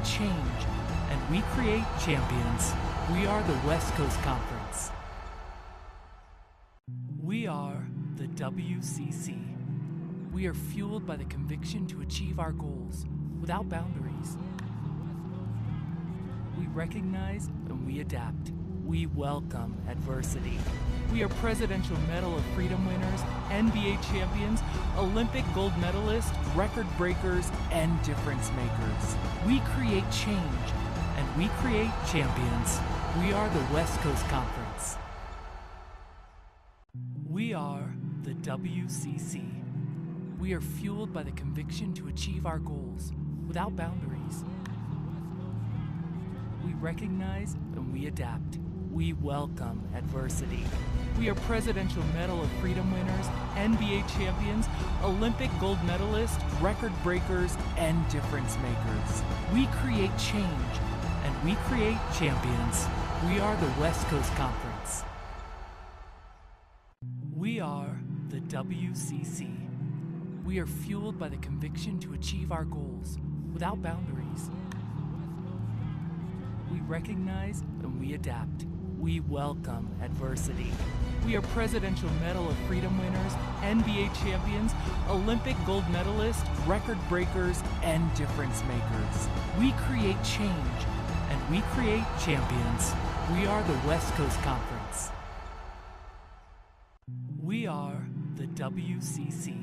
change, and we create champions. We are the West Coast Conference. We are the WCC. We are fueled by the conviction to achieve our goals without boundaries. We recognize and we adapt. We welcome adversity. We are Presidential Medal of Freedom winners, NBA champions, Olympic gold medalists, record breakers, and difference makers. We create change, and we create champions. We are the West Coast Conference. We are the WCC. We are fueled by the conviction to achieve our goals without boundaries. We recognize and we adapt. We welcome adversity. We are Presidential Medal of Freedom winners, NBA champions, Olympic gold medalists, record breakers, and difference makers. We create change, and we create champions. We are the West Coast Conference. We are the WCC. We are fueled by the conviction to achieve our goals without boundaries. We recognize and we adapt. We welcome adversity. We are Presidential Medal of Freedom winners, NBA champions, Olympic gold medalists, record breakers, and difference makers. We create change, and we create champions. We are the West Coast Conference. We are the WCC.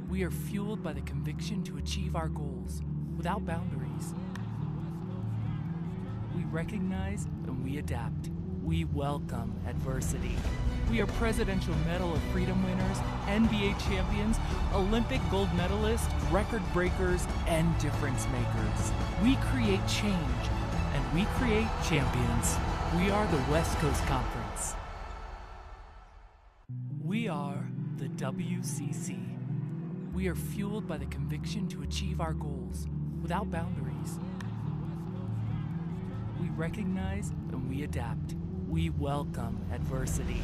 We are fueled by the conviction to achieve our goals without boundaries. We recognize and we adapt. We welcome adversity. We are Presidential Medal of Freedom winners, NBA champions, Olympic gold medalists, record breakers, and difference makers. We create change, and we create champions. We are the West Coast Conference. We are the WCC. We are fueled by the conviction to achieve our goals without boundaries. We recognize and we adapt. We welcome adversity.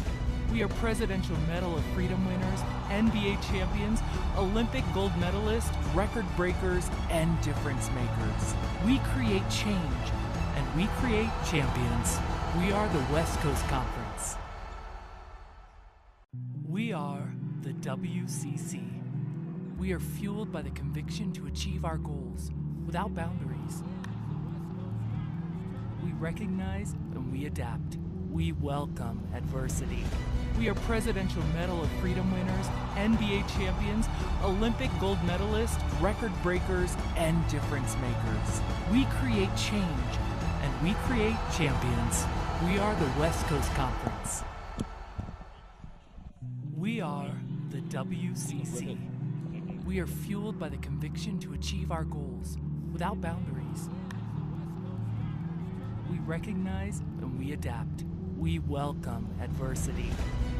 We are Presidential Medal of Freedom winners, NBA champions, Olympic gold medalists, record breakers, and difference makers. We create change, and we create champions. We are the West Coast Conference. We are the WCC. We are fueled by the conviction to achieve our goals without boundaries. We recognize and we adapt. We welcome adversity. We are Presidential Medal of Freedom winners, NBA champions, Olympic gold medalists, record breakers, and difference makers. We create change, and we create champions. We are the West Coast Conference. We are the WCC. We are fueled by the conviction to achieve our goals without boundaries. We recognize and we adapt. We welcome adversity.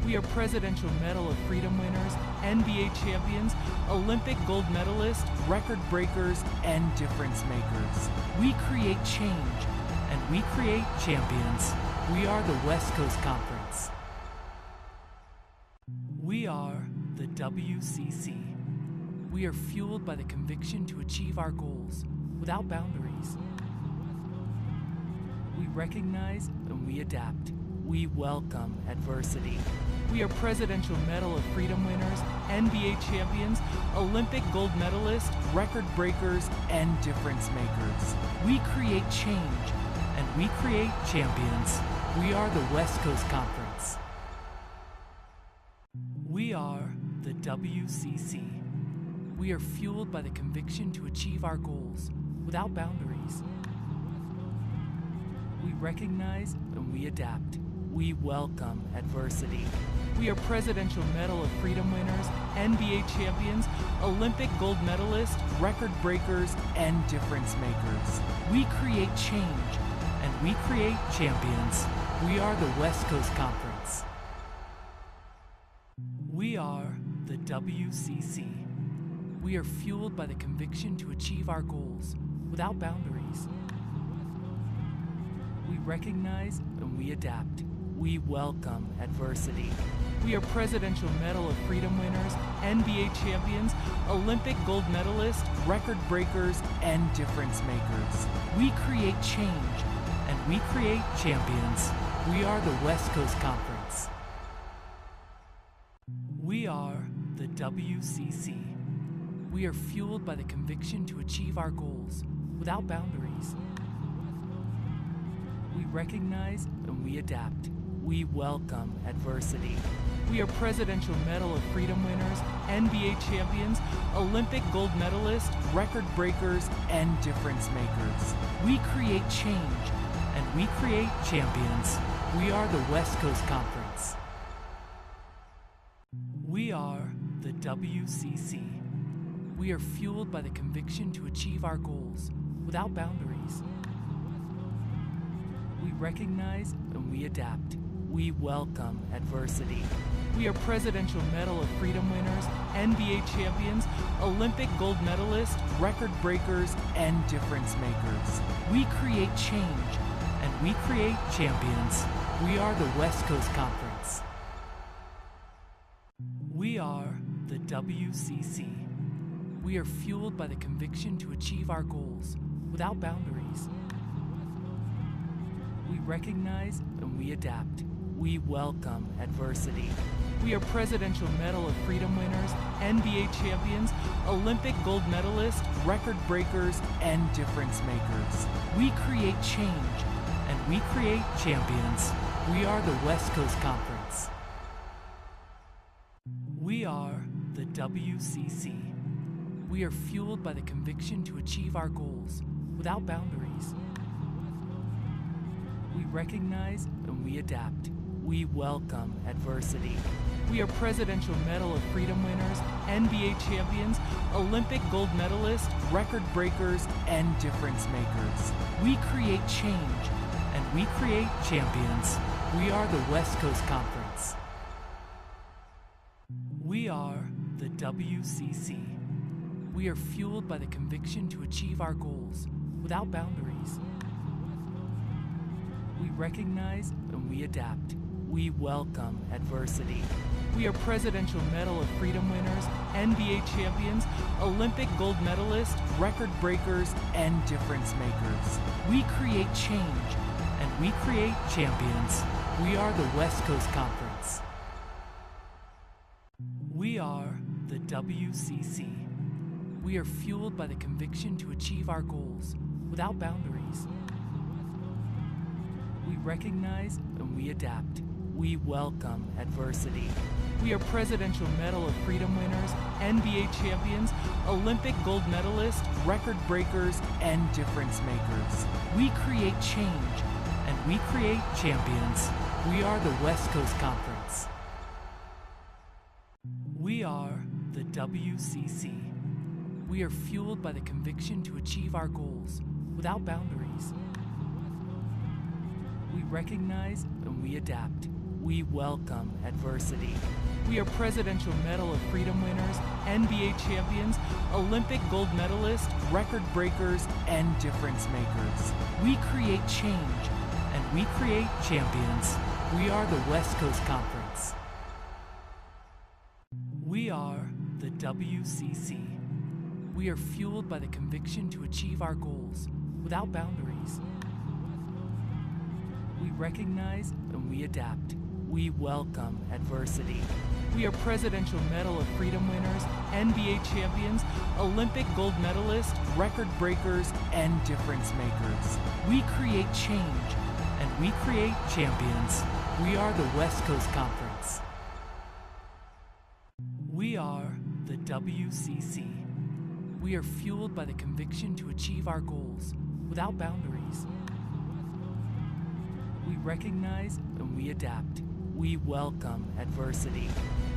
We are Presidential Medal of Freedom winners, NBA champions, Olympic gold medalists, record breakers, and difference makers. We create change, and we create champions. We are the West Coast Conference. We are the WCC. We are fueled by the conviction to achieve our goals without boundaries. We recognize and we adapt. We welcome adversity. We are Presidential Medal of Freedom winners, NBA champions, Olympic gold medalists, record breakers, and difference makers. We create change, and we create champions. We are the West Coast Conference. We are the WCC. We are fueled by the conviction to achieve our goals without boundaries. We recognize and we adapt. We welcome adversity. We are Presidential Medal of Freedom winners, NBA champions, Olympic gold medalists, record breakers, and difference makers. We create change, and we create champions. We are the West Coast Conference. We are the WCC. We are fueled by the conviction to achieve our goals without boundaries. We recognize and we adapt. We welcome adversity. We are Presidential Medal of Freedom winners, NBA champions, Olympic gold medalists, record breakers, and difference makers. We create change, and we create champions. We are the West Coast Conference. We are the WCC. We are fueled by the conviction to achieve our goals without boundaries. We recognize and we adapt. We welcome adversity. We are Presidential Medal of Freedom winners, NBA champions, Olympic gold medalists, record breakers, and difference makers. We create change, and we create champions. We are the West Coast Conference. We are the WCC. We are fueled by the conviction to achieve our goals without boundaries. We recognize and we adapt. We welcome adversity. We are Presidential Medal of Freedom winners, NBA champions, Olympic gold medalists, record breakers, and difference makers. We create change, and we create champions. We are the West Coast Conference. We are the WCC. We are fueled by the conviction to achieve our goals without boundaries. We recognize and we adapt. We welcome adversity. We are Presidential Medal of Freedom winners, NBA champions, Olympic gold medalists, record breakers, and difference makers. We create change, and we create champions. We are the West Coast Conference. We are the WCC. We are fueled by the conviction to achieve our goals without boundaries. We recognize and we adapt. We welcome adversity. We are Presidential Medal of Freedom winners, NBA champions, Olympic gold medalists, record breakers, and difference makers. We create change, and we create champions. We are the West Coast Conference. We are the WCC. We are fueled by the conviction to achieve our goals without boundaries. We recognize and we adapt. We welcome adversity. We are Presidential Medal of Freedom winners, NBA champions, Olympic gold medalists, record breakers, and difference makers. We create change, and we create champions. We are the West Coast Conference. We are the WCC. We are fueled by the conviction to achieve our goals without boundaries. We recognize and we adapt. We welcome adversity. We are Presidential Medal of Freedom winners, NBA champions, Olympic gold medalists, record breakers, and difference makers. We create change, and we create champions. We are the West Coast Conference. We are the WCC. We are fueled by the conviction to achieve our goals without boundaries. We recognize and we adapt. We welcome adversity. We are Presidential Medal of Freedom winners, NBA champions, Olympic gold medalists, record breakers, and difference makers. We create change, and we create champions. We are the West Coast Conference. We are the WCC. We are fueled by the conviction to achieve our goals without boundaries. We recognize and we adapt. We welcome adversity. We are Presidential Medal of Freedom winners, NBA champions, Olympic gold medalists, record breakers, and difference makers. We create change, and we create champions. We are the West Coast Conference. We are the WCC. We are fueled by the conviction to achieve our goals without boundaries. We recognize and we adapt. We welcome adversity.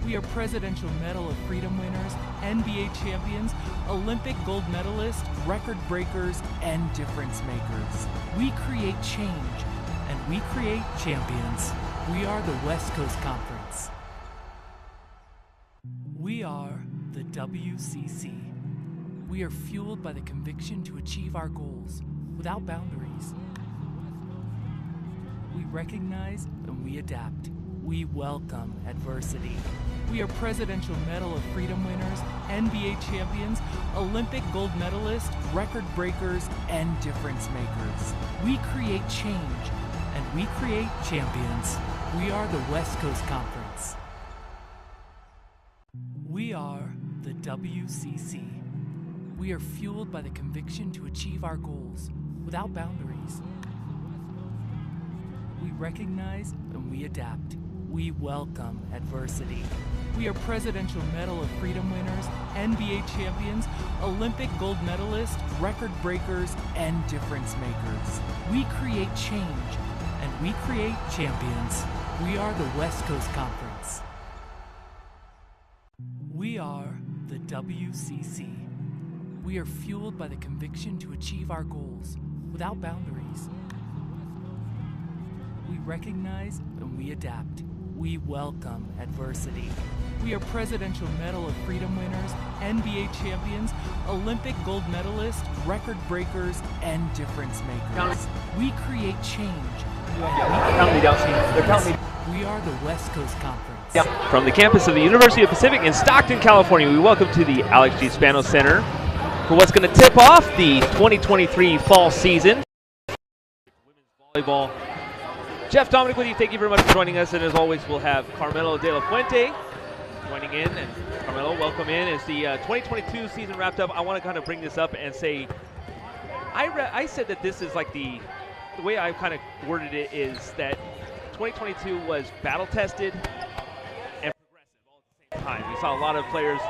We are Presidential Medal of Freedom winners, NBA champions, Olympic gold medalists, record breakers, and difference makers. We create change, and we create champions. We are the West Coast Conference. We are the WCC. We are fueled by the conviction to achieve our goals without boundaries. We recognize and we adapt. We welcome adversity. We are Presidential Medal of Freedom winners, NBA champions, Olympic gold medalists, record breakers, and difference makers. We create change, and we create champions. We are the West Coast Conference. We are the WCC. We are fueled by the conviction to achieve our goals without boundaries. We recognize and we adapt. We welcome adversity. We are Presidential Medal of Freedom winners, NBA champions, Olympic gold medalists, record breakers, and difference makers. We create change, and we create champions. We are the West Coast Conference. We are the WCC. We are fueled by the conviction to achieve our goals without boundaries. We recognize and we adapt. We welcome adversity. We are Presidential Medal of Freedom winners, NBA champions, Olympic gold medalists, record breakers, and difference makers. We create change. We are the West Coast Conference. From the campus of the University of Pacific in Stockton, California, we welcome to the Alex G. Spano Center for what's going to tip off the 2023 fall season. Women's volleyball. Jeff Dominic with you. Thank you very much for joining us. And as always, we'll have Carmelo De La Fuente joining in. And Carmelo, welcome in. As the 2022 season wrapped up, I want to kind of bring this up and say, I said that this is like the way I kind of worded it is that 2022 was battle-tested and progressive all at the same time. We saw a lot of players,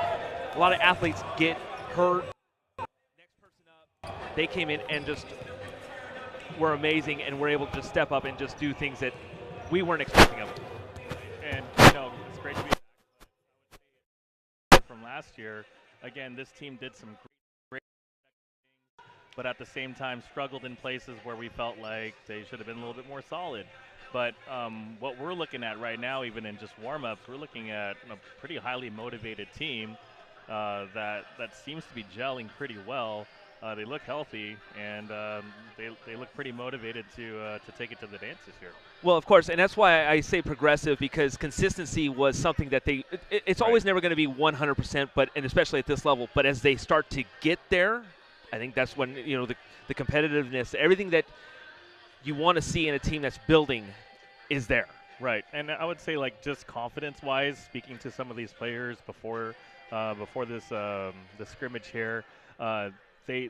a lot of athletes get hurt. Next person up, they came in and just were amazing and were able to just step up and just do things that we weren't expecting of them. And, you know, it's great to be back from last year. Again, this team did some great things, but at the same time struggled in places where we felt like they should have been a little bit more solid. But what we're looking at right now, even in just warm-ups, we're looking at a pretty highly motivated team that seems to be gelling pretty well. They look healthy, and they look pretty motivated to take it to the dance this year. Well, of course, and that's why I say progressive, because consistency was something that it's always never going to be 100%, and especially at this level. But as they start to get there, I think that's when, you know, the competitiveness, everything that you want to see in a team that's building is there. Right, and I would say, like, just confidence-wise, speaking to some of these players before this the scrimmage here, they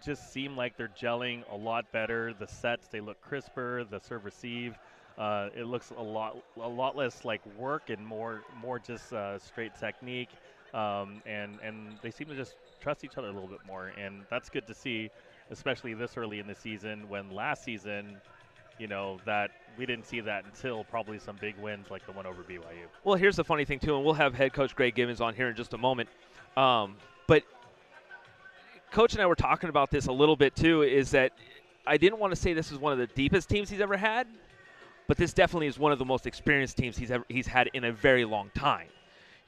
just seem like they're gelling a lot better. The sets, they look crisper. The serve receive, it looks a lot less like work and more just straight technique. And they seem to just trust each other a little bit more, and that's good to see, especially this early in the season. When last season, you know, that we didn't see that until probably some big wins like the one over BYU. Well, here's the funny thing too, and we'll have head coach Greg Gibbons on here in just a moment. But Coach and I were talking about this a little bit too, is that I didn't want to say this is one of the deepest teams he's ever had, but this definitely is one of the most experienced teams he's had in a very long time.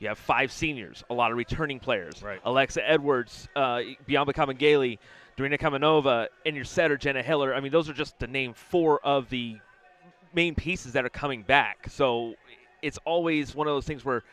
You have 5 seniors, a lot of returning players. Right. Alexa Edwards, Bianca Kamangeli, Dorina Kamenova, and your setter, Jenna Hiller. I mean, those are just to name 4 of the main pieces that are coming back. So it's always one of those things where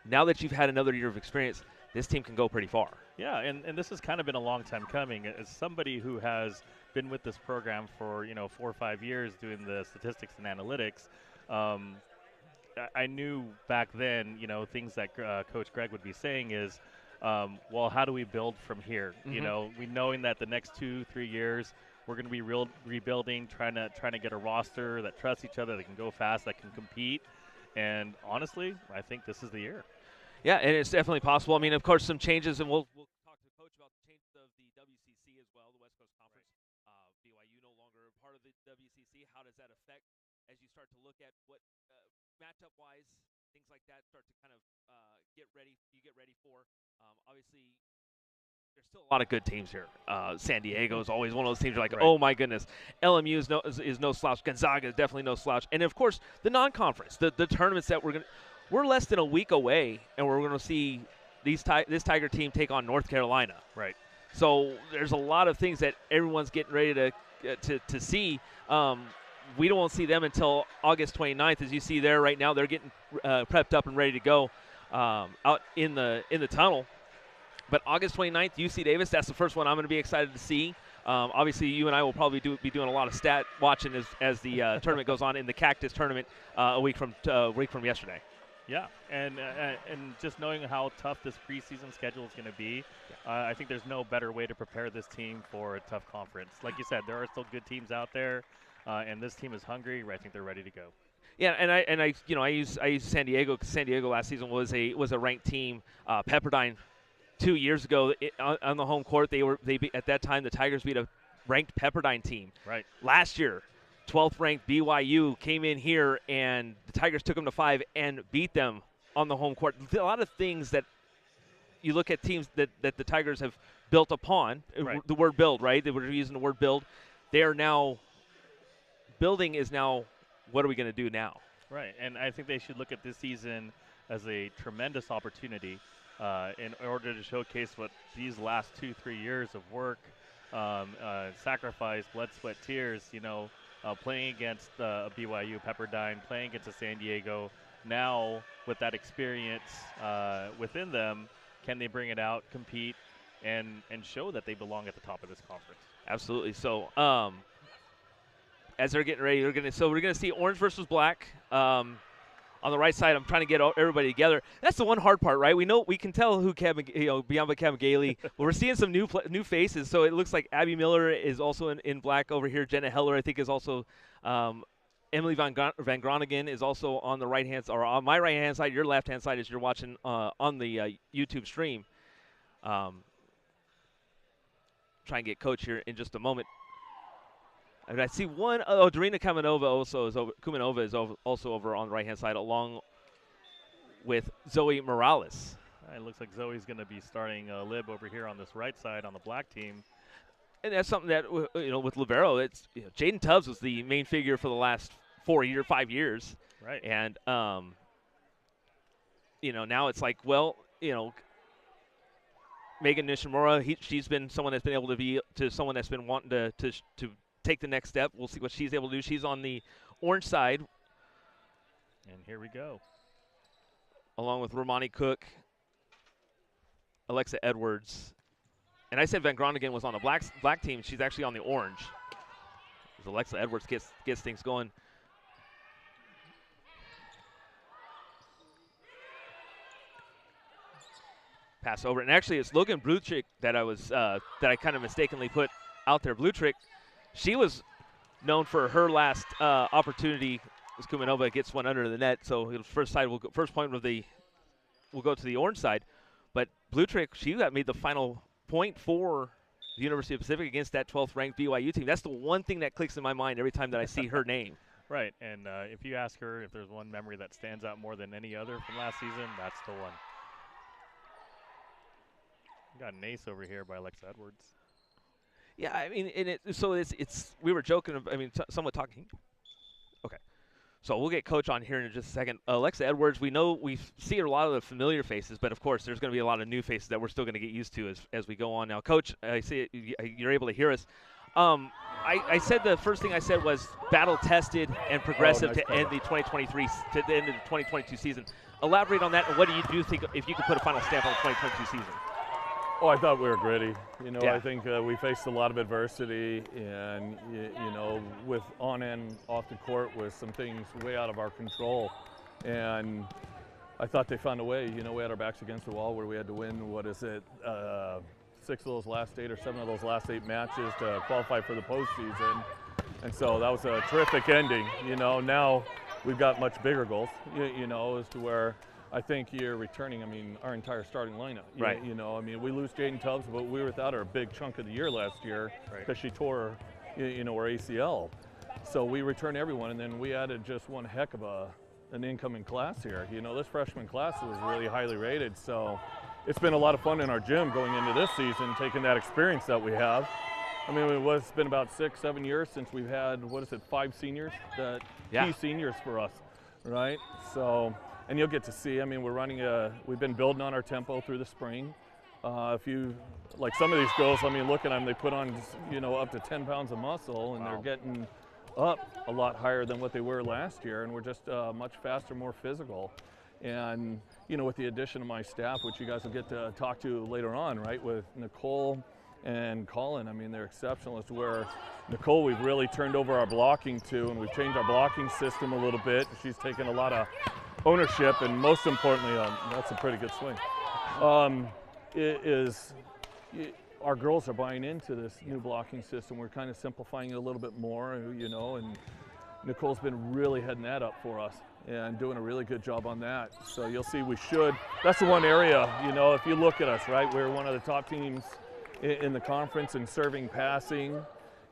now that you've had another year of experience, this team can go pretty far. Yeah, and this has kind of been a long time coming. As somebody who has been with this program for, you know, 4 or 5 years doing the statistics and analytics, I knew back then, you know, things that Coach Greg would be saying is, well, how do we build from here? Mm-hmm. You know, we knowing that the next 2-3 years we're going to be rebuilding, trying to get a roster that trusts each other, that can go fast, that can compete. And honestly, I think this is the year. Yeah, and it's definitely possible. I mean, of course, some changes, and we'll talk to Coach about the changes of the WCC as well, the West Coast Conference. BYU no longer a part of the WCC. How does that affect as you start to look at what matchup-wise, things like that start to kind of get ready for? Obviously, there's still a lot of good teams here. San Diego is always one of those teams you're like, oh my goodness. LMU is no slouch. Gonzaga is definitely no slouch. And of course, the non-conference, the tournaments that we're less than a week away, and we're going to see this Tiger team take on North Carolina. Right. So there's a lot of things that everyone's getting ready to see. we won't see them until August 29th. As you see there right now, they're getting prepped up and ready to go out in the tunnel. But August 29th, UC Davis, that's the first one I'm going to be excited to see. Obviously, you and I will probably be doing a lot of stat watching as the tournament goes on in the Cactus tournament a week from yesterday. Yeah, and just knowing how tough this preseason schedule is going to be, I think there's no better way to prepare this team for a tough conference. Like you said, there are still good teams out there, and this team is hungry. I think they're ready to go. Yeah, and I use San Diego because San Diego last season was a ranked team. Pepperdine 2 years ago on the home court, at that time the Tigers beat a ranked Pepperdine team. Right. Last year, 12th ranked BYU came in here and the Tigers took them to 5 and beat them on the home court. A lot of things that you look at teams that the Tigers have built upon. Right. The word build, right? They were using the word build. They are now building is now. What are we going to do now? Right, and I think they should look at this season as a tremendous opportunity in order to showcase what these last 2-3 years of work, sacrifice, blood, sweat, tears, playing against BYU, Pepperdine, playing against San Diego. Now, with that experience within them, can they bring it out, compete, and show that they belong at the top of this conference? Absolutely. So, as they're getting ready, we're going to see orange versus black. On the right side, I'm trying to get everybody together. That's the one hard part, right? We can tell who Bianca Camagale. We're seeing some new faces. So it looks like Abby Miller is also in black over here. Jenna Heller, I think, is also. Emily Van Groningen is also on the right hand, or on my right hand side. Your left hand side as you're watching on the YouTube stream. Try and get Coach here in just a moment. And I see one. Dorina Kumanova is also over on the right hand side, along with Zoe Morales. It looks like Zoe's going to be starting Lib over here on this right side on the black team. And that's something that with Libero, it's Jaden Tubbs was the main figure for the last 5 years. Right. And now it's like, Megan Nishimura, she's been someone that's been able to be to someone that's been wanting to take the next step. We'll see what she's able to do. She's on the orange side. And here we go. Along with Romani Cook, Alexa Edwards. And I said Van Groningen was on the black team. She's actually on the orange. As Alexa Edwards gets things going. Pass over. And actually it's Logan Blutrick that I kind of mistakenly put out there. Blutrick, she was known for her last opportunity. As Kumanova gets one under the net, so first point will go to the orange side. But Blutrick, she made the final point for the University of Pacific against that 12th ranked BYU team. That's the one thing that clicks in my mind every time that I see her name. Right, and if you ask her if there's one memory that stands out more than any other from last season, that's the one. Got an ace over here by Alexa Edwards. Yeah, I mean, we were joking. Somewhat talking. Okay, so we'll get Coach on here in just a second. Alexa Edwards, we see a lot of the familiar faces, but of course, there's going to be a lot of new faces that we're still going to get used to as we go on. Now, Coach, I see you're able to hear us. I said the first thing I said was battle tested and progressive to end the 2022 season. Elaborate on that, and what do you think if you could put a final stamp on the 2022 season? Oh, I thought we were gritty. Yeah. I think we faced a lot of adversity, and with on and off the court was some things way out of our control. And I thought they found a way. We had our backs against the wall where we had to win. 6 of those last 8 or 7 of those last 8 matches to qualify for the postseason. And so that was a terrific ending. Now we've got much bigger goals. As to where. I think you're returning, our entire starting lineup. Right. We lose Jaden Tubbs, but we were without her a big chunk of the year last year because she tore, her ACL. So we return everyone, and then we added just one heck of an incoming class here. This freshman class was really highly rated, so it's been a lot of fun in our gym going into this season, taking that experience that we have. It's been about 6-7 years since we've had, 5 seniors, key seniors for us, right? So. And you'll get to see, we've been building on our tempo through the spring. Some of these girls, look at them, they put on, up to 10 pounds of muscle, and they're getting up a lot higher than what they were last year, and we're just much faster, more physical. And, you know, with the addition of my staff, which you guys will get to talk to later on, right, with Nicole and Colin, I mean, they're exceptional. As to where Nicole, we've really turned over our blocking to, and we've changed our blocking system a little bit. She's taken a lot of ownership, and most importantly, that's a pretty good swing. Our girls are buying into this new blocking system. We're kind of simplifying it a little bit more, you know, and Nicole's been really heading that up for us and doing a really good job on that. So you'll see that's the one area, you know, if you look at us, right, we're one of the top teams in the conference in serving, passing,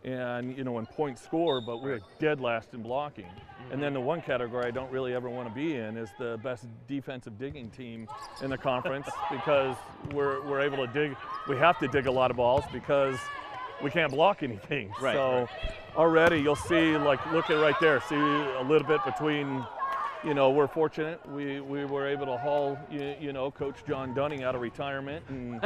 and, you know, in points scored, but we're dead last in blocking. And then the one category I don't really ever want to be in is the best defensive digging team in the conference because we're able to dig. We have to dig a lot of balls because we can't block anything. Right, so already you'll see, like, look at right there, see a little bit between, you know, we're fortunate. We were able to haul, you know, Coach John Dunning out of retirement. And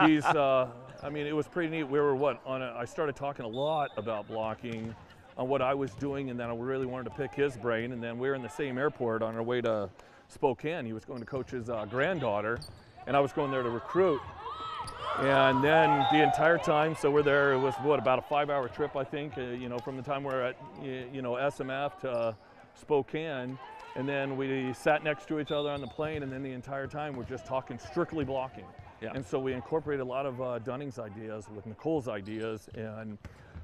he's, I mean, it was pretty neat. We were I started talking a lot about blocking on what I was doing, and then I really wanted to pick his brain. And then we were in the same airport on our way to Spokane. He was going to coach his granddaughter, and I was going there to recruit. And then the entire time, so we're there, it was about a 5-hour trip, I think, you know, from the time we're at, you know, SMF to Spokane. And then we sat next to each other on the plane, and then the entire time we're just talking strictly blocking. Yeah. And so we incorporated a lot of Dunning's ideas with Nicole's ideas, and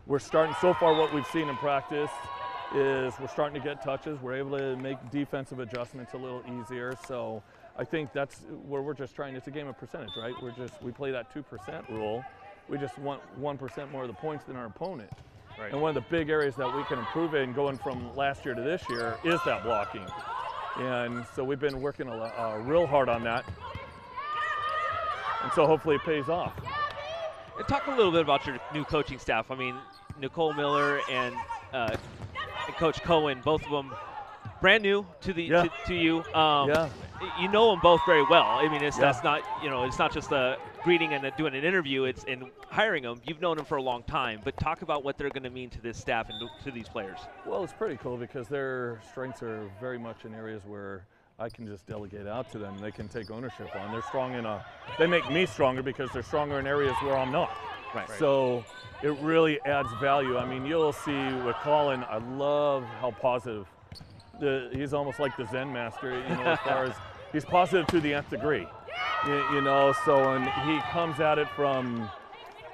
we're starting, so far what we've seen in practice is we're starting to get touches. We're able to make defensive adjustments a little easier. So I think that's where we're just trying, it's a game of percentage, right? We play that 2% rule. We just want 1% more of the points than our opponent. Right. And one of the big areas that we can improve in going from last year to this year is that blocking. And so we've been working real hard on that. And so hopefully it pays off. And talk a little bit about your new coaching staff. I mean, Nicole Miller and Coach Cohen, both of them brand new to you. You know them both very well. I mean, that's not, you know, it's not just a greeting and doing an interview. It's in hiring them. You've known them for a long time. But talk about what they're going to mean to this staff and to these players. Well, it's pretty cool because their strengths are very much in areas where I can just delegate out to them. They can take ownership on. They're strong they make me stronger because they're stronger in areas where I'm not. Right. So it really adds value. I mean, you'll see with Colin, I love how positive. He's almost like the Zen master, you know, as far as he's positive to the nth degree. You know, so and he comes at it from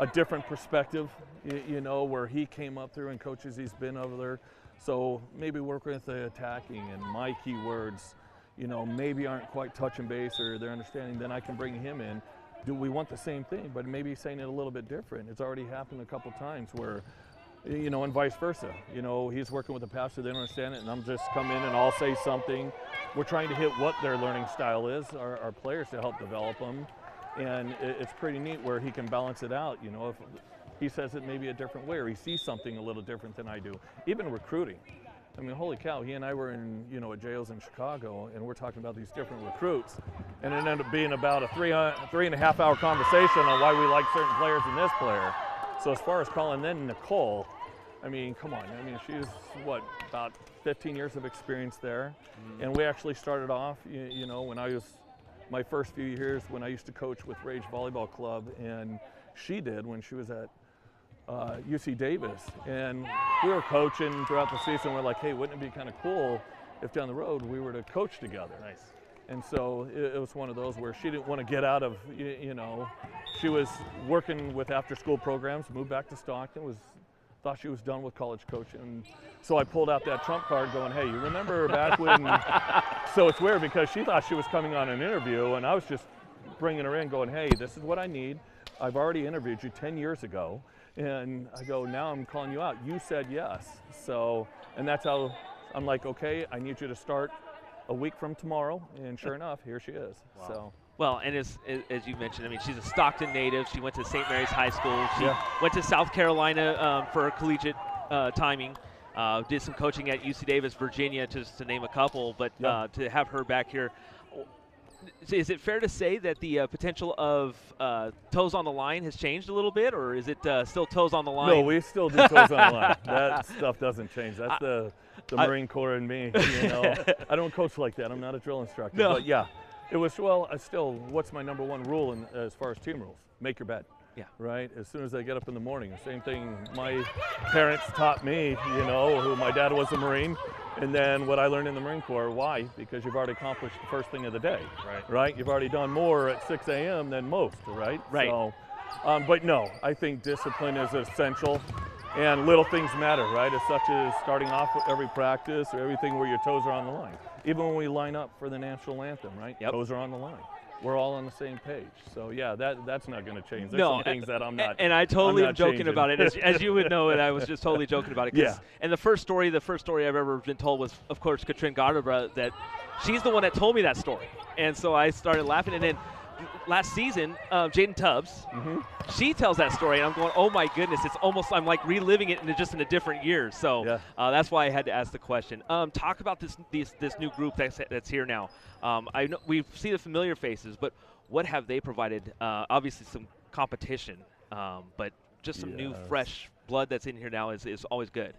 a different perspective, you know, where he came up through and coaches he's been over there. So maybe work with the attacking and my keywords, you know, maybe aren't quite touching base or they're understanding, then I can bring him in. Do we want the same thing, but maybe saying it a little bit different? It's already happened a couple times where, you know, and vice versa. You know, he's working with a pastor, they don't understand it, and I'm just come in and I'll say something. We're trying to hit what their learning style is, our players, to help develop them. And it's pretty neat where he can balance it out, you know, if he says it maybe a different way or he sees something a little different than I do. Even recruiting. I mean, holy cow, he and I were in, you know, at JOs in Chicago, and we're talking about these different recruits. And it ended up being about a 3.5 hour conversation on why we like certain players and this player. So as far as Colin, then Nicole, I mean, come on. I mean, she's, about 15 years of experience there. And we actually started off, you know, when I was, my first few years when I used to coach with Rage Volleyball Club, and she did when she was at UC Davis. And we were coaching throughout the season. We're like, hey, wouldn't it be kind of cool if down the road we were to coach together? Nice. And so it was one of those where she didn't want to get out of, you know, she was working with after-school programs, moved back to Stockton, thought she was done with college coaching. And so I pulled out that trump card going, hey, you remember back when, so it's weird because she thought she was coming on an interview, and I was just bringing her in going, hey, this is what I need. I've already interviewed you 10 years ago. And I go, now I'm calling you out. You said yes. So, and that's how I'm like, okay, I need you to start a week from tomorrow. And sure enough, here she is. Wow. So. Well, and as you mentioned, I mean, she's a Stockton native. She went to St. Mary's High School. She went to South Carolina for her collegiate timing. Did some coaching at UC Davis, Virginia, just to name a couple. But to have her back here, is it fair to say that the potential of toes on the line has changed a little bit, or is it still toes on the line? No, we still do toes on the line. That stuff doesn't change. That's the Marine Corps in me. You know, I don't coach like that. I'm not a drill instructor. No. But yeah, it was still. What's my number one rule as far as team rules? Make your bed. Yeah. Right. As soon as I get up in the morning. The same thing my parents taught me. You know, who my dad was a Marine. And then what I learned in the Marine Corps, why? Because you've already accomplished the first thing of the day, right? You've already done more at 6 a.m. than most, right? Right. So, but no, I think discipline is essential, and little things matter, right? As such as starting off every practice or everything where your toes are on the line. Even when we line up for the national anthem, right? Yep. Toes are on the line. We're all on the same page. So yeah, that's not going to change. There's No, some things that I'm not. And I totally am joking changing. about it, as you would know, and I was just totally joking about it. Yeah. And the first story I've ever been told was, of course, Katrin Gardebra, that she's the one that told me that story. And so I started laughing. And then last season, Jaden Tubbs, she tells that story, and I'm going, oh my goodness, it's almost, I'm like reliving it just in a different year. So Yeah. That's why I had to ask the question. Talk about this new group that's here now. I know we see the familiar faces, but what have they provided? Obviously some competition, but just some new fresh blood that's in here now is always good.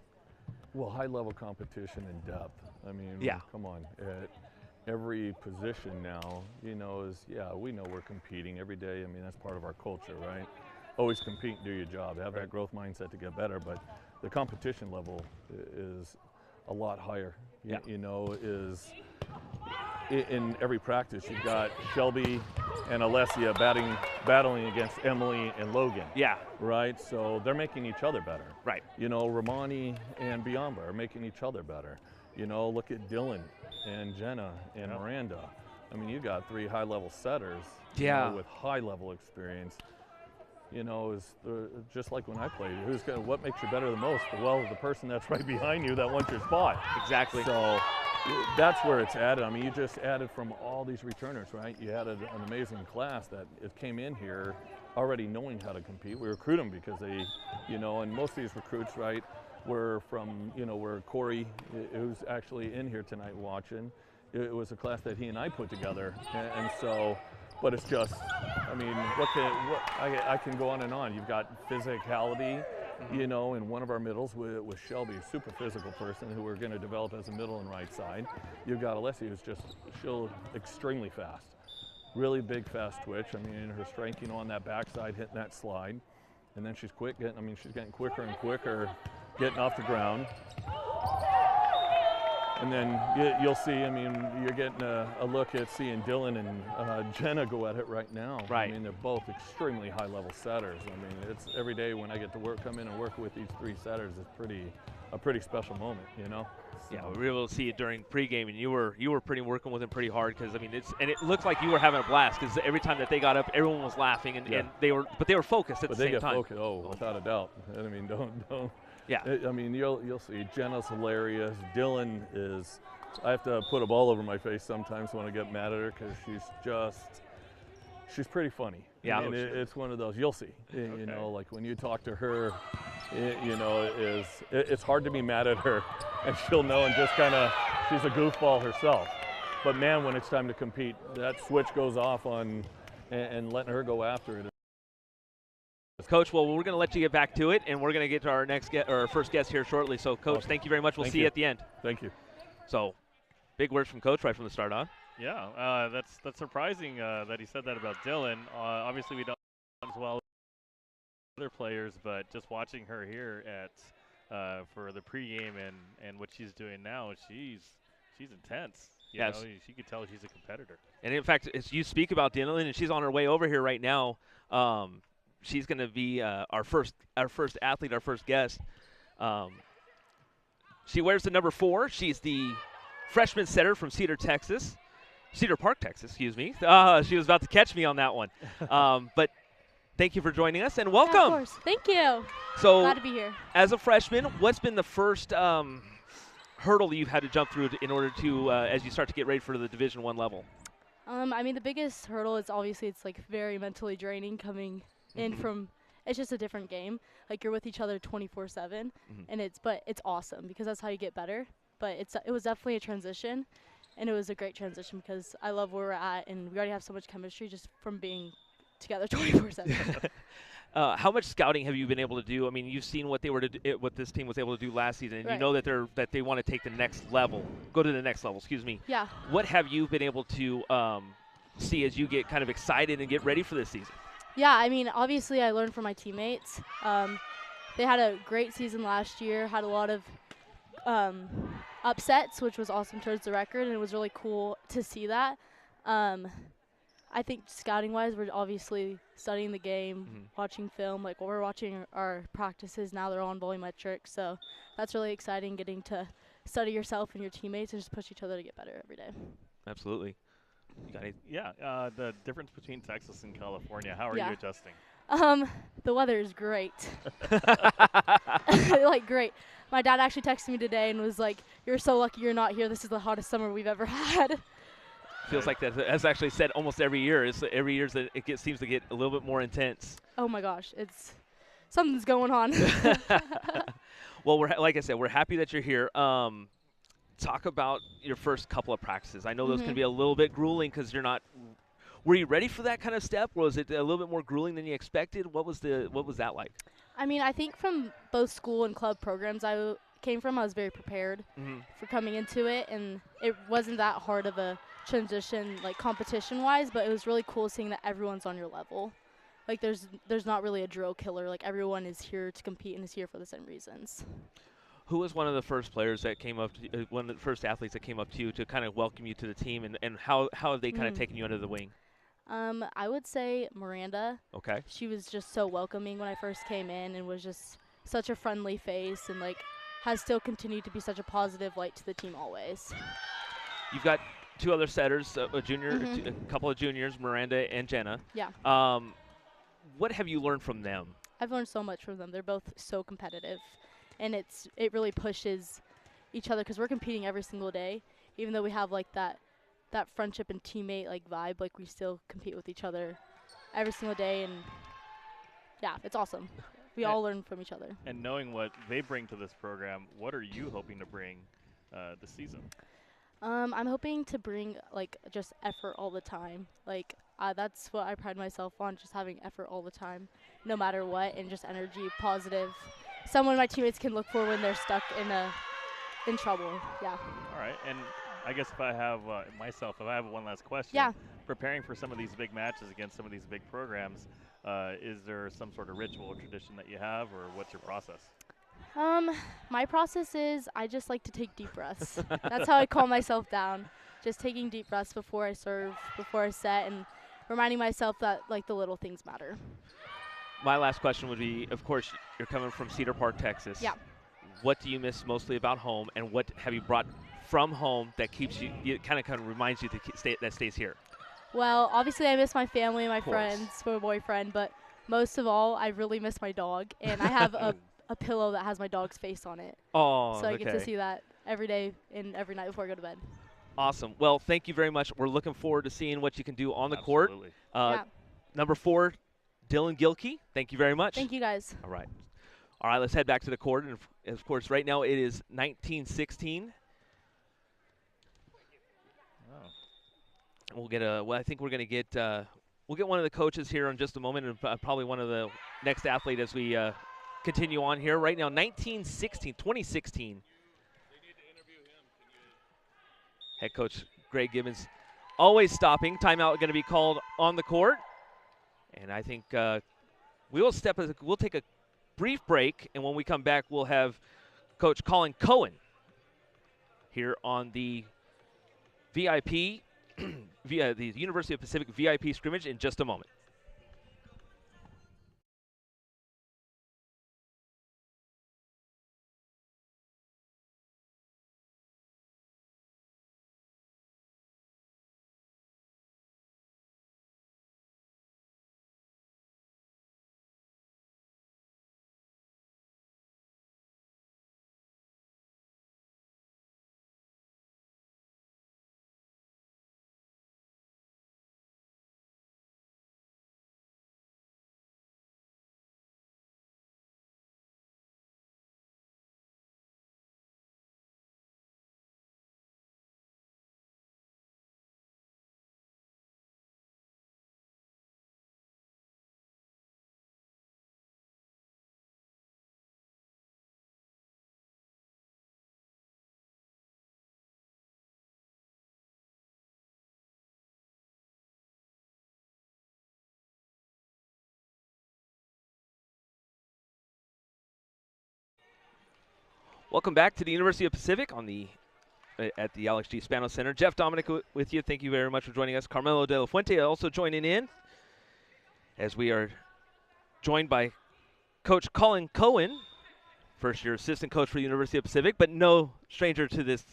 Well, high-level competition and depth. I mean, Yeah. come on. At every position now, you know, we know we're competing every day. I mean, that's part of our culture, right? Always compete and do your job. Have that growth mindset to get better, but the competition level is a lot higher. Yeah. You know, in every practice, you've got Shelby and Alessia battling against Emily and Logan. Yeah. Right? So they're making each other better. Right. You know, Romani and Biamba are making each other better. You know, look at Dylan and Jenna and Miranda. I mean, you got 3 high-level setters with high-level experience. You know, just like when I played, what makes you better the most? Well, the person that's right behind you that wants your spot. Exactly. So that's where it's added. I mean, you just added from all these returners, right? You added an amazing class that it came in here already knowing how to compete. We recruit them because they, you know, and most of these recruits, right, were from, you know, where Corey, who's actually in here tonight watching, it was a class that he and I put together. And so, but it's just, I mean, I can go on and on. You've got physicality, you know, in one of our middles with Shelby, a super physical person who we're going to develop as a middle and right side. You've got Alessia, who's she'll extremely fast, really big, fast twitch. I mean, her strength, you know, on that backside, hitting that slide. And then she's she's getting quicker and quicker getting off the ground. And then you'll see, I mean, you're getting a look at seeing Dylan and Jenna go at it right now. Right. I mean, they're both extremely high-level setters. I mean, it's every day when I get to come in and work with these 3 setters, it's a pretty special moment, you know? So. Yeah, we were able to see it during pregame, and you were working with them pretty hard because I mean it looked like you were having a blast because every time that they got up, everyone was laughing and they were focused at the same time. But they get focused, without a doubt. I mean, don't. Yeah. I mean, you'll see. Jenna's hilarious. Dylan is. I have to put a ball over my face sometimes when I get mad at her because she's pretty funny. Yeah. I mean, it's one of those. You'll see. You know, like when you talk to her, you know, it's hard to be mad at her, and she'll know and just kind of. She's a goofball herself. But man, when it's time to compete, that switch goes off on, and letting her go after it. Coach, well, we're going to let you get back to it, and we're going to get to our first guest here shortly. So, Coach, thank you very much. We'll see you at the end. Thank you. So, big words from Coach right from the start on. Yeah, that's surprising that he said that about Dylan. Obviously, we don't as well as other players, but just watching her here for the pregame and what she's doing now, she's intense. You know, she could tell she's a competitor. And in fact, as you speak about Dylan, and she's on her way over here right now. She's going to be our first athlete, our first guest. She wears the number 4. She's the freshman setter from Cedar Park, Texas, excuse me. She was about to catch me on that one. But thank you for joining us, and welcome. Yeah, of course. Thank you. So, glad to be here. As a freshman, what's been the first hurdle that you've had to jump through in order to, as you start to get ready for the Division I level? I mean, the biggest hurdle is obviously it's like very mentally draining coming in from. It's just a different game. Like you're with each other 24/7, and it's awesome because that's how you get better. But it was definitely a transition, and it was a great transition because I love where we're at, and we already have so much chemistry just from being together 24/7. How much scouting have you been able to do? I mean, you've seen what what this team was able to do last season, and you Right. know that they want to take the next level, go to the next level. Excuse me. Yeah. What have you been able to see as you get kind of excited and get ready for this season? Yeah, I mean, obviously I learned from my teammates. They had a great season last year, had a lot of upsets, which was awesome towards the record, and it was really cool to see that. I think scouting-wise, we're obviously studying the game, watching film. Like, we're watching our practices now, they're on volumetric, so that's really exciting, getting to study yourself and your teammates and just push each other to get better every day. Absolutely. You got any? Yeah, the difference between Texas and California, how are Yeah. you adjusting? The weather is great. Like, great. My dad actually texted me today and was like, "You're so lucky you're not here. This is the hottest summer we've ever had." Feels like that's actually said almost every year. Every year that seems to get a little bit more intense. Oh my gosh, something's going on. Well, like I said, we're happy that you're here. Talk about your first couple of practices. I know those can be a little bit grueling because you're not. Were you ready for that kind of step? Or was it a little bit more grueling than you expected? What was that like? I mean, I think from both school and club programs I came from, I was very prepared for coming into it, and it wasn't that hard of a transition, like competition-wise, but it was really cool seeing that everyone's on your level. Like, there's not really a drill killer. Like, everyone is here to compete and is here for the same reasons. Who was one of the first players that came up, one of the first athletes that came up to you to kind of welcome you to the team, and how have they kind of taken you under the wing? I would say Miranda. Okay. She was just so welcoming when I first came in and was just such a friendly face and, like, has still continued to be such a positive light to the team always. You've got two other setters, a junior, a couple of juniors, Miranda and Jenna. Yeah. What have you learned from them? I've learned so much from them. They're both so competitive, and it really pushes each other because we're competing every single day. Even though we have, like, that friendship and teammate, like, vibe, like, we still compete with each other every single day, and yeah, it's awesome. We all learn from each other. And knowing what they bring to this program, what are you hoping to bring this season? I'm hoping to bring, like, just effort all the time. Like, that's what I pride myself on, just having effort all the time, no matter what, and just energy, positive. Someone my teammates can look for when they're stuck in trouble. Yeah. All right, and I guess if I have if I have one last question. Yeah. Preparing for some of these big matches against some of these big programs, is there some sort of ritual or tradition that you have, or what's your process? My process is I just like to take deep breaths. That's how I calm myself down. Just taking deep breaths before I serve, before I set, and reminding myself that, like, the little things matter. My last question would be, of course, you're coming from Cedar Park, Texas. Yeah. What do you miss mostly about home, and what have you brought from home that keeps you, kind of reminds you that stays here? Well, obviously I miss my family, my Of course. friends, my boyfriend, but most of all, I really miss my dog, and I have a pillow that has my dog's face on it. Oh, So I get to see that every day and every night before I go to bed. Awesome. Well, thank you very much. We're looking forward to seeing what you can do on the court. Absolutely. Yeah. Number 4, Dylan Gilkey. Thank you very much. Thank you, guys. All right. All right, let's head back to the court. And, of course, right now it is 19-16. Oh. We'll get I think we're going to get we'll get one of the coaches here in just a moment, and probably one of the next athlete as we continue on here. Right now, 2016. Head coach Greg Gibbons always stopping. Timeout going to be called on the court. And I think we'll take a brief break, and when we come back, we'll have Coach Colin Cohen here on the VIP, via the University of Pacific VIP scrimmage in just a moment. Welcome back to the University of Pacific at the Alex G. Spanos Center. Jeff Dominic with you. Thank you very much for joining us. Carmelo De La Fuente also joining in as we are joined by Coach Colin Cohen, first-year assistant coach for the University of Pacific, but no stranger to this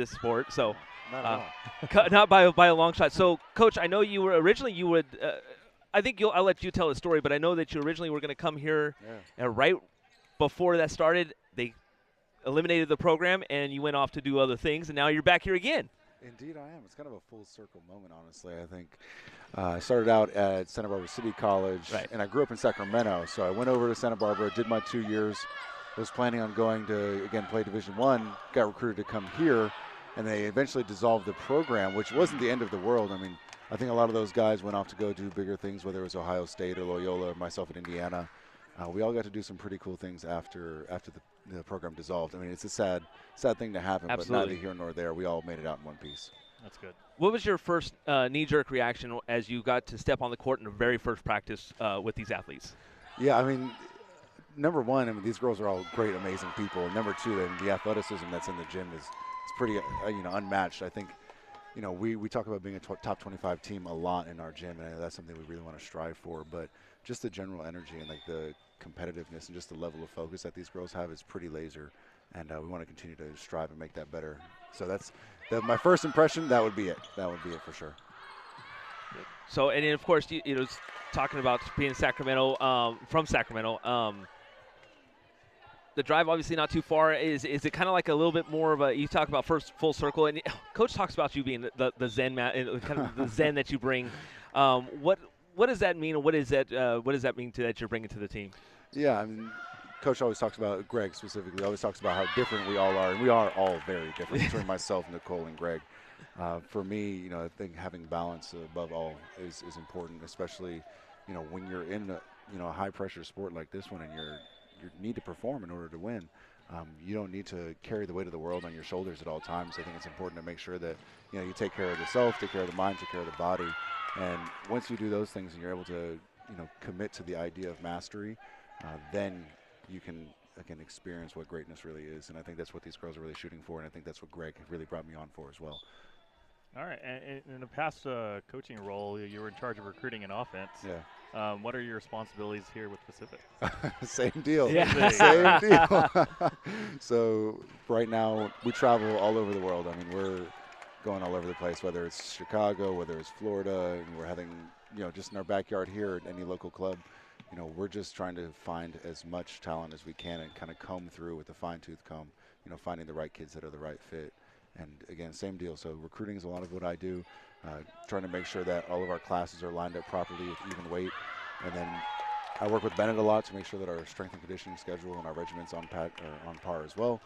sport. So, not by a long shot. So, Coach, I know you were originally I think I'll let you tell the story, but I know that you originally were going to come here right before that started. They eliminated the program, and you went off to do other things, and now you're back here again. Indeed, I am. It's kind of a full circle moment, honestly. I think I started out at Santa Barbara City College, and I grew up in Sacramento, so I went over to Santa Barbara, did my 2 years, was planning on going to, again, play Division I, got recruited to come here, and they eventually dissolved the program, which wasn't the end of the world. I mean, I think a lot of those guys went off to go do bigger things, whether it was Ohio State or Loyola or myself at Indiana. We all got to do some pretty cool things after the program dissolved. I mean, it's a sad thing to happen, but neither here nor there. We all made it out in one piece. That's good. What was your first knee-jerk reaction as you got to step on the court in the very first practice with these athletes? Yeah, I mean, number one, I mean, these girls are all great, amazing people. And number two, the athleticism that's in the gym is pretty, unmatched. I think, we talk about being a top 25 team a lot in our gym, and that's something we really want to strive for. But just the general energy and like the competitiveness and just the level of focus that these girls have is pretty laser, and we want to continue to strive and make that better. So that's my first impression. That would be it. That would be it for sure. So, and then of course, talking about being in Sacramento, from Sacramento, the drive obviously not too far. Is it kind of like a little bit more of a? You talk about first full circle, and Coach talks about you being the Zen kind of the Zen that you bring. What does that mean, and what does that mean that you're bringing to the team? Yeah, I mean, Coach always talks about Greg specifically. Always talks about how different we all are, and we are all very different between myself, Nicole, and Greg. For me, I think having balance above all is important, especially, when you're in a high pressure sport like this one, and you need to perform in order to win. You don't need to carry the weight of the world on your shoulders at all times. I think it's important to make sure that you take care of yourself, take care of the mind, take care of the body. And once you do those things and you're able to, commit to the idea of mastery, then you can, again, experience what greatness really is. And I think that's what these girls are really shooting for, and I think that's what Greg really brought me on for as well. All right. And in the past coaching role, you were in charge of recruiting and offense. Yeah. What are your responsibilities here with Pacific? Same deal. Yeah. Same deal. So right now we travel all over the world. I mean, we're going all over the place, whether it's Chicago, whether it's Florida, and we're having, just in our backyard here at any local club, we're just trying to find as much talent as we can and kind of comb through with a fine-tooth comb, finding the right kids that are the right fit. And again, same deal. So recruiting is a lot of what I do, trying to make sure that all of our classes are lined up properly with even weight. And then I work with Bennett a lot to make sure that our strength and conditioning schedule and our regiment's on par as well.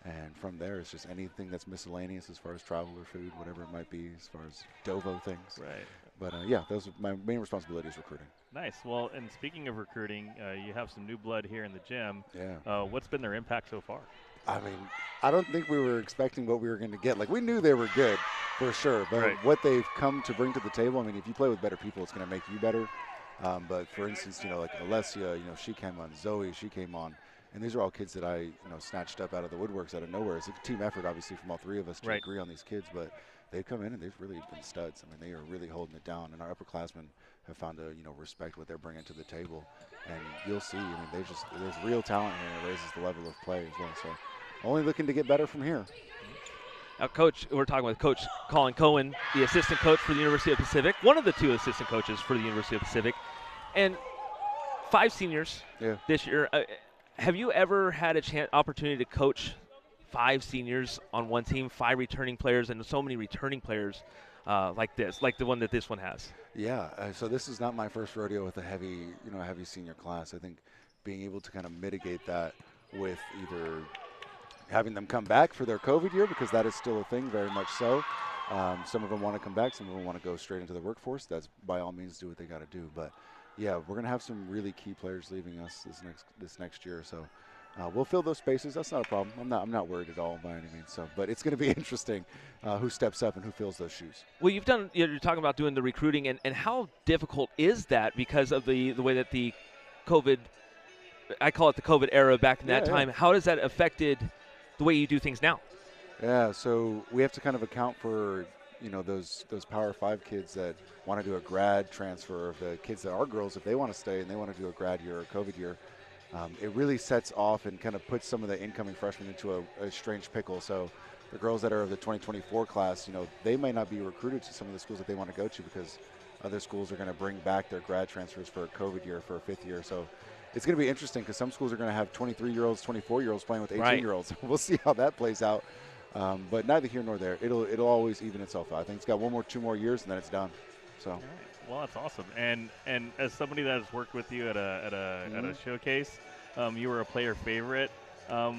And from there, it's just anything that's miscellaneous as far as travel or food, whatever it might be, as far as Dovo things. Right. But, yeah, those are my main responsibilities, recruiting. Nice. Well, and speaking of recruiting, you have some new blood here in the gym. Yeah. What's been their impact so far? I mean, I don't think we were expecting what we were going to get. Like, we knew they were good for sure, but what they've come to bring to the table, I mean, if you play with better people, it's going to make you better. But, for instance, like Alessia, she came on. Zoe, she came on. And these are all kids that I, snatched up out of the woodworks out of nowhere. It's a team effort, obviously, from all three of us to agree on these kids. But they've come in and they've really been studs. I mean, they are really holding it down. And our upperclassmen have found to, respect what they're bringing to the table. And you'll see, I mean, there's real talent here, and it raises the level of play as well. So only looking to get better from here. Now, Coach, we're talking with Coach Colin Cohen, the assistant coach for the University of Pacific, one of the two assistant coaches for the University of Pacific, and 5 seniors this year. Have you ever had opportunity to coach 5 seniors on one team, 5 returning players, and so many returning players like this, like the one that this one has? Yeah, so this is not my first rodeo with a heavy senior class. I think being able to kind of mitigate that with either having them come back for their COVID year, because that is still a thing, very much so. Some of them want to come back. Some of them want to go straight into the workforce. That's by all means do what they got to do. But yeah, we're going to have some really key players leaving us this next year. So we'll fill those spaces. That's not a problem. I'm not worried at all by any means. So, but it's going to be interesting who steps up and who fills those shoes. Well, you're talking about doing the recruiting, and how difficult is that because of the way that the COVID, I call it the COVID era back in that time. How has that affected the way you do things now? Yeah, so we have to kind of account for, you know, those Power 5 kids that want to do a grad transfer, of the kids that are girls, if they want to stay and they want to do a grad year or a COVID year. It really sets off and kind of puts some of the incoming freshmen into a strange pickle. So the girls that are of the 2024 class, you know, they may not be recruited to some of the schools that they want to go to because other schools are going to bring back their grad transfers for a COVID year, for a 5th year. So it's going to be interesting because some schools are going to have 23-year-olds, 24-year-olds playing with 18-year-olds. Right. We'll see how that plays out. But neither here nor there. It'll always even itself out. I think it's got 2 more years and then it's done. So. All right. Well, that's awesome. And as somebody that has worked with you at a showcase, you were a player favorite.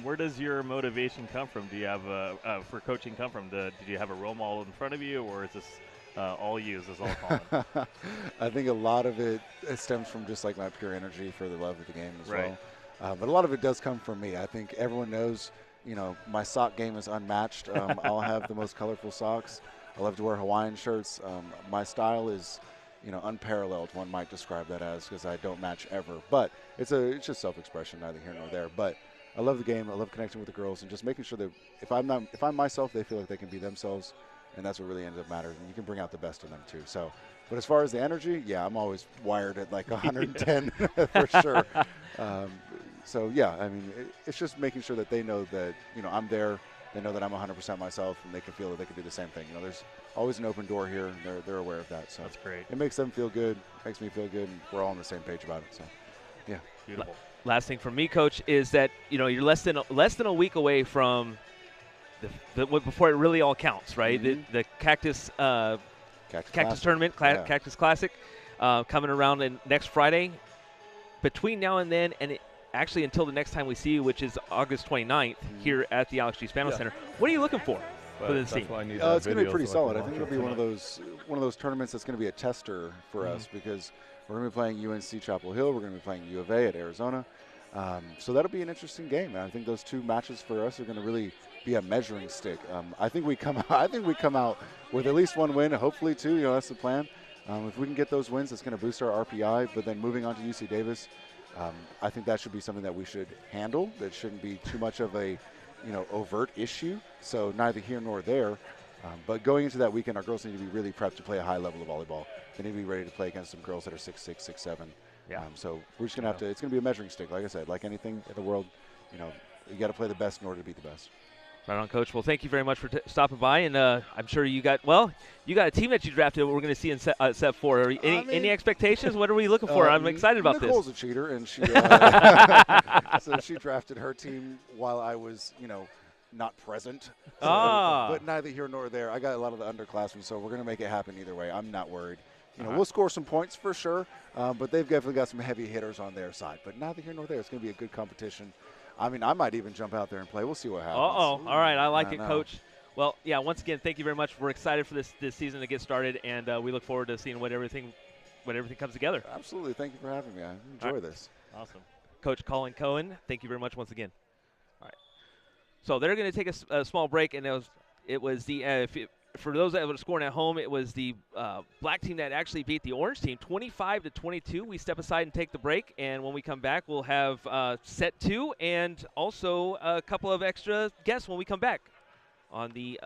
Where does your motivation come from? Do you have for coaching come from? Did you have a role model in front of you, or is this all you? Is this all Colin? I think a lot of it stems from just like my pure energy for the love of the game as right. well. But a lot of it does come from me. I think everyone knows, you know, my sock game is unmatched. I'll have the most colorful socks. I love to wear Hawaiian shirts. My style is, you know, unparalleled, one might describe that as, because I don't match ever. But it's just self-expression, neither here nor there. But I love the game. I love connecting with the girls and just making sure that if I'm myself, they feel like they can be themselves, and that's what really ends up mattering. And you can bring out the best in them too. So, but as far as the energy, yeah, I'm always wired at like 110 for sure. So yeah, I mean, it's just making sure that they know that, you know, I'm there. They know that I'm 100% myself, and they can feel that they can do the same thing. You know, there's always an open door here, and they're aware of that. So that's great. It makes them feel good, makes me feel good, and we're all on the same page about it. So, yeah. Beautiful. Last thing from me, Coach, is that, you know, you're less than a week away from before it really all counts, right? Mm-hmm. The Cactus Tournament, Cactus Classic, coming around next Friday. Between now and then, and actually until the next time we see you, which is August 29th, here at the Alex G. Spano Center, what are you looking for this team? It's going to be pretty solid. I think it'll be one of those tournaments that's going to be a tester for us, because we're going to be playing UNC Chapel Hill. We're going to be playing U of A at Arizona. So that'll be an interesting game. And I think those 2 matches for us are going to really be a measuring stick. I think we come out with at least 1 win, hopefully 2. You know, that's the plan. If we can get those wins, it's going to boost our RPI. But then moving on to UC Davis, I think that should be something that we should handle. That shouldn't be too much of a, you know, overt issue. So neither here nor there. But going into that weekend, our girls need to be really prepped to play a high level of volleyball. They need to be ready to play against some girls that are 6'6", 6'7". Yeah. So we're just going to have to – it's going to be a measuring stick. Like I said, like anything in the world, you know, you got to play the best in order to beat the best. Right on, Coach. Well, thank you very much for stopping by, and I'm sure you got a team that you drafted. We're going to see in set 4. Any expectations? What are we looking for? I'm excited about Nicole's this. Nicole's a cheater, and she so she drafted her team while I was, you know, not present. So, but neither here nor there. I got a lot of the underclassmen, so we're going to make it happen either way. I'm not worried. You know, we'll score some points for sure, but they've definitely got some heavy hitters on their side. But neither here nor there. It's going to be a good competition. I mean, I might even jump out there and play. We'll see what happens. All right. I like it, Coach. Well, yeah, once again, thank you very much. We're excited for this season to get started, and we look forward to seeing when everything comes together. Absolutely. Thank you for having me. I enjoy this. Awesome. Coach Colin Cohen, thank you very much once again. All right. So they're going to take a small break, and it was the for those that were scoring at home, it was the black team that actually beat the orange team 25-22. We step aside and take the break, and when we come back, we'll have set 2 and also a couple of extra guests when we come back on the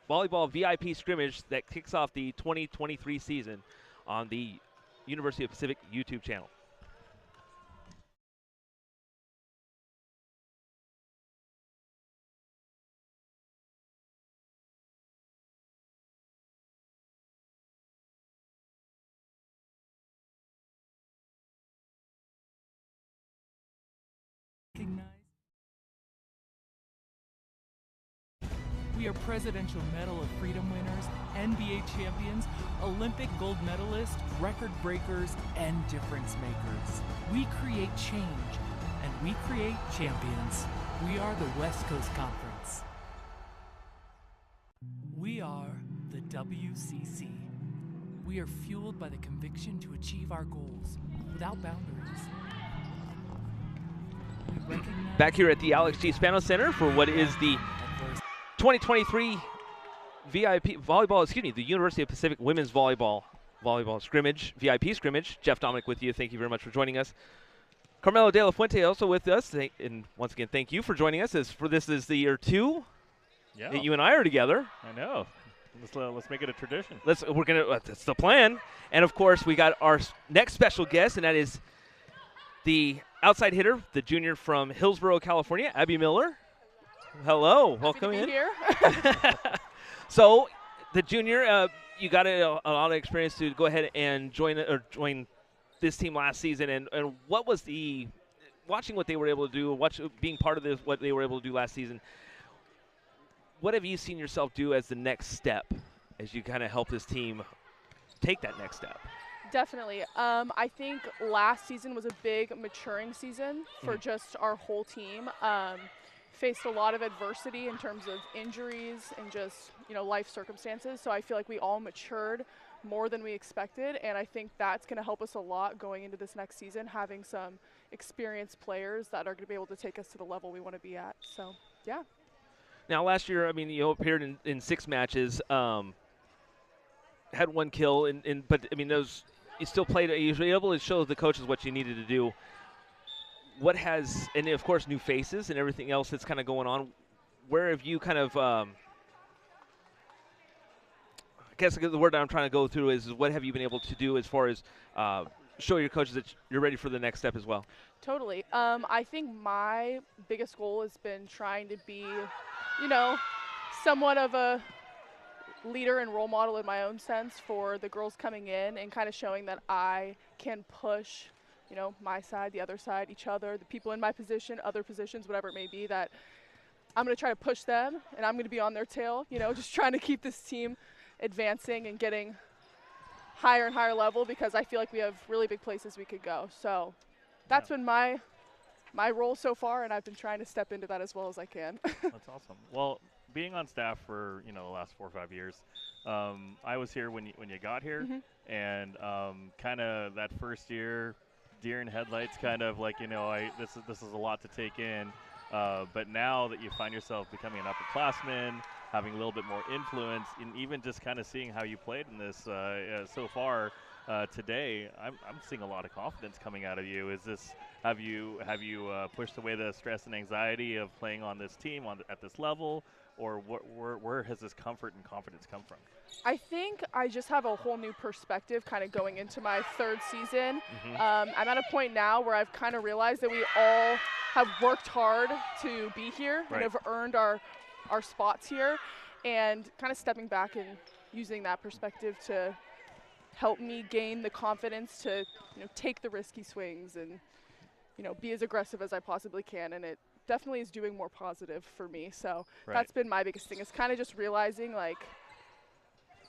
volleyball VIP scrimmage that kicks off the 2023 season on the University of Pacific YouTube channel. We are Presidential Medal of Freedom winners, NBA champions, Olympic gold medalists, record breakers, and difference makers. We create change, and we create champions. We are the West Coast Conference. We are the WCC. We are fueled by the conviction to achieve our goals without boundaries. We recognize Back here at the Alex G. Spano Center for what is the 2023 the University of Pacific Women's Volleyball Scrimmage, VIP Scrimmage. Jeff Dominic with you. Thank you very much for joining us. Carmelo De La Fuente also with us, and once again, thank you for joining us. This is the year 2 that you and I are together. I know. Let's make it a tradition. That's the plan. And of course, we got our next special guest, and that is the outside hitter, the junior from Hillsborough, California, Abby Miller. Hello, welcome in. Here. So, the junior, you got a lot of experience to go ahead and join this team last season, and what was watching what they were able to do, being part of what they were able to do last season? What have you seen yourself do as the next step as you kind of help this team take that next step? Definitely. I think last season was a big maturing season for just our whole team. Faced a lot of adversity in terms of injuries and just, life circumstances. So I feel like we all matured more than we expected, and I think that's going to help us a lot going into this next season, having some experienced players that are going to be able to take us to the level we want to be at. So, yeah. Now, last year, you appeared in 6 matches, had 1 kill, but those you still played. You were able to show the coaches what you needed to do. And of course, new faces and everything else that's kind of going on. Where have you kind of? I guess the word I'm trying to go through is what have you been able to do as far as show your coaches that you're ready for the next step as well? Totally. I think my biggest goal has been trying to be, somewhat of a leader and role model in my own sense for the girls coming in, and kind of showing that I can push, my side, the other side, each other, the people in my position, other positions, whatever it may be, that I'm going to try to push them, and I'm going to be on their tail, just trying to keep this team advancing and getting higher and higher level, because I feel like we have really big places we could go. So that's been my role so far, and I've been trying to step into that as well as I can. That's awesome. Well, being on staff for the last 4 or 5 years, I was here when you got here, and kind of that first year, deer in headlights, kind of like this is a lot to take in. But now that you find yourself becoming an upperclassman, having a little bit more influence, and even just kind of seeing how you played in this so far today, I'm seeing a lot of confidence coming out of you. Have you pushed away the stress and anxiety of playing on this team at this level, or where has this comfort and confidence come from? I think I just have a whole new perspective kind of going into my 3rd season. I'm at a point now where I've kind of realized that we all have worked hard to be here and have earned our spots here, and kind of stepping back and using that perspective to help me gain the confidence to take the risky swings and be as aggressive as I possibly can, and it definitely is doing more positive for me. So that's been my biggest thing, is kind of just realizing, like,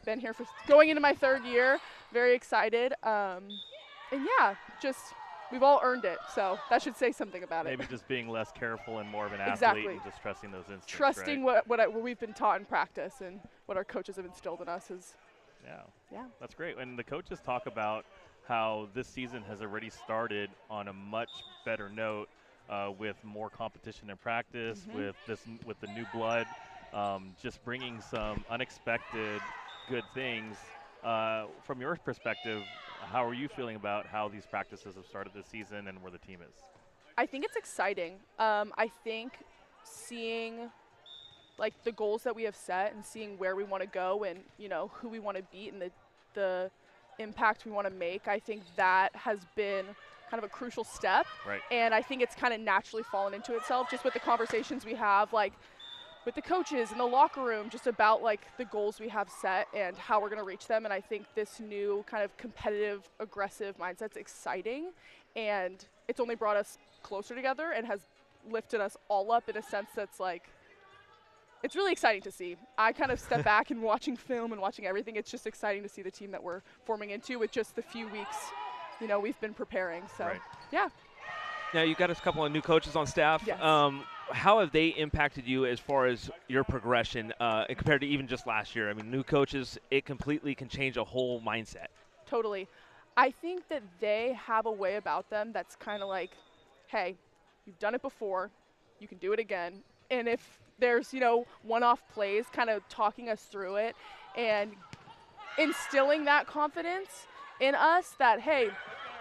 been here for going into my 3rd year, very excited, and yeah, just we've all earned it, so that should say something about it. Maybe just being less careful and more of an athlete, and just trusting those instincts. Trusting what we've been taught in practice and what our coaches have instilled in us is. Yeah, that's great. And the coaches talk about how this season has already started on a much better note, with more competition in practice, with the new blood, just bringing some unexpected good things. From your perspective, how are you feeling about how these practices have started this season and where the team is? I think it's exciting. I think seeing the goals that we have set and seeing where we want to go and who we want to beat and the impact we want to make, I think that has been kind of a crucial step. And I think it's kind of naturally fallen into itself just with the conversations we have, with the coaches in the locker room, just about the goals we have set and how we're going to reach them. And I think this new kind of competitive, aggressive mindset's exciting, and it's only brought us closer together and has lifted us all up in a sense that's it's really exciting to see. I kind of step back and watching film and watching everything. It's just exciting to see the team that we're forming into with just the few weeks, we've been preparing. So, yeah. Now, you got a couple of new coaches on staff. Yes. How have they impacted you as far as your progression compared to even just last year? New coaches, it completely can change a whole mindset. Totally. I think that they have a way about them that's kind of hey, you've done it before, you can do it again. And if there's, one-off plays, kind of talking us through it and instilling that confidence in us that, hey,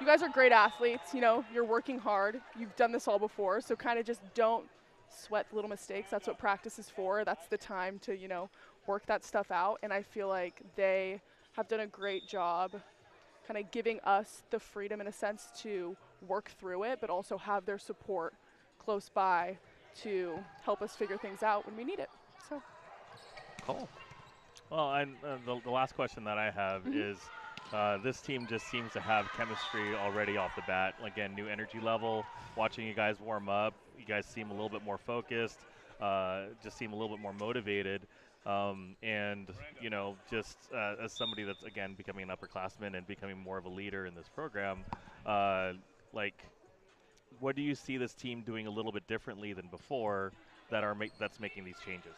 you guys are great athletes. You know, you're working hard. You've done this all before, so kind of just don't sweat the little mistakes. That's what practice is for. That's the time to, you know, work that stuff out. And I feel like they have done a great job kind of giving us the freedom in a sense to work through it, but also have their support close by to help us figure things out when we need it. So. Cool. Well, and the last question that I have is, this team just seems to have chemistry already off the bat. Again, new energy level. Watching you guys warm up, you guys seem a little bit more focused, just seem a little bit more motivated. And, you know, just as somebody that's, again, becoming an upperclassman and becoming more of a leader in this program, like, what do you see this team doing a little bit differently than before that's making these changes?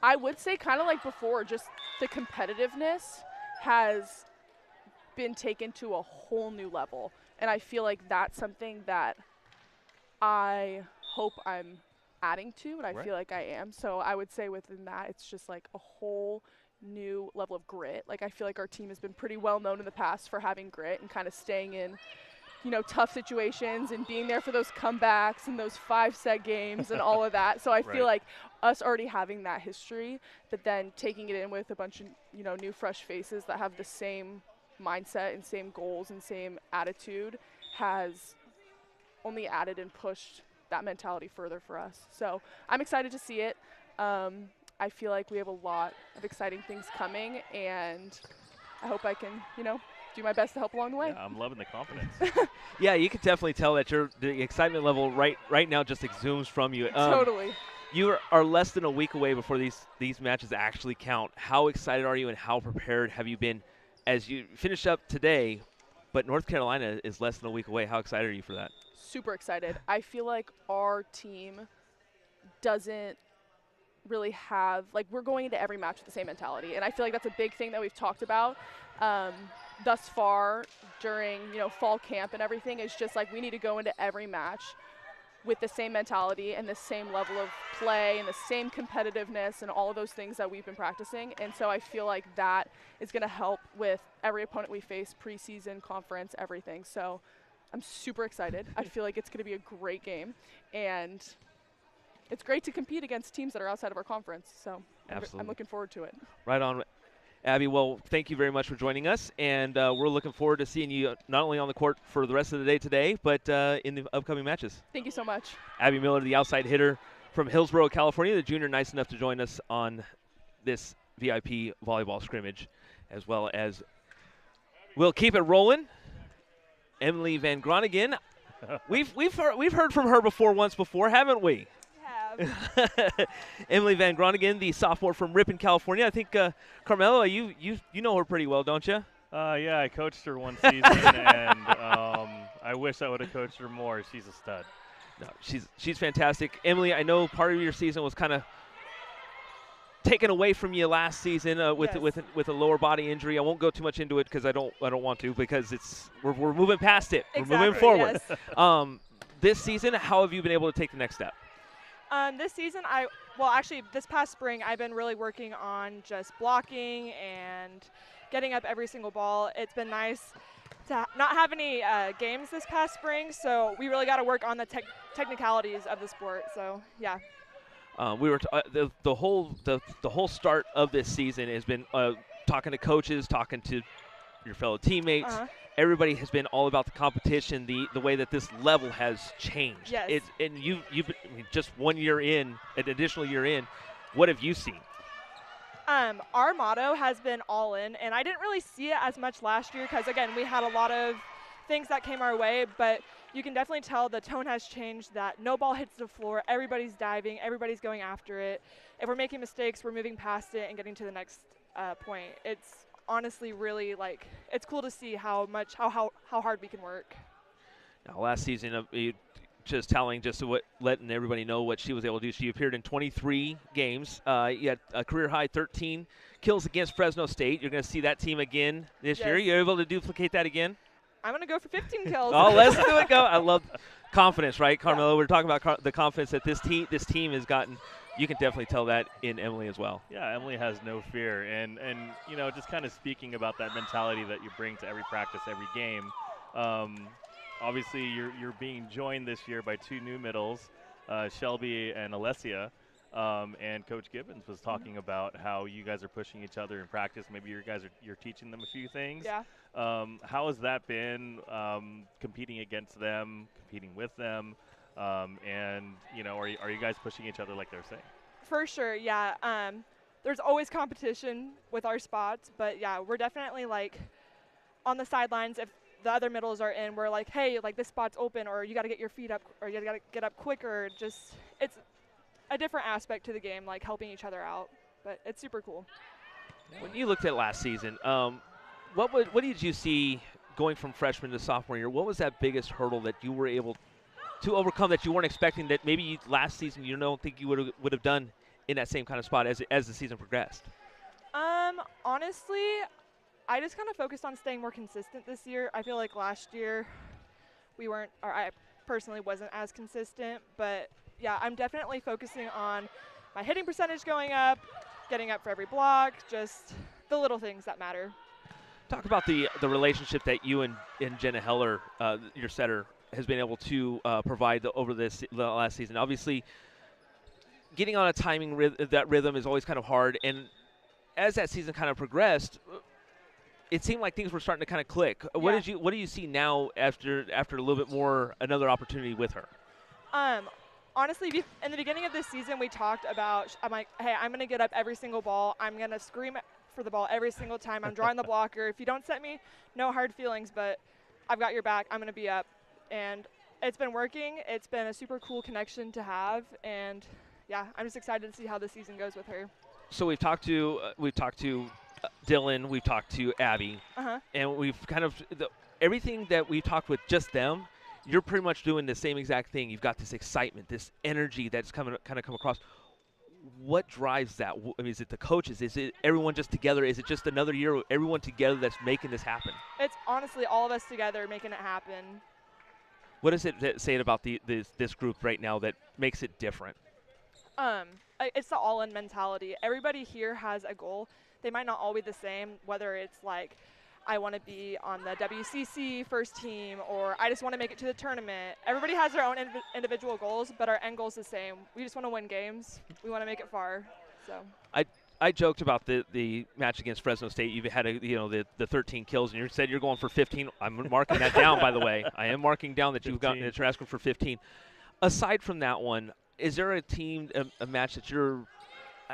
I would say kind of like before, just the competitiveness has been taken to a whole new level. And I feel like that's something that I hope I'm adding to, and I feel like I am. So I would say within that, it's just like a whole new level of grit. Like, I feel like our team has been pretty well known in the past for having grit and kind of staying in, you know, tough situations and being there for those comebacks and those 5-set games and all of that. So I feel like us already having that history, but then taking it in with a bunch of, you know, new fresh faces that have the same mindset and same goals and same attitude has only added and pushed that mentality further for us. So I'm excited to see it. I feel like we have a lot of exciting things coming, and I hope I can, you know, do my best to help along the way. Yeah, I'm loving the confidence. Yeah, you can definitely tell that the excitement level right now just exudes from you. Totally. You are less than a week away before these matches actually count. How excited are you, and how prepared have you been as you finish up today? But North Carolina is less than a week away. How excited are you for that? Super excited. I feel like our team doesn't really have, like, we're going into every match with the same mentality, and I feel like that's a big thing that we've talked about thus far during, you know, fall camp and everything. Is just like we need to go into every match with the same mentality and the same level of play and the same competitiveness and all of those things that we've been practicing. And so I feel like that is going to help with every opponent we face, preseason, conference, everything. So I'm super excited. I feel like it's going to be a great game, and it's great to compete against teams that are outside of our conference. So I'm looking forward to it. Right on, Abby. Well, thank you very much for joining us, and we're looking forward to seeing you not only on the court for the rest of the day today, but in the upcoming matches. Thank you so much. Abby Miller, the outside hitter from Hillsborough, California, the junior, nice enough to join us on this VIP volleyball scrimmage, as well as we'll keep it rolling. Emily Van Groningen. We've heard from her once before, haven't we? Emily Van Groningen, the sophomore from Ripon, California. I think Carmelo, you know her pretty well, don't you? Yeah, I coached her one season, and I wish I would have coached her more. She's a stud. No, she's fantastic. Emily, I know part of your season was kind of taken away from you last season with a lower body injury. I won't go too much into it because I don't want to, because we're moving past it. Exactly, we're moving forward. Yes. This season, how have you been able to take the next step? This season, actually this past spring, I've been really working on just blocking and getting up every single ball. It's been nice to not have any games this past spring, so we really got to work on the technicalities of the sport. So yeah. We were the whole start of this season has been talking to coaches, talking to your fellow teammates. Everybody has been all about the competition, the way that this level has changed. Yes. And you've just 1 year in, an additional year in, what have you seen? Our motto has been all in, and I didn't really see it as much last year because, again, we had a lot of things that came our way, but you can definitely tell the tone has changed, that no ball hits the floor, everybody's diving, everybody's going after it. If we're making mistakes, we're moving past it and getting to the next point. It's honestly really, like, it's cool to see how hard we can work. Now, last season, letting everybody know what she was able to do. She appeared in 23 games. You had a career high 13 kills against Fresno State. You're going to see that team again this year. You're able to duplicate that again? I'm going to go for 15 kills. Oh, let's do it. Go. I love confidence, right, Carmelo? Yeah. We're talking about the confidence that this team has gotten. You can definitely tell that in Emily as well. Yeah, Emily has no fear. And you know, just kind of speaking about that mentality that you bring to every practice, every game, Obviously, you're being joined this year by 2 new middles, Shelby and Alessia. And Coach Gibbons was talking about how you guys are pushing each other in practice. Maybe you're teaching them a few things. Yeah. How has that been, competing against them, competing with them, and are you guys pushing each other like they're saying? For sure, yeah. There's always competition with our spots, but yeah, we're definitely like on the sidelines. If the other middles are in, we're like, hey, like this spot's open, or you got to get your feet up, or you got to get up quicker. Just it's a different aspect to the game, like helping each other out. But it's super cool. When you looked at last season, what did you see going from freshman to sophomore year? What was that biggest hurdle that you were able to overcome that you weren't expecting, that maybe last season you don't think you would have done in that same kind of spot as the season progressed? Honestly, I just kind of focused on staying more consistent this year. I feel like last year I personally wasn't as consistent, but yeah, I'm definitely focusing on my hitting percentage going up, getting up for every block, just the little things that matter. Talk about the relationship that you and Jenna Heller, your setter, has been able to provide over the last season. Obviously, getting on a timing that rhythm is always kind of hard, and as that season kind of progressed, it seemed like things were starting to kind of click. Yeah. What do you see now after a little bit more, another opportunity with her? Honestly, in the beginning of this season, we talked about, I'm like, hey, I'm going to get up every single ball. I'm going to scream for the ball every single time. I'm drawing the blocker. If you don't set me, no hard feelings, but I've got your back. I'm going to be up. And it's been working. It's been a super cool connection to have. And, yeah, I'm just excited to see how the season goes with her. So we've talked to Dylan, we've talked to Abby, and we've kind of everything that we talked with just them. You're pretty much doing the same exact thing. You've got this excitement, this energy that's come across. What drives that? I mean, is it the coaches? Is it everyone just together? Is it just another year of everyone together that's making this happen? It's honestly all of us together making it happen. What is it that say about this group right now that makes it different? It's the all-in mentality. Everybody here has a goal. They might not all be the same, whether it's like, I want to be on the WCC first team, or I just want to make it to the tournament. Everybody has their own individual goals, but our end goal is the same. We just want to win games. We want to make it far. So I joked about the match against Fresno State. You've had the 13 kills, and you said you're going for 15. I'm marking that down, by the way. I am marking down that you've got that you're asking for 15. Aside from that one, is there a match that you're?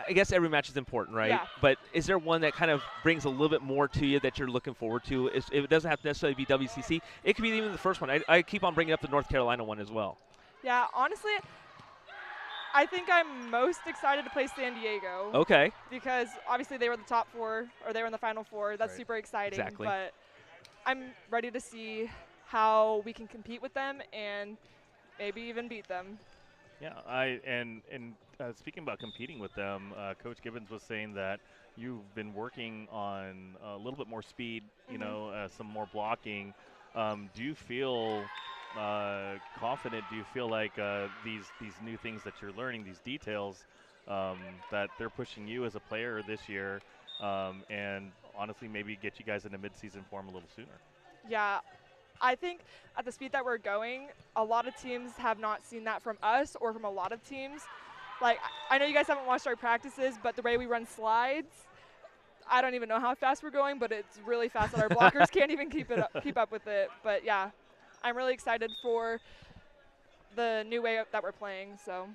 I guess every match is important, right? Yeah. But is there one that kind of brings a little bit more to you that you're looking forward to? It doesn't have to necessarily be WCC. It could be even the first one. I keep on bringing up the North Carolina one as well. Yeah, honestly, I think I'm most excited to play San Diego. Okay. Because obviously they were the top 4, or they were in the Final Four. That's super exciting. Exactly. But I'm ready to see how we can compete with them and maybe even beat them. Yeah, speaking about competing with them, Coach Gibbons was saying that you've been working on a little bit more speed, some more blocking. Do you feel confident? Do you feel like these new things that you're learning, these details, that they're pushing you as a player this year, and honestly maybe get you guys into midseason form a little sooner? Yeah. I think at the speed that we're going, a lot of teams have not seen that from us or from a lot of teams. Like, I know you guys haven't watched our practices, but the way we run slides, I don't even know how fast we're going, but it's really fast that our blockers can't even keep up with it. But, yeah, I'm really excited for the new way that we're playing. So.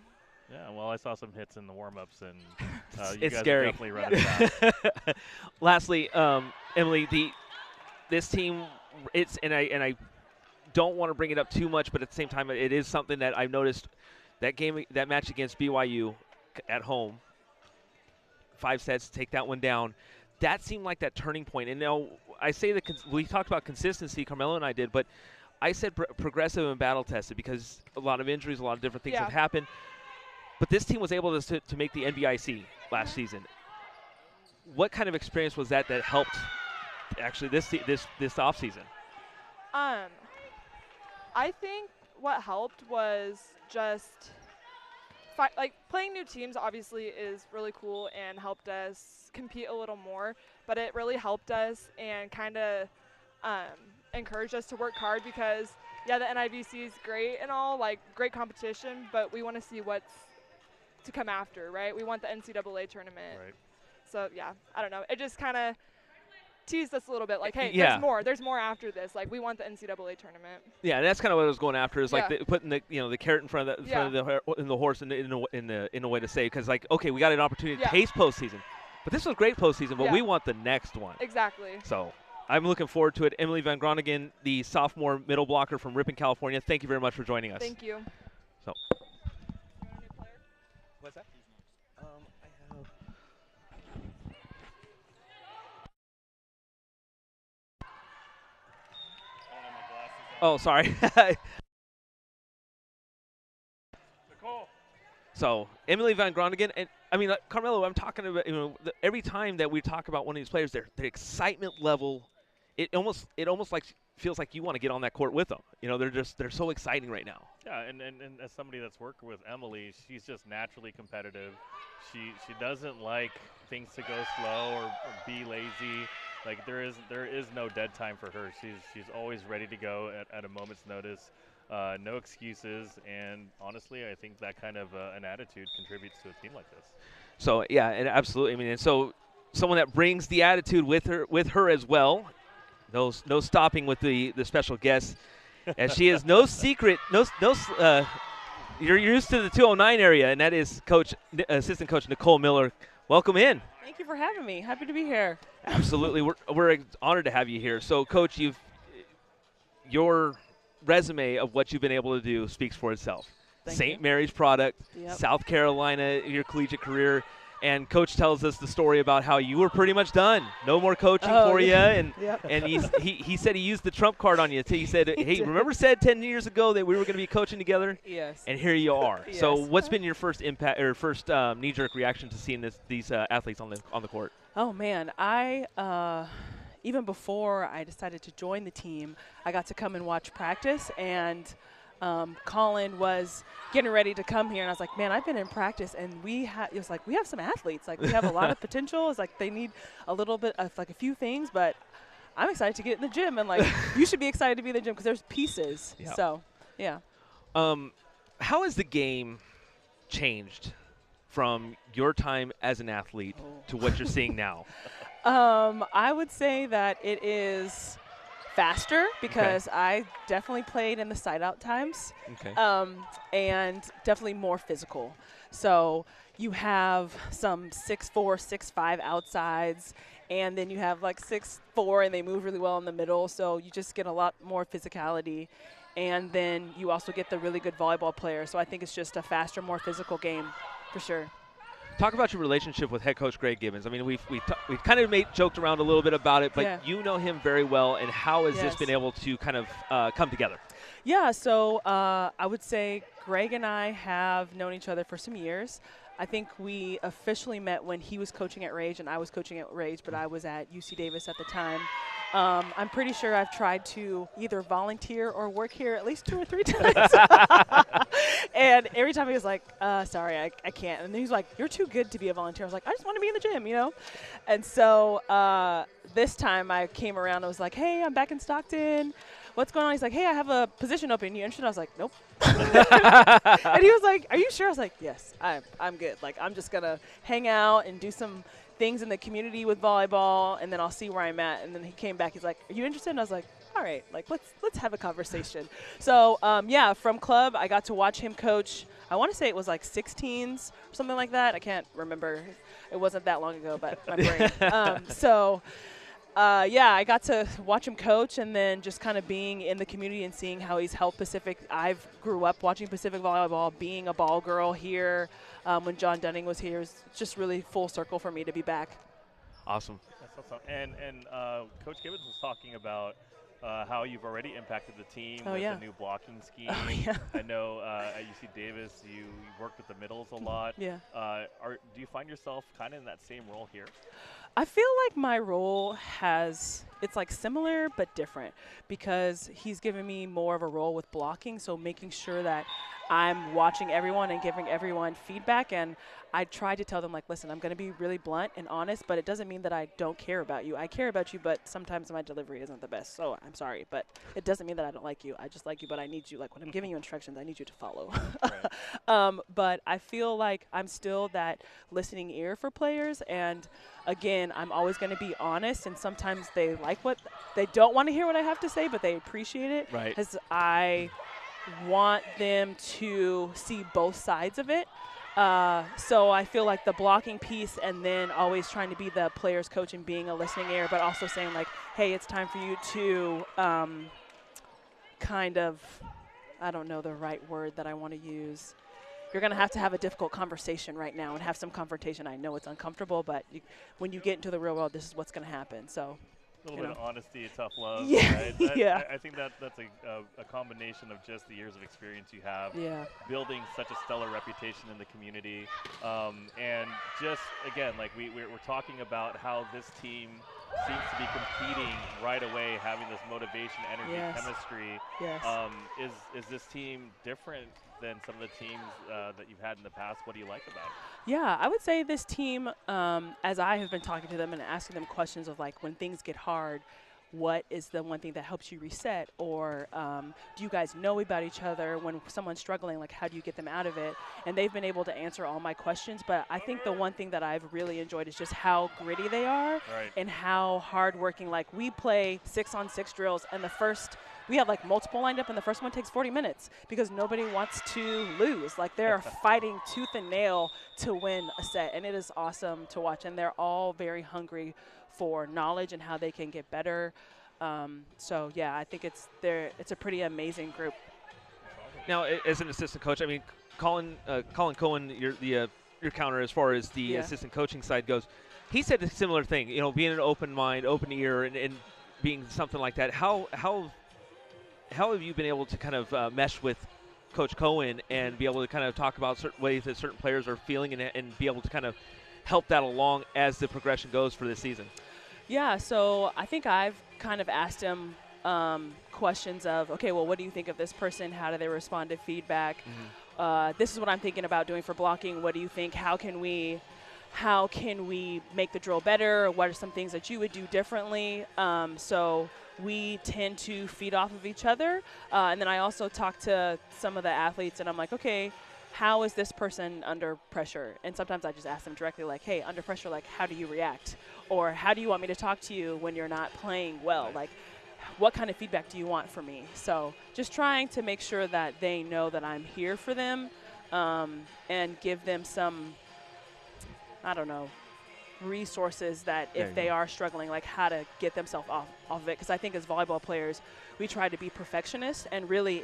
Yeah, well, I saw some hits in the warm-ups, and you it's guys scary. are definitely running fast. Lastly, Emily, this team, and I don't want to bring it up too much, but at the same time, it is something that I've noticed. That match against BYU at home, 5 sets, take that one down. That seemed like that turning point. And now I say we talked about consistency, Carmelo and I did, but I said progressive and battle tested because a lot of injuries, a lot of different things have happened. But this team was able to make the NBIC last season. What kind of experience was that helped actually this offseason? I think what helped was just playing new teams obviously is really cool and helped us compete a little more, but it really helped us and kind of encouraged us to work hard because, yeah, the NIVC is great and all, like great competition, but we want to see what's to come after, right? We want the NCAA tournament. Right. So, yeah, I don't know. It just kind of teased us a little bit, like, hey, Yeah. there's more after this. Like, we want the NCAA tournament. Yeah, and that's kind of what I was going after is like Yeah. putting the the carrot in front of the horse in a way to say, because like, okay, we got an opportunity to Yeah. taste postseason, but this was great postseason, but Yeah. we want the next one. Exactly. So I'm looking forward to it. Emily Van Groningen, the sophomore middle blocker from Ripon, California. Thank you very much for joining us. Thank you. So. What's that? I have. Oh, sorry. So Emily Van Groningen, and I mean, Carmelo, I'm talking about, every time that we talk about one of these players, their excitement level, it almost like feels like you want to get on that court with them. They're so exciting right now. Yeah, and as somebody that's worked with Emily, she's just naturally competitive. She doesn't like things to go slow or be lazy. Like there is no dead time for her. She's always ready to go at a moment's notice. No excuses, and honestly, I think that kind of an attitude contributes to a team like this. So yeah, and absolutely. I mean, and so someone that brings the attitude with her as well. No stopping with the special guest, as she is no secret. You're used to the 209 area, and that is assistant coach Nicole Miller. Welcome in. Thank you for having me. Happy to be here. Absolutely, we're honored to have you here. So, Coach, your resume of what you've been able to do speaks for itself. St. Mary's product, Yep. South Carolina, your collegiate career, and Coach tells us the story about how you were pretty much done. No more coaching for you, and Yep. and he said he used the trump card on you too. He said, "Hey, remember said 10 years ago that we were going to be coaching together?" Yes. And here you are. So, Yes. what's been your first impact or first knee-jerk reaction to seeing these athletes on the court? Oh man, even before I decided to join the team, I got to come and watch practice, and Colin was getting ready to come here, and I was like, man, I've been in practice, and it was like, we have some athletes. Like, we have a lot of potential. It's like they need a little bit of, like, a few things, but I'm excited to get in the gym, and, like, you should be excited to be in the gym because there's pieces. Yeah. So, yeah. How has the game changed from your time as an athlete to what you're seeing now? I would say that it is faster because I definitely played in the side-out times, and definitely more physical. So you have some 6'4", 6'5" outsides, and then you have like 6'4", and they move really well in the middle. So you just get a lot more physicality, and then you also get the really good volleyball player. So I think it's just a faster, more physical game for sure. Talk about your relationship with head coach Greg Gibbons. I mean, we've kind of joked around a little bit about it, but you know him very well. And how has this been able to kind of come together? Yeah, so I would say Greg and I have known each other for some years. I think we officially met when he was coaching at Rage and I was coaching at Rage, but I was at UC Davis at the time. I'm pretty sure I've tried to either volunteer or work here at least 2 or 3 times. And every time he was like, sorry, I can't. And then he's like, you're too good to be a volunteer. I was like, I just want to be in the gym, you know? And so this time I came around and was like, hey, I'm back in Stockton. What's going on? He's like, hey, I have a position open. You interested? I was like, nope. And he was like, are you sure? I was like, yes, I'm good. Like, I'm just going to hang out and do some things in the community with volleyball, and then I'll see where I'm at. And then he came back. He's like, are you interested? And I was like, all right, like, let's have a conversation. So, yeah, from club, I got to watch him coach. I want to say it was like 16s or something like that. I can't remember. It wasn't that long ago, but my brain. Yeah, I got to watch him coach, and then just kind of being in the community and seeing how he's helped Pacific. I've grew up watching Pacific volleyball, being a ball girl here when John Dunning was here. It's just really full circle for me to be back. Awesome. That's awesome. And Coach Gibbons was talking about how you've already impacted the team with the new blocking scheme. I know at UC Davis you worked with the middles a lot. Yeah. Do you find yourself kind of in that same role here? I feel like my role it's like similar but different because he's given me more of a role with blocking, so making sure that I'm watching everyone and giving everyone feedback, and I try to tell them, like, listen, I'm going to be really blunt and honest, but it doesn't mean that I don't care about you. I care about you, but sometimes my delivery isn't the best, so I'm sorry. But it doesn't mean that I don't like you. I just like you, but I need you. Like, when I'm giving you instructions, I need you to follow. But I feel like I'm still that listening ear for players, and again, I'm always going to be honest, and sometimes they don't want to hear what I have to say, but they appreciate it. Right. Because I want them to see both sides of it. So I feel like the blocking piece, and then always trying to be the player's coach and being a listening ear, but also saying, like, hey, it's time for you to kind of, I don't know the right word that I want to use. You're going to have a difficult conversation right now and have some confrontation. I know it's uncomfortable, but when you get into the real world, this is what's going to happen. So. A little bit of honesty, tough love. Yeah, right? yeah. I think that's a combination of just the years of experience you have, building such a stellar reputation in the community, and just, again, like we're talking about how this team seems to be competing right away, having this motivation, energy, chemistry. Yes. Is this team different than some of the teams that you've had in the past? What do you like about it? Yeah, I would say this team, as I have been talking to them and asking them questions of, like, when things get hard, what is the one thing that helps you reset? Or do you guys know about each other? When someone's struggling, like, how do you get them out of it? And they've been able to answer all my questions. But I think the one thing that I've really enjoyed is just how gritty they are and how hardworking. Like, we play 6-on-6 drills, and we have, like, multiple lined up, and the first one takes 40 minutes because nobody wants to lose. Like, they're fighting tooth and nail to win a set, and it is awesome to watch. And they're all very hungry for knowledge and how they can get better. So, yeah, I think it's a pretty amazing group. Now, as an assistant coach, I mean, Colin Cohen, your counter as far as the assistant coaching side goes, he said a similar thing, you know, being an open mind, open ear, and being something like that. How have you been able to kind of mesh with Coach Cohen and be able to kind of talk about certain ways that certain players are feeling and be able to kind of help that along as the progression goes for this season? Yeah, so I think I've kind of asked him questions of, okay, well, what do you think of this person? How do they respond to feedback? This is what I'm thinking about doing for blocking. What do you think? How can we make the drill better? What are some things that you would do differently? So we tend to feed off of each other. And then I also talk to some of the athletes, and I'm like, okay, how is this person under pressure? And sometimes I just ask them directly, like, hey, under pressure, like, how do you react? Or how do you want me to talk to you when you're not playing well? Like, what kind of feedback do you want from me? So just trying to make sure that they know that I'm here for them, and give them some, I don't know, resources that if they are struggling, like how to get themselves off of it. Because I think as volleyball players, we try to be perfectionists, and really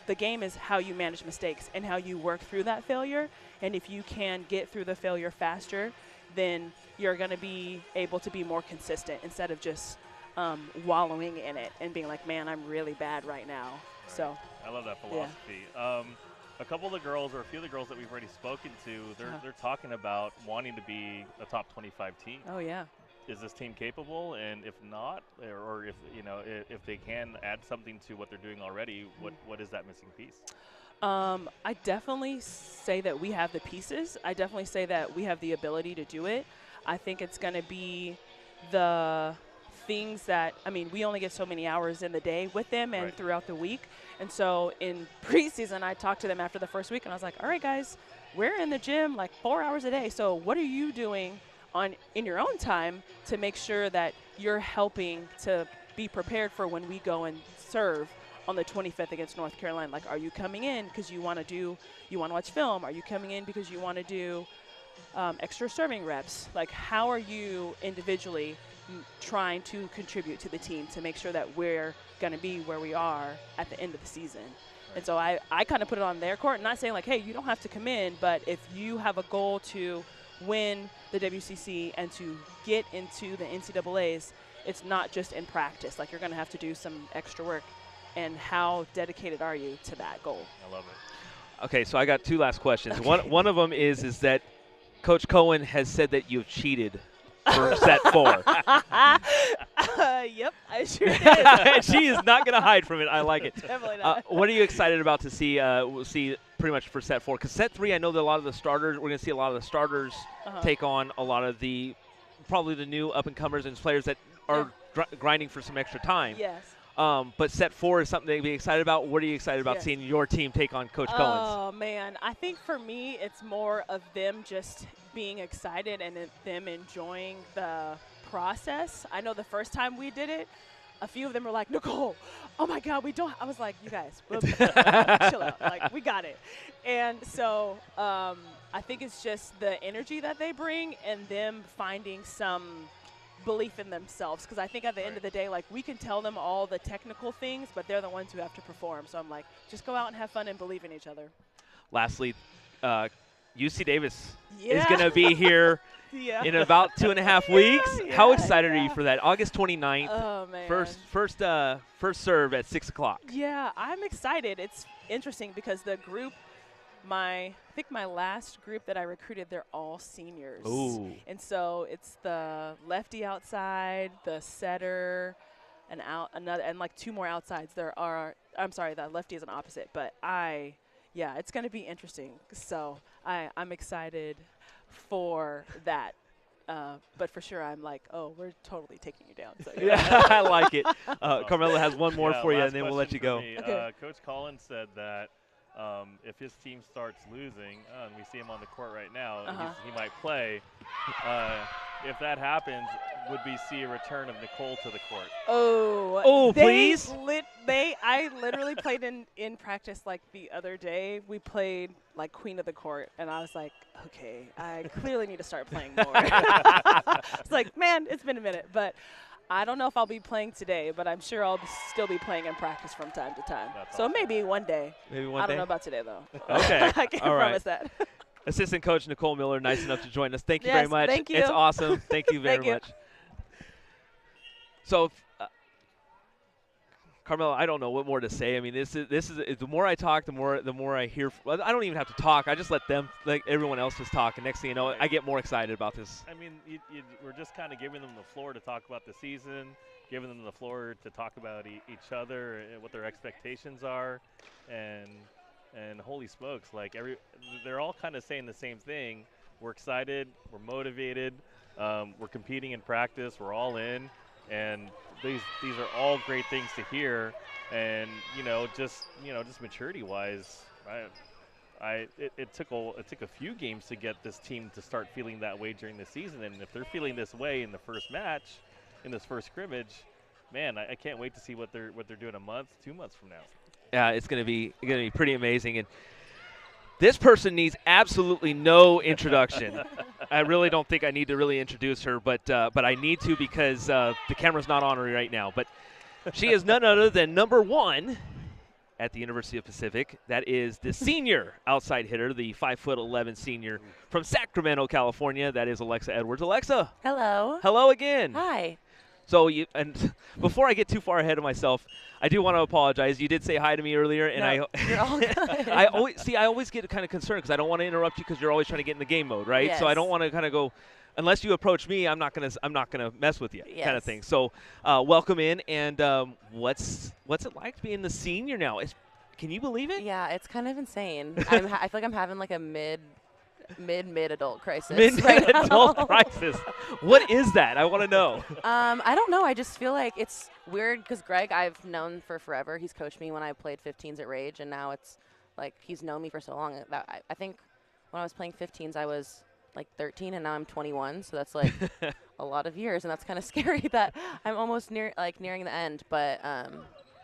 the game is how you manage mistakes and how you work through that failure. And if you can get through the failure faster, then you're going to be able to be more consistent instead of just wallowing in it and being like, man, I'm really bad right now. So I love that philosophy. A couple of the girls, or a few of the girls that we've already spoken to, they're talking about wanting to be a top 25 team. Oh, yeah. Is this team capable? And if not, or if if they can add something to what they're doing already, what is that missing piece? I definitely say that we have the pieces. I definitely say that we have the ability to do it. I think it's going to be the things that, I mean, we only get so many hours in the day with them and throughout the week. And so in preseason, I talked to them after the first week, and I was like, all right, guys, we're in the gym like 4 hours a day. So what are you doing in your own time to make sure that you're helping to be prepared for when we go and serve on the 25th against North Carolina? Like, are you coming in because you want to watch film? Are you coming in because you want to do extra serving reps? Like, how are you individually trying to contribute to the team to make sure that we're going to be where we are at the end of the season? And so I kind of put it on their court, not saying like, hey, you don't have to come in, but if you have a goal to win the WCC and to get into the NCAAs, it's not just in practice. Like, you're going to have to do some extra work. And how dedicated are you to that goal? I love it. Okay, so I got two last questions. Okay. One of them is that Coach Cohen has said that you've cheated for set 4. Yep, I sure did. She is not going to hide from it. I like it. Definitely not. What are you excited about to see pretty much for set 4? Because set 3, I know that a lot of the starters, we're going to see a lot of the starters take on a lot of probably the new up-and-comers and players that are grinding for some extra time. Yes. But set 4 is something to be excited about. What are you excited about seeing your team take on Coach Cohen's? Oh, man. I think for me, it's more of them just being excited and them enjoying the process. I know the first time we did it, a few of them were like, Nicole, oh my God, we don't. I was like, you guys, chill out. Like, we got it. And so I think it's just the energy that they bring and them finding some belief in themselves. Because I think at the end of the day, like, we can tell them all the technical things, but they're the ones who have to perform. So I'm like, just go out and have fun and believe in each other. Lastly, UC Davis is going to be here in about 2.5 weeks. How excited are you for that? August 29th. Oh, man. First serve at 6 o'clock. Yeah, I'm excited. It's interesting because the group, I think my last group that I recruited, they're all seniors. Ooh. And so it's the lefty outside, the setter, and like 2 more outsides. I'm sorry, the lefty is an opposite, but it's going to be interesting. So I'm excited for that. But for sure, I'm like, oh, we're totally taking you down. So, yeah, I like it. Carmelo has one more for you, and then we'll let you go. Okay. Coach Collins said that if his team starts losing, and we see him on the court right now, he might play. If that happens, would we see a return of Nicole to the court? Oh, please. I literally played in practice like the other day. We played like queen of the court, and I was like, okay, I clearly need to start playing more. It's like, man, it's been a minute, but I don't know if I'll be playing today, but I'm sure I'll still be playing in practice from time to time. That's so awesome. maybe one day. Maybe one day. I don't know about today, though. Okay. I can't All right. promise that. Assistant Coach Nicole Miller, nice enough to join us. Thank you Yes, very much. thank you. It's awesome. Thank you very Thank you. much. So, Carmelo, I don't know what more to say. I mean, this is the more I talk, the more I hear. Well, I don't even have to talk. I just let them, like everyone else, just talk. And next thing you know, I get more excited about this. I mean, we're just kind of giving them the floor to talk about the season, giving them the floor to talk about each other and what their expectations are, and holy smokes, like they're all kind of saying the same thing. We're excited, we're motivated, we're competing in practice, we're all in, and these are all great things to hear. And just maturity wise, it took a few games to get this team to start feeling that way during the season. And if they're feeling this way in the first match, in this first scrimmage, man, I can't wait to see what they're doing a month, 2 months from now. Yeah, it's going to be pretty amazing. And this person needs absolutely no introduction. I really don't think I need to really introduce her, but I need to because the camera's not on her right now. But she is none other than number 1 at the University of Pacific. That is the senior outside hitter, the 5'11" senior from Sacramento, California. That is Alexa Edwards. Alexa. Hello. Hello again. Hi. So before I get too far ahead of myself, I do want to apologize. You did say hi to me earlier, and you're all good. I always get kind of concerned because I don't want to interrupt you because you're always trying to get in the game mode, right? Yes. So I don't want to kind of go unless you approach me. I'm not gonna mess with you, kind of thing. So welcome in, and what's it like being the senior now? Can you believe it? Yeah, it's kind of insane. I feel like I'm having like a mid adult crisis. Mid-adult crisis. What is that? I want to know. I don't know. I just feel like it's weird because Greg, I've known for forever. He's coached me when I played 15s at Rage, and now it's like he's known me for so long. I think when I was playing 15s, I was like 13, and now I'm 21. So that's like a lot of years, and that's kind of scary that I'm almost nearing the end. But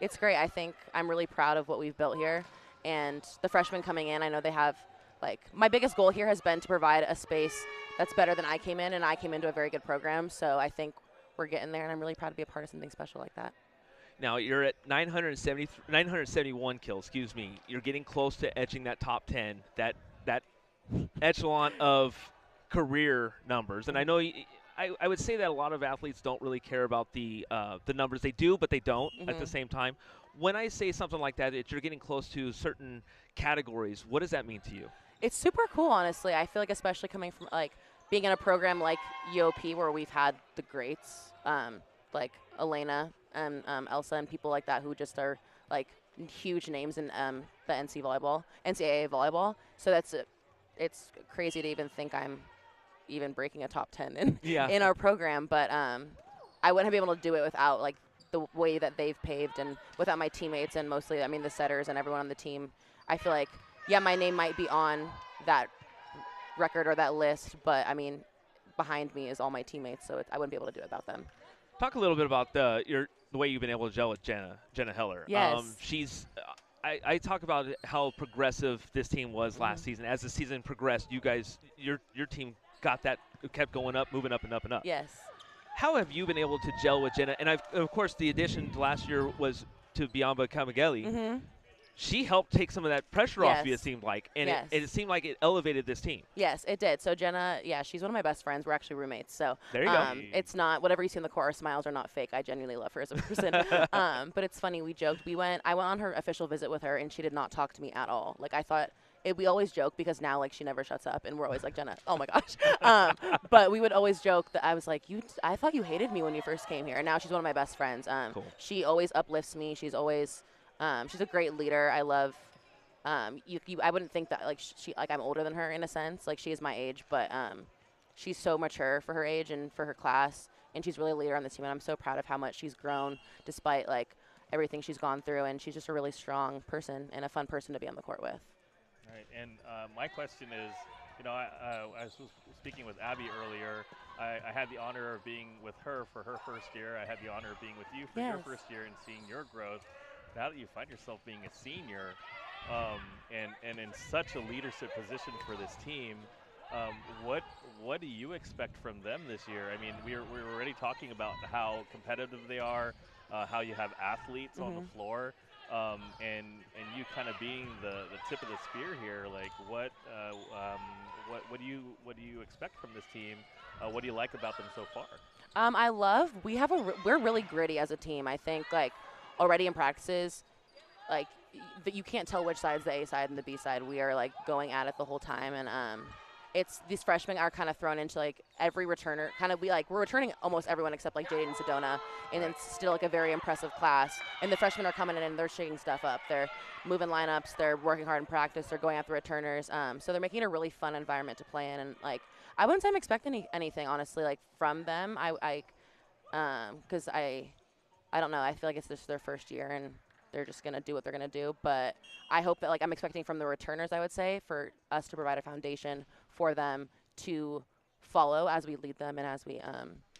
it's great. I think I'm really proud of what we've built here, and the freshmen coming in. I know they have. Like, my biggest goal here has been to provide a space that's better than I came in, and I came into a very good program. So I think we're getting there, and I'm really proud to be a part of something special like that. Now, you're at 971 kills, excuse me. You're getting close to edging that top 10, that echelon of career numbers. And I know I would say that a lot of athletes don't really care about the numbers. They do, but they don't at the same time. When I say something like that you're getting close to certain categories, what does that mean to you? It's super cool, honestly. I feel like especially coming from, like, being in a program like UOP where we've had the greats, like Elena and Elsa and people like that who just are, like, huge names in the NCAA volleyball. So it's crazy to even think I'm even breaking a top 10 in our program. But I wouldn't be able to do it without like the way that they've paved and without my teammates and mostly, I mean, the setters and everyone on the team. I feel like, yeah, my name might be on that record or that list, but I mean, behind me is all my teammates, so I wouldn't be able to do it without them. Talk a little bit about the way you've been able to gel with Jenna Heller. Yes. She's. I talk about how progressive this team was last season. As the season progressed, you guys, your team kept going up, moving up and up and up. Yes. How have you been able to gel with Jenna? And of course, the addition to last year was to Biamba Kamageli. Mm-hmm. She helped take some of that pressure off you, it seemed like, and it seemed like it elevated this team. Yes, it did. So Jenna, yeah, she's one of my best friends. We're actually roommates. So there you go. It's not whatever you see in the court. Our smiles are not fake. I genuinely love her as a person. But it's funny. We joked. I went on her official visit with her, and she did not talk to me at all. Like I thought. We always joke because now like she never shuts up and we're always like, Jenna, oh my gosh. But we would always joke that I was like, I thought you hated me when you first came here, and now she's one of my best friends. Cool. She always uplifts me. She's always she's a great leader. I love I wouldn't think that like she like I'm older than her in a sense, like she is my age, but she's so mature for her age and for her class, and she's really a leader on the team, and I'm so proud of how much she's grown despite like everything she's gone through, and she's just a really strong person and a fun person to be on the court with. Right, and my question is, I was speaking with Abby earlier. I had the honor of being with her for her first year. I had the honor of being with you for your first year and seeing your growth. Now that you find yourself being a senior and in such a leadership position for this team, what do you expect from them this year? I mean, we're already talking about how competitive they are, how you have athletes on the floor. And you kind of being the tip of the spear here, like what do you expect from this team? What do you like about them so far? We're really gritty as a team. I think like already in practices, like you can't tell which side's the A side and the B side. We are like going at it the whole time, and these freshmen are kind of thrown into like every returner. We're returning almost everyone except like Jaden and Sedona, and then still like a very impressive class. And the freshmen are coming in and they're shaking stuff up. They're moving lineups. They're working hard in practice. They're going after returners. So they're making it a really fun environment to play in. And like I wouldn't say I'm expecting anything honestly like from them. Because I don't know. I feel like it's just their first year and they're just going to do what they're going to do. But I hope that, like, I'm expecting from the returners, I would say, for us to provide a foundation for them to follow as we lead them and as we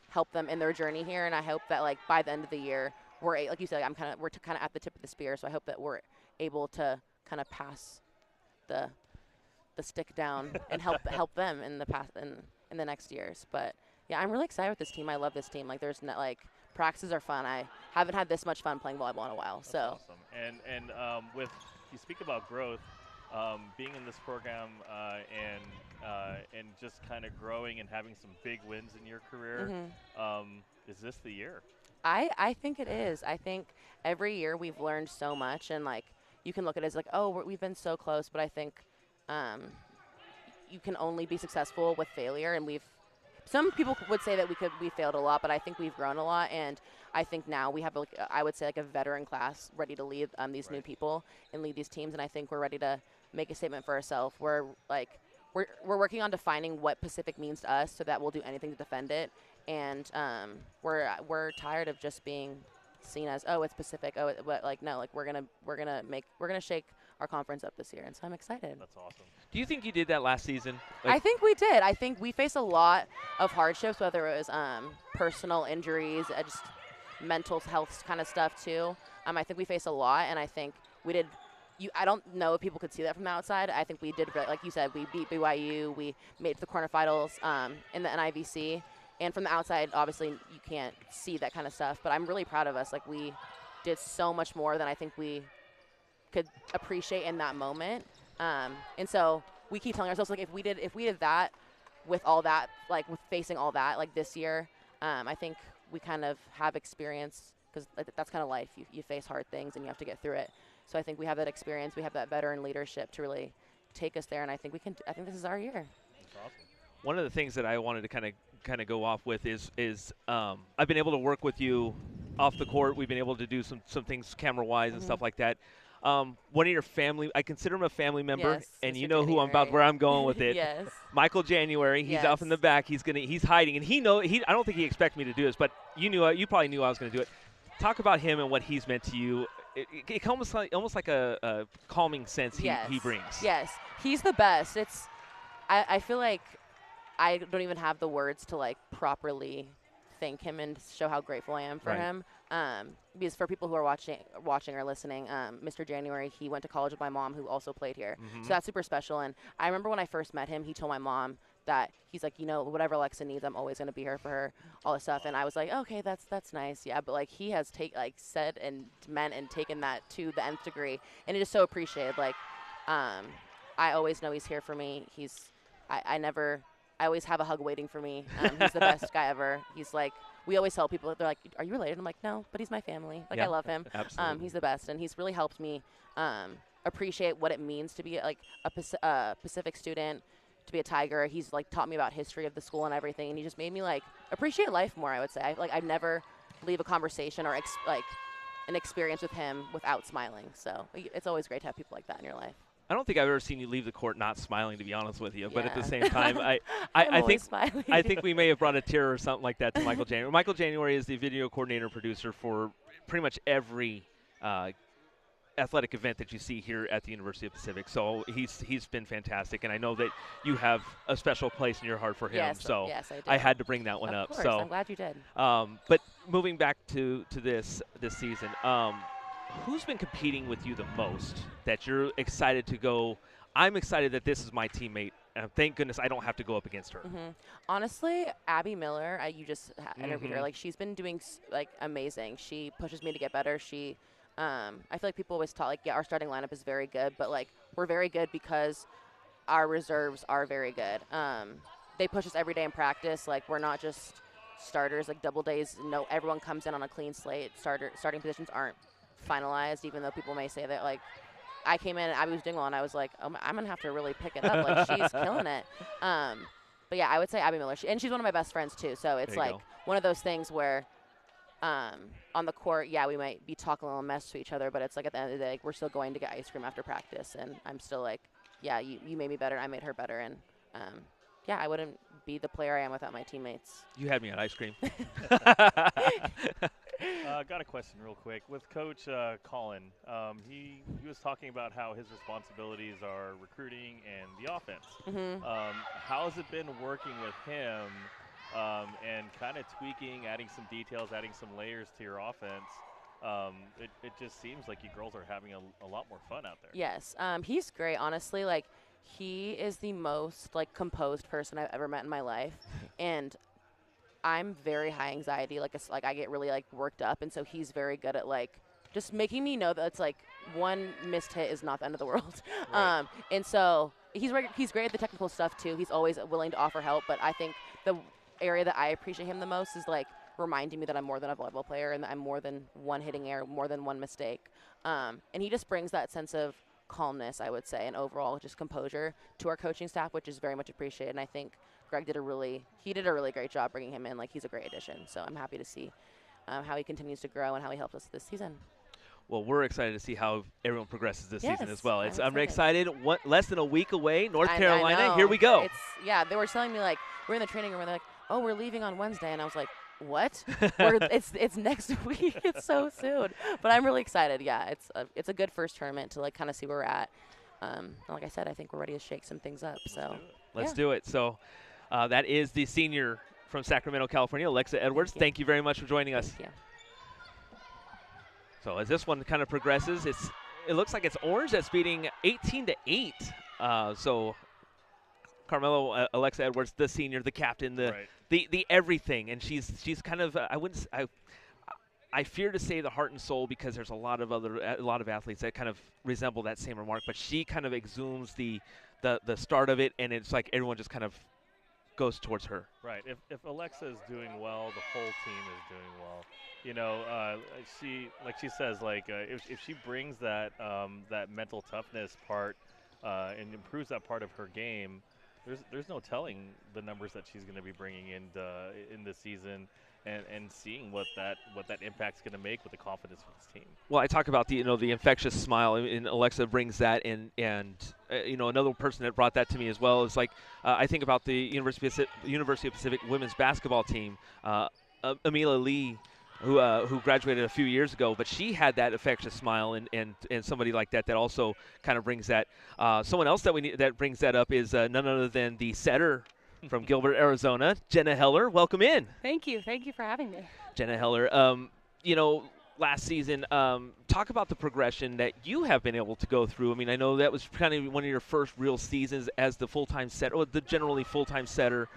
help them in their journey here. And I hope that, like, by the end of the year, like you said, we're kind of at the tip of the spear. So I hope that we're able to kind of pass the stick down and help them in the next years. But, yeah, I'm really excited with this team. I love this team. Like, there's not, like, practices are fun. I haven't had this much fun playing volleyball in a while. That's awesome. And you speak about growth, being in this program and just kind of growing and having some big wins in your career. Is this the year? I think it is. I think every year we've learned so much, and like you can look at it as like, oh, we've been so close, but I think you can only be successful with failure, and some people would say that we failed a lot, but I think we've grown a lot, and I think now we have, I would say, like a veteran class ready to lead these new people and lead these teams, and I think we're ready to make a statement for ourselves. We're working on defining what Pacific means to us, so that we'll do anything to defend it, and we're tired of just being seen as, oh, it's Pacific, but like no, like we're gonna shake our conference up this year, and so I'm excited. That's awesome. Do you think you did that last season? I think we did. I think we faced a lot of hardships, whether it was personal injuries, just mental health kind of stuff too. I think we faced a lot, and I think we did. I don't know if people could see that from the outside. I think we did, like you said, we beat BYU. We made it to the quarterfinals in the NIVC. And from the outside, obviously, you can't see that kind of stuff. But I'm really proud of us. Like, we did so much more than I think we could appreciate in that moment. And so we keep telling ourselves, like, if we did that with all that, like, with facing all that, like, this year, I think we kind of have experience, because that's kind of life. You face hard things, and you have to get through it. So I think we have that experience. We have that veteran leadership to really take us there, and I think we can. I think this is our year. That's awesome. One of the things that I wanted to kind of go off with is I've been able to work with you off the court. We've been able to do some things camera-wise and stuff like that. One of your family, I consider him a family member, Yes, and Mr. you know where I'm going with it. Yes. Michael January, he's off in the back. He's hiding, and I don't think he expected me to do this, but you probably knew I was going to do it. Talk about him and what he's meant to you. It almost like a calming sense he brings. Yes, he's the best. I feel like I don't even have the words to like properly thank him and show how grateful I am for him. Because for people who are watching or listening, Mr. January, he went to college with my mom, who also played here. So that's super special. And I remember when I first met him, he told my mom that he's like, whatever Alexa needs, I'm always going to be here for her, all this stuff. And I was like, okay, that's nice. Yeah. But like he has said and meant and taken that to the nth degree. And it is so appreciated. Like, I always know he's here for me. I always have a hug waiting for me. He's the best guy ever. He's like, we always tell people, they're like, are you related? I'm like, no, but he's my family. Like, I love him. Absolutely. He's the best. And he's really helped me appreciate what it means to be like a Pacific student, to be a Tiger. He's like taught me about history of the school and everything. And he just made me like appreciate life more, I would say. I'd never leave a conversation or an experience with him without smiling. So it's always great to have people like that in your life. I don't think I've ever seen you leave the court not smiling, to be honest with you. But at the Yeah. same time, I'm always smiling. I think we may have brought a tear or something like that to Michael January. Michael January is the video coordinator and producer for pretty much every athletic event that you see here at the University of Pacific. So he's been fantastic, and I know that you have a special place in your heart for him. Yes, so yes, I do. I had to bring that one Of up. course, So I'm glad you did. but moving back to this season. Who's been competing with you the most that you're excited to go? I'm excited that this is my teammate, and thank goodness I don't have to go up against her. Honestly, Abby Miller, you just interviewed her. Like, she's been doing amazing. She pushes me to get better. I feel like people always talk like, our starting lineup is very good, but like we're very good because our reserves are very good. They push us every day in practice. Like, we're not just starters like double days. No, everyone comes in on a clean slate. Starting positions aren't finalized, even though people may say that. Like, I came in and Abby was doing well, and I was like, I'm gonna have to really pick it up. Like, she's killing it. But yeah, I would say Abby Miller, and she's one of my best friends too. So it's like one of those things where on the court, we might be talking a little mess to each other, but it's like at the end of the day, like, we're still going to get ice cream after practice, and I'm still like, you made me better, I made her better, and I wouldn't be the player I am without my teammates. You had me at ice cream. Got a question real quick. With Coach Colin, he was talking about how his responsibilities are recruiting and the offense. How has it been working with him and kind of tweaking, adding some details, adding some layers to your offense? It just seems like you girls are having a lot more fun out there. Yes, he's great, honestly. Like, he is the most like composed person I've ever met in my life, and I'm very high anxiety. Like I get really like worked up, and so he's very good at like just making me know that it's like one missed hit is not the end of the world. Right. And so he's great at the technical stuff too. He's always willing to offer help, but I think the area that I appreciate him the most is like reminding me that I'm more than a volleyball player and that I'm more than one hitting error, more than one mistake. And he just brings that sense of calmness, I would say, and overall just composure to our coaching staff, which is very much appreciated. And I think Greg did a really great job bringing him in. Like, he's a great addition. So I'm happy to see how he continues to grow and how he helps us this season. Well, we're excited to see how everyone progresses this season as well. I'm excited. Less than a week away, North I Carolina. know. Here we go. They were telling me, like, we're in the training room, and they're like, oh, we're leaving on Wednesday. And I was like, what? It's next week. It's so soon. But I'm really excited. Yeah, it's a good first tournament to, like, kind of see where we're at. And like I said, I think we're ready to shake some things up. So Let's do it. So that is the senior from Sacramento, California, Alexa Edwards. Thank you very much for joining us. Thank you. So as this one kind of progresses, it looks like it's Orange that's beating 18-8. So Carmelo, Alexa Edwards, the senior, the captain, the everything, and she's kind of I fear to say the heart and soul, because there's a lot of athletes that kind of resemble that same remark, but she kind of exhumes the start of it, and it's like everyone just kind of goes towards her. Right. If Alexa is doing well, the whole team is doing well. You know, she says, if she brings that mental toughness part and improves that part of her game, there's no telling the numbers that she's going to be bringing in this season, and seeing what that impact's going to make with the confidence of this team. Well, I talk about the the infectious smile, and Alexa brings that, and another person that brought that to me as well is like I think about the University of Pacific women's basketball team, Amila Lee, who graduated a few years ago, but she had that infectious smile, and somebody like that also kind of brings that. Someone else that brings that up is none other than the setter from Gilbert, Arizona, Jenna Heller. Welcome in. Thank you for having me. Jenna Heller, last season, talk about the progression that you have been able to go through. I mean, I know that was kind of one of your first real seasons as the full-time setter, or the generally full-time setter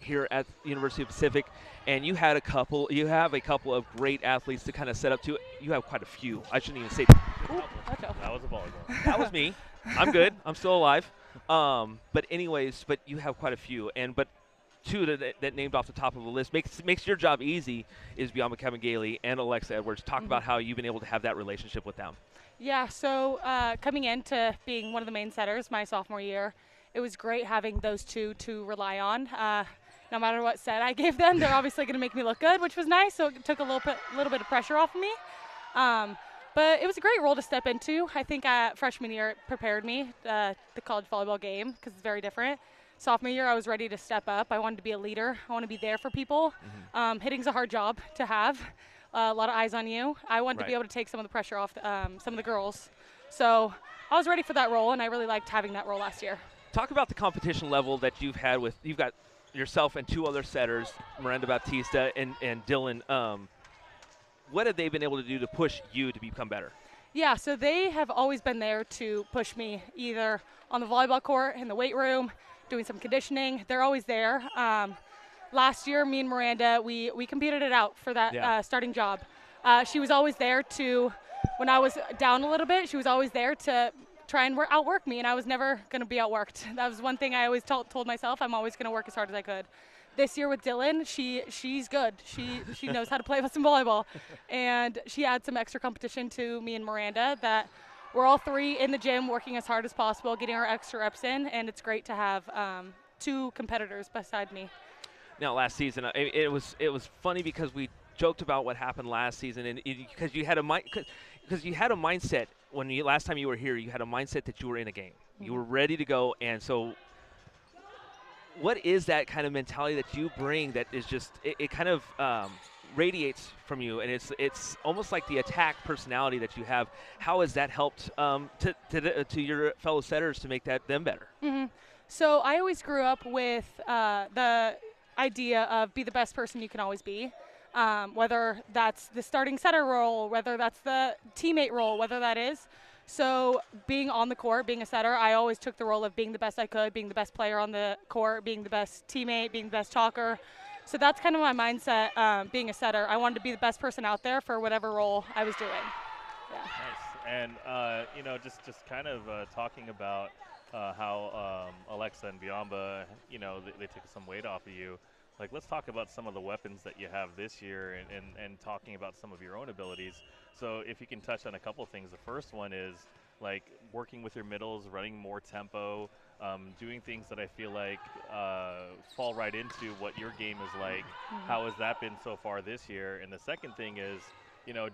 here at University of Pacific, and you have a couple of great athletes to kind of set up to. You have quite a few. I shouldn't even say. Ooh, that was a volleyball. That was me. I'm good. I'm still alive. But you have quite a few, but two that named off the top of the list makes your job easy is Bianca Cabangali and Alexa Edwards. Talk about how you've been able to have that relationship with them. Yeah, so coming into being one of the main setters my sophomore year, it was great having those two to rely on. No matter what set I gave them, they're obviously going to make me look good, which was nice, so it took a little bit of pressure off of me. But it was a great role to step into. I think freshman year it prepared me, the college volleyball game, because it's very different. Sophomore year, I was ready to step up. I wanted to be a leader. I want to be there for people. Hitting's a hard job to have. A lot of eyes on you. I wanted to be able to take some of the pressure off some of the girls. So I was ready for that role, and I really liked having that role last year. Talk about the competition level that you've had you've got yourself and two other setters, Miranda Bautista and Dylan. What have they been able to do to push you to become better? Yeah, so they have always been there to push me, either on the volleyball court, in the weight room, doing some conditioning. They're always there. Last year, me and Miranda, we competed it out for that starting job. She was always there when I was down a little bit, she was always there to try and outwork me, and I was never going to be outworked. That was one thing I always told myself. I'm always going to work as hard as I could. This year with Dylan, she's good. She knows how to play with some volleyball, and she adds some extra competition to me and Miranda that we're all three in the gym working as hard as possible, getting our extra reps in, and it's great to have two competitors beside me. Now, last season, it was funny because we joked about what happened last season, and because you had a mindset when last time you were here, you had a mindset that you were in a game, you were ready to go, and so. What is that kind of mentality that you bring that is just it kind of radiates from you, and it's almost like the attack personality that you have? How has that helped to your fellow setters to make them better? So I always grew up with the idea of be the best person you can always be, whether that's the starting setter role, whether that's the teammate role, whether that is. So being on the court, being a setter, I always took the role of being the best I could, being the best player on the court, being the best teammate, being the best talker. So that's kind of my mindset being a setter. I wanted to be the best person out there for whatever role I was doing. Yeah. Nice. And, just kind of talking about how Alexa and Biamba, they took some weight off of you. Like, let's talk about some of the weapons that you have this year and talking about some of your own abilities. So if you can touch on a couple things. The first one is, like, working with your middles, running more tempo, doing things that I feel like fall right into what your game is like. How has that been so far this year? And the second thing is,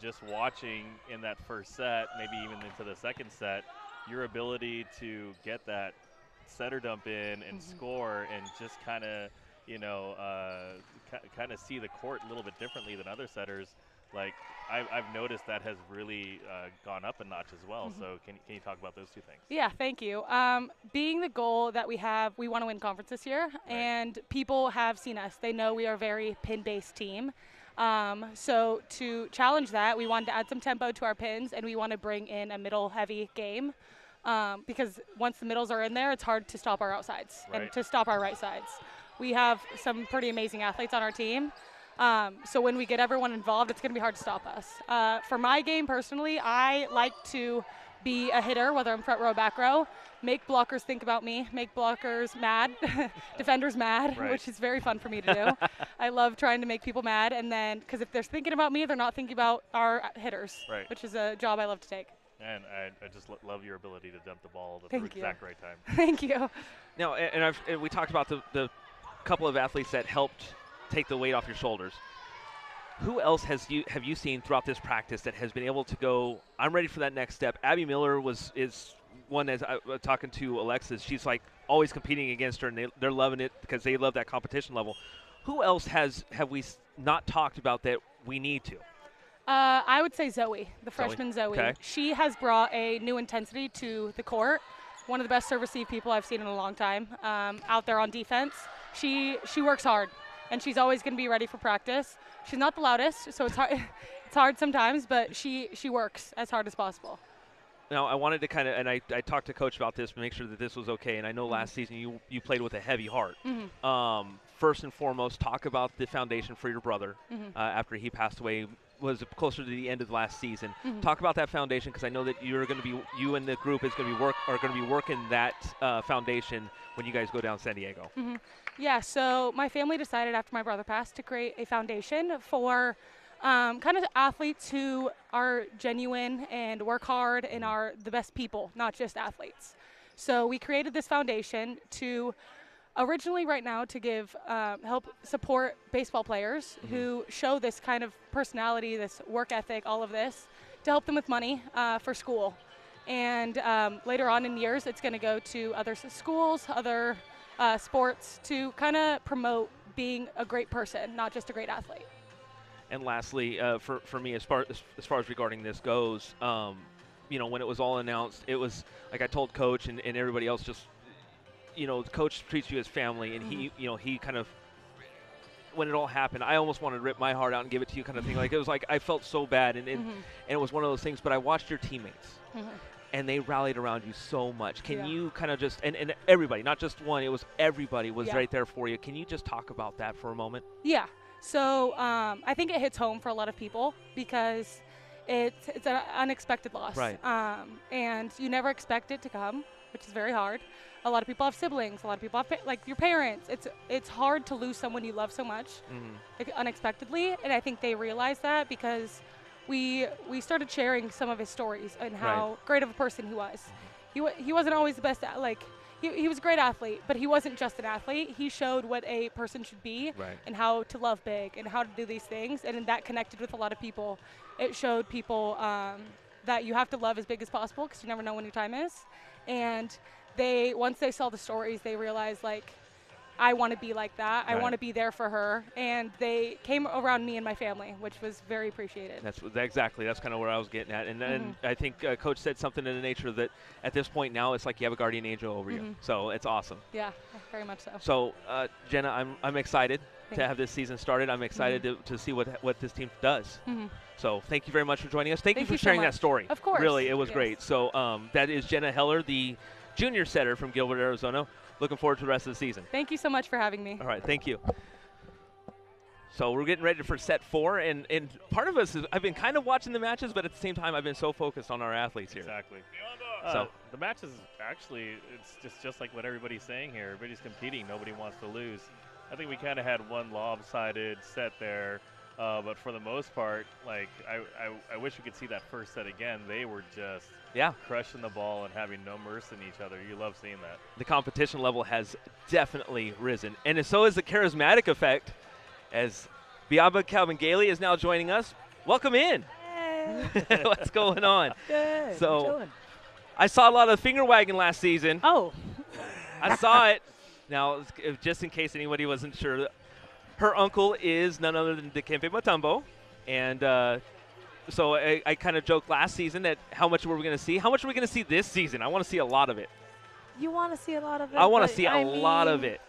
just watching in that first set, maybe even into the second set, your ability to get that setter dump in and score and just kind of kind of see the court a little bit differently than other setters. Like, I've noticed that has really gone up a notch as well. So can you talk about those two things? Yeah, thank you. Being the goal that we have, we want to win conference this year, and people have seen us. They know we are a very pin-based team. So to challenge that, we wanted to add some tempo to our pins, and we want to bring in a middle-heavy game. Because once the middles are in there, it's hard to stop our outsides and to stop our right sides. We have some pretty amazing athletes on our team. So when we get everyone involved, it's going to be hard to stop us. For my game personally, I like to be a hitter, whether I'm front row or back row, make blockers think about me, make blockers mad, defenders mad, which is very fun for me to do. I love trying to make people mad, and then because if they're thinking about me, they're not thinking about our hitters, which is a job I love to take. And I just love your ability to dump the ball at Thank the you. exact right time. Thank you. Now, and we talked about the couple of athletes that helped take the weight off your shoulders. Who else have you seen throughout this practice that has been able to go, I'm ready for that next step? Abby Miller is one, as I was talking to Alexis, she's like always competing against her, and they're loving it because they love that competition level. Who else have we not talked about that we need to? I would say Zoe, the freshman Zoe. Okay. She has brought a new intensity to the court. One of the best serve-receive people I've seen in a long time out there on defense. She works hard, and she's always going to be ready for practice. She's not the loudest, so it's hard. It's hard sometimes, but she works as hard as possible. Now, I wanted to kind of, and I talked to Coach about this to make sure that this was okay, and I know last season you played with a heavy heart. First and foremost, talk about the foundation for your brother after he passed away. Was closer to the end of the last season. Talk about that foundation, because I know that you and the group are going to be working that foundation when you guys go down San Diego. Yeah, so my family decided after my brother passed to create a foundation for kind of athletes who are genuine and work hard and are the best people, not just athletes. So we created this foundation to originally right now to give help support baseball players who show this kind of personality, this work ethic, all of this, to help them with money for school. And later on in years, it's going to go to other schools, other sports, to kind of promote being a great person, not just a great athlete. And lastly, for me, as far as regarding this goes, when it was all announced, it was like I told Coach and everybody else, just the coach treats you as family, and he kind of, when it all happened, I almost wanted to rip my heart out and give it to you, kind of thing. Like, it was like I felt so bad, and it was one of those things. But I watched your teammates, and they rallied around you so much. Can you kind of just and everybody, not just one, it was everybody was right there for you. Can you just talk about that for a moment? Yeah. So I think it hits home for a lot of people because it's an unexpected loss, right? And you never expect it to come, which is very hard. A lot of people have siblings. A lot of people have like your parents. It's hard to lose someone you love so much like, unexpectedly, and I think they realized that because we started sharing some of his stories and how great of a person he was. He wasn't always the best he was a great athlete, but he wasn't just an athlete. He showed what a person should be and how to love big and how to do these things, and that connected with a lot of people. It showed people that you have to love as big as possible because you never know when your time is. And once they saw the stories, they realized, like, I want to be like that. I want to be there for her. And they came around me and my family, which was very appreciated. That's kind of where I was getting at. And then I think Coach said something in the nature that at this point now it's like you have a guardian angel over you. So it's awesome. Yeah, very much so. So, Jenna, I'm excited to have this season started. I'm excited to see what this team does. So thank you very much for joining us. Thank you for sharing that story. Of course. Really, it was great. So that is Jenna Heller, the junior setter from Gilbert, Arizona. Looking forward to the rest of the season. Thank you so much for having me. All right, thank you. So we're getting ready for set 4, and part of us is I've been kind of watching the matches, but at the same time I've been so focused on our athletes here. Exactly. So the matches, actually, it's just like what everybody's saying here. Everybody's competing. Nobody wants to lose. I think we kind of had one lopsided set there, but for the most part, like I wish we could see that first set again. They were just crushing the ball and having no mercy in each other. You love seeing that. The competition level has definitely risen, and so is the charismatic effect, as Biaba Calvin-Gailey is now joining us. Welcome in. Hey. What's going on? Good. So I saw a lot of finger wagging last season. Oh. I saw it. Now, just in case anybody wasn't sure, her uncle is none other than Dikembe Mutombo, and so I kind of joked last season that how much were we going to see? How much are we going to see this season? I want to see a lot of it. You want to see a lot of it? I want to see a lot of it.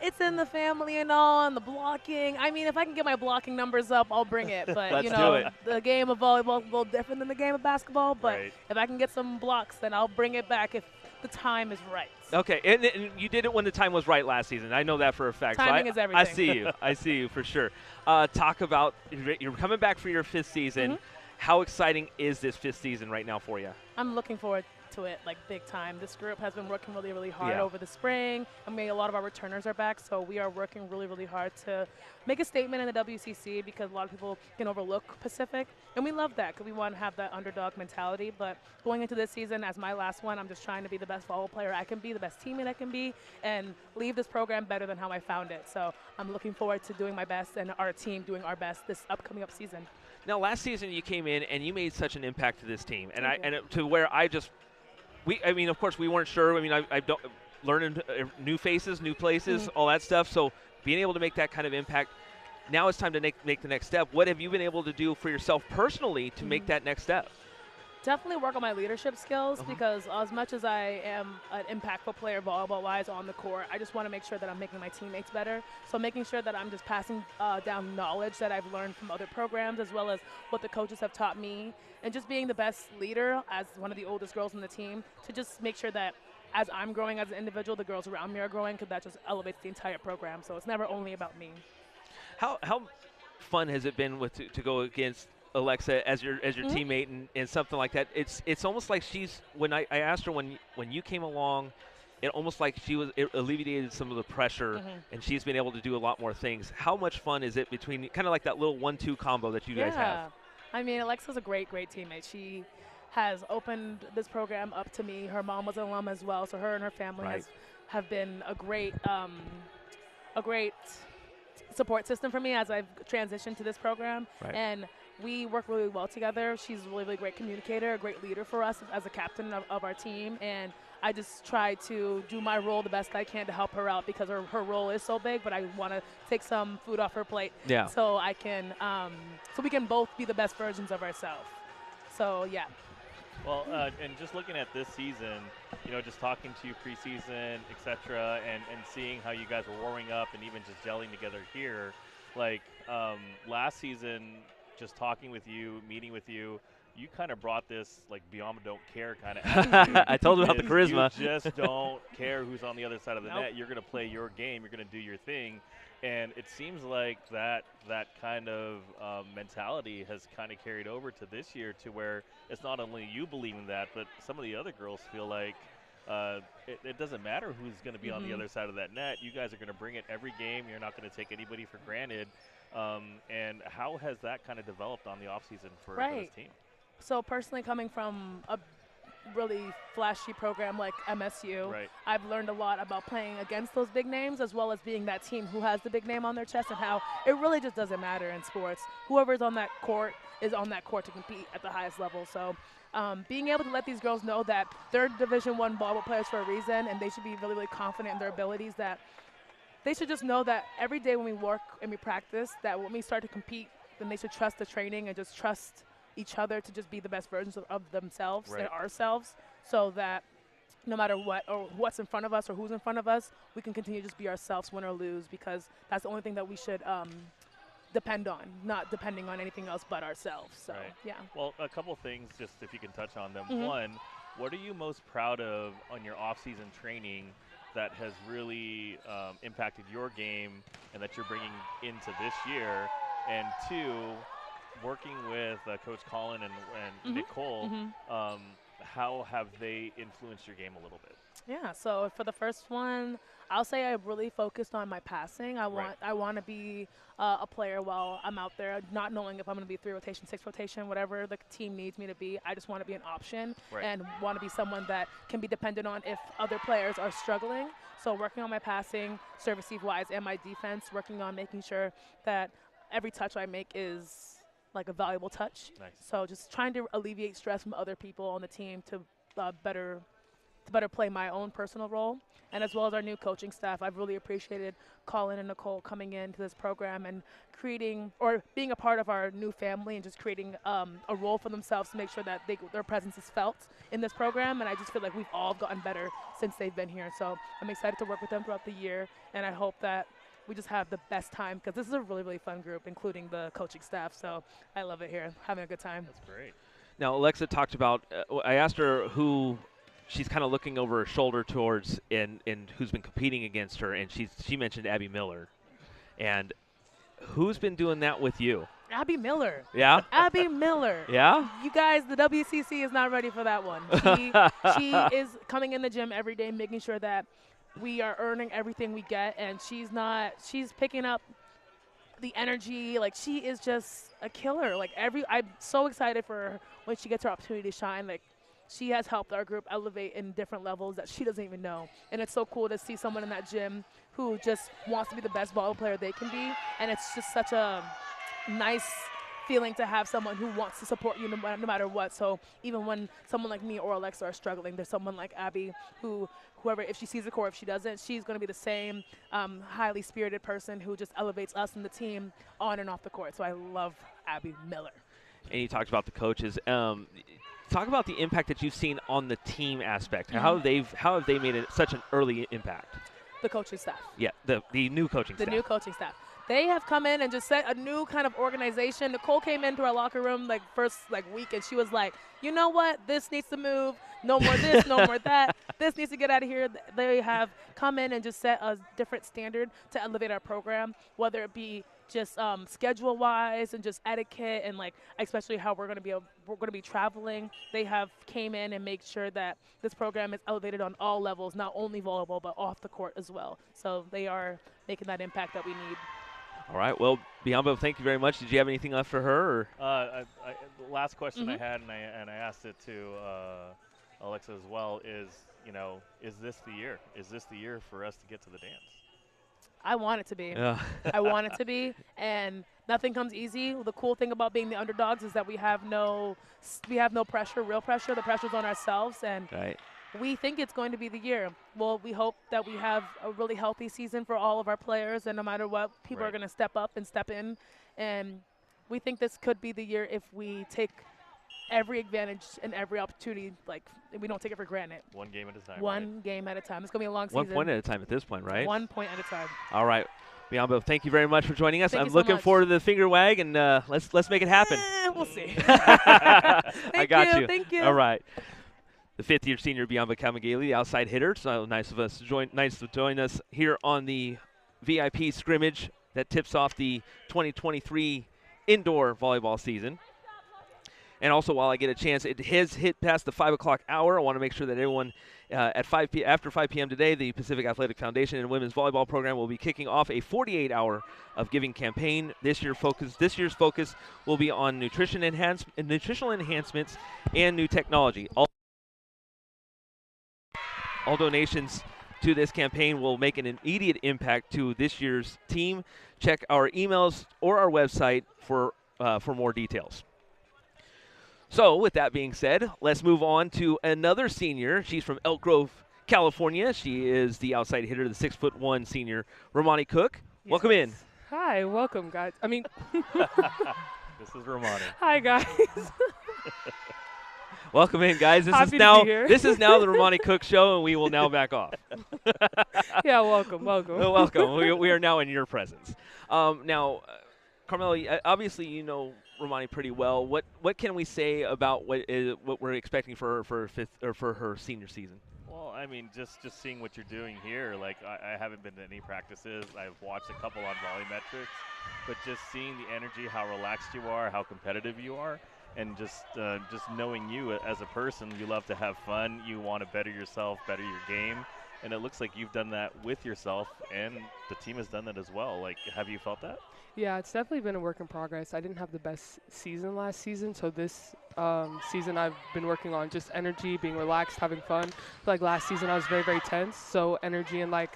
It's in the family and all, and the blocking. I mean, if I can get my blocking numbers up, I'll bring it. But, Let's do it. The game of volleyball is a little different than the game of basketball. But if I can get some blocks, then I'll bring it back if the time is right. Okay, and you did it when the time was right last season. I know that for a fact. Timing is everything. I see you. I see you for sure. Talk about, you're coming back for your 5th season. How exciting is this 5th season right now for you? I'm looking forward into it like big time. This group has been working really, really hard Yeah. over the spring. I mean, a lot of our returners are back, so we are working really, really hard to make a statement in the WCC because a lot of people can overlook Pacific, and we love that because we want to have that underdog mentality. But going into this season as my last one, I'm just trying to be the best volleyball player I can be, the best teammate I can be, and leave this program better than how I found it. So I'm looking forward to doing my best and our team doing our best this upcoming up season. Now, last season you came in and you made such an impact to this team, and Thank you. to where I mean, of course, we weren't sure. I mean, I don't learning new faces, new places, all that stuff. So being able to make that kind of impact, now it's time to make the next step. What have you been able to do for yourself personally to make that next step? Definitely work on my leadership skills because as much as I am an impactful player volleyball-wise on the court, I just want to make sure that I'm making my teammates better. So making sure that I'm just passing down knowledge that I've learned from other programs as well as what the coaches have taught me, and just being the best leader as one of the oldest girls on the team to just make sure that as I'm growing as an individual, the girls around me are growing because that just elevates the entire program. So it's never only about me. How fun has it been to go against Alexa as your teammate and something like that? It's almost like when I asked her when you came along, it almost like it alleviated some of the pressure and she's been able to do a lot more things. How much fun is it between kind of like that little 1-2 combo that you guys have? I mean, Alexa's a great teammate. She has opened this program up to me. Her mom was an alum as well, so her and her family have been a great support system for me as I've transitioned to this program. And we work really well together. She's a really, really great communicator, a great leader for us as a captain of our team. And I just try to do my role the best I can to help her out because her role is so big, but I want to take some food off her plate so I can, so we can both be the best versions of ourselves. So, yeah. Well, and just looking at this season, you know, just talking to you preseason, et cetera, and seeing how you guys were warming up and even just gelling together here, like last season, just talking with you, meeting with you, you kind of brought this like beyond don't care kind of attitude. I told you about the charisma. You just don't care who's on the other side of the net. You're going to play your game. You're going to do your thing. And it seems like that kind of mentality has kind of carried over to this year to where it's not only you believing that, but some of the other girls feel like it doesn't matter who's going to be on the other side of that net. You guys are going to bring it every game. You're not going to take anybody for granted. And how has that kind of developed on the offseason for this team? So personally, coming from a really flashy program like MSU, I've learned a lot about playing against those big names as well as being that team who has the big name on their chest and how it really just doesn't matter in sports. Whoever's on that court is on that court to compete at the highest level. So being able to let these girls know that they're Division I volleyball players for a reason and they should be really, really confident in their abilities, that they should just know that every day when we work and we practice, that when we start to compete, then they should trust the training and just trust each other to just be the best versions of themselves and ourselves, so that no matter what or what's in front of us or who's in front of us, we can continue to just be ourselves, win or lose, because that's the only thing that we should depend on, not depending on anything else but ourselves. So, yeah. Well, a couple things, just if you can touch on them. One, what are you most proud of on your off-season training that has really impacted your game and that you're bringing into this year? And two, working with Coach Colin and Nicole, how have they influenced your game a little bit? Yeah, so for the first one, I'll say I really focused on my passing. I want to be a player while I'm out there, not knowing if I'm going to be 3 rotation, 6 rotation, whatever the team needs me to be. I just want to be an option and want to be someone that can be dependent on if other players are struggling. So working on my passing, serve receive-wise, and my defense, working on making sure that every touch I make is like a valuable touch. So just trying to alleviate stress from other people on the team to better play my own personal role. And as well as our new coaching staff, I've really appreciated Colin and Nicole coming into this program and creating or being a part of our new family and just creating a role for themselves to make sure that their presence is felt in this program. And I just feel like we've all gotten better since they've been here. So I'm excited to work with them throughout the year, and I hope that we just have the best time because this is a really, really fun group, including the coaching staff. So I love it here, having a good time. That's great. Now, Alexa talked about, I asked her who she's kind of looking over her shoulder towards and who's been competing against her, and she mentioned Abby Miller. And who's been doing that with you? Abby Miller. Yeah? Abby Miller. Yeah? You guys, the WCC is not ready for that one. She is coming in the gym every day, making sure that we are earning everything we get, and she's picking up the energy. Like, she is just a killer. Like, I'm so excited for her when she gets her opportunity to shine. Like, she has helped our group elevate in different levels that she doesn't even know. And it's so cool to see someone in that gym who just wants to be the best volleyball player they can be. And it's just such a nice feeling to have someone who wants to support you no matter what. So even when someone like me or Alexa are struggling, there's someone like Abby who, whoever, if she sees the court, if she doesn't, she's going to be the same highly spirited person who just elevates us and the team on and off the court. So I love Abby Miller. And you talked about the coaches. Talk about the impact that you've seen on the team aspect. How have they made such an early impact? The coaching staff. Yeah, the new coaching staff. The new coaching staff. They have come in and just set a new kind of organization. Nicole came into our locker room first week, and she was like, you know what? This needs to move. No more this, no more that. This needs to get out of here. They have come in and just set a different standard to elevate our program, whether it be just schedule-wise and just etiquette and especially how we're going to be traveling. They have came in and made sure that this program is elevated on all levels, not only volleyball but off the court as well. So they are making that impact that we need. All right. Well, Biombo, thank you very much. Did you have anything left for her? The last question I had, and I asked it to Alexa as well, is this the year? Is this the year for us to get to the dance? I want it to be. Yeah. I want it to be, and nothing comes easy. The cool thing about being the underdogs is that we have no pressure, real pressure. The pressure's on ourselves, and we think it's going to be the year. Well, we hope that we have a really healthy season for all of our players, and no matter what, people are going to step up and step in, and we think this could be the year if we take every advantage and every opportunity. We don't take it for granted. One game at a time. One game at a time. It's going to be a long season. 1 point at a time at this point, right? 1 point at a time. All right. Biombo, thank you very much for joining us. I'm so looking much. forward to the finger wag, and let's make it happen. We'll see. I got you. Thank you. All right. The fifth-year senior Biombo Kamagili, the outside hitter. So nice to join us here on the VIP scrimmage that tips off the 2023 indoor volleyball season. And also, while I get a chance, it has hit past the 5 o'clock hour. I want to make sure that everyone after 5 p.m. today, the Pacific Athletic Foundation and Women's Volleyball Program will be kicking off a 48-hour of giving campaign. This year's focus will be on nutritional enhancements and new technology. All donations to this campaign will make an immediate impact to this year's team. Check our emails or our website for more details. So with that being said, let's move on to another senior. She's from Elk Grove, California. She is the outside hitter, the 6'1" senior, Romani Cook. Yes. Welcome in. Hi, welcome, guys. This is Romani. Hi, guys. Welcome in, guys. This is now the Romani Cook Show, and we will now back off. Yeah, welcome. Welcome. We are now in your presence. Now, Carmelo, obviously you know Romani pretty well. What can we say about what we're expecting for her senior season? Well, I mean, just seeing what you're doing here, I haven't been to any practices. I've watched a couple on Volleymetrics, but just seeing the energy, how relaxed you are, how competitive you are, and just knowing you as a person, you love to have fun. You want to better yourself, better your game, and it looks like you've done that with yourself, and the team has done that as well. Have you felt that? Yeah, it's definitely been a work in progress. I didn't have the best season last season, so this season I've been working on just energy, being relaxed, having fun. Last season I was very, very tense, so energy and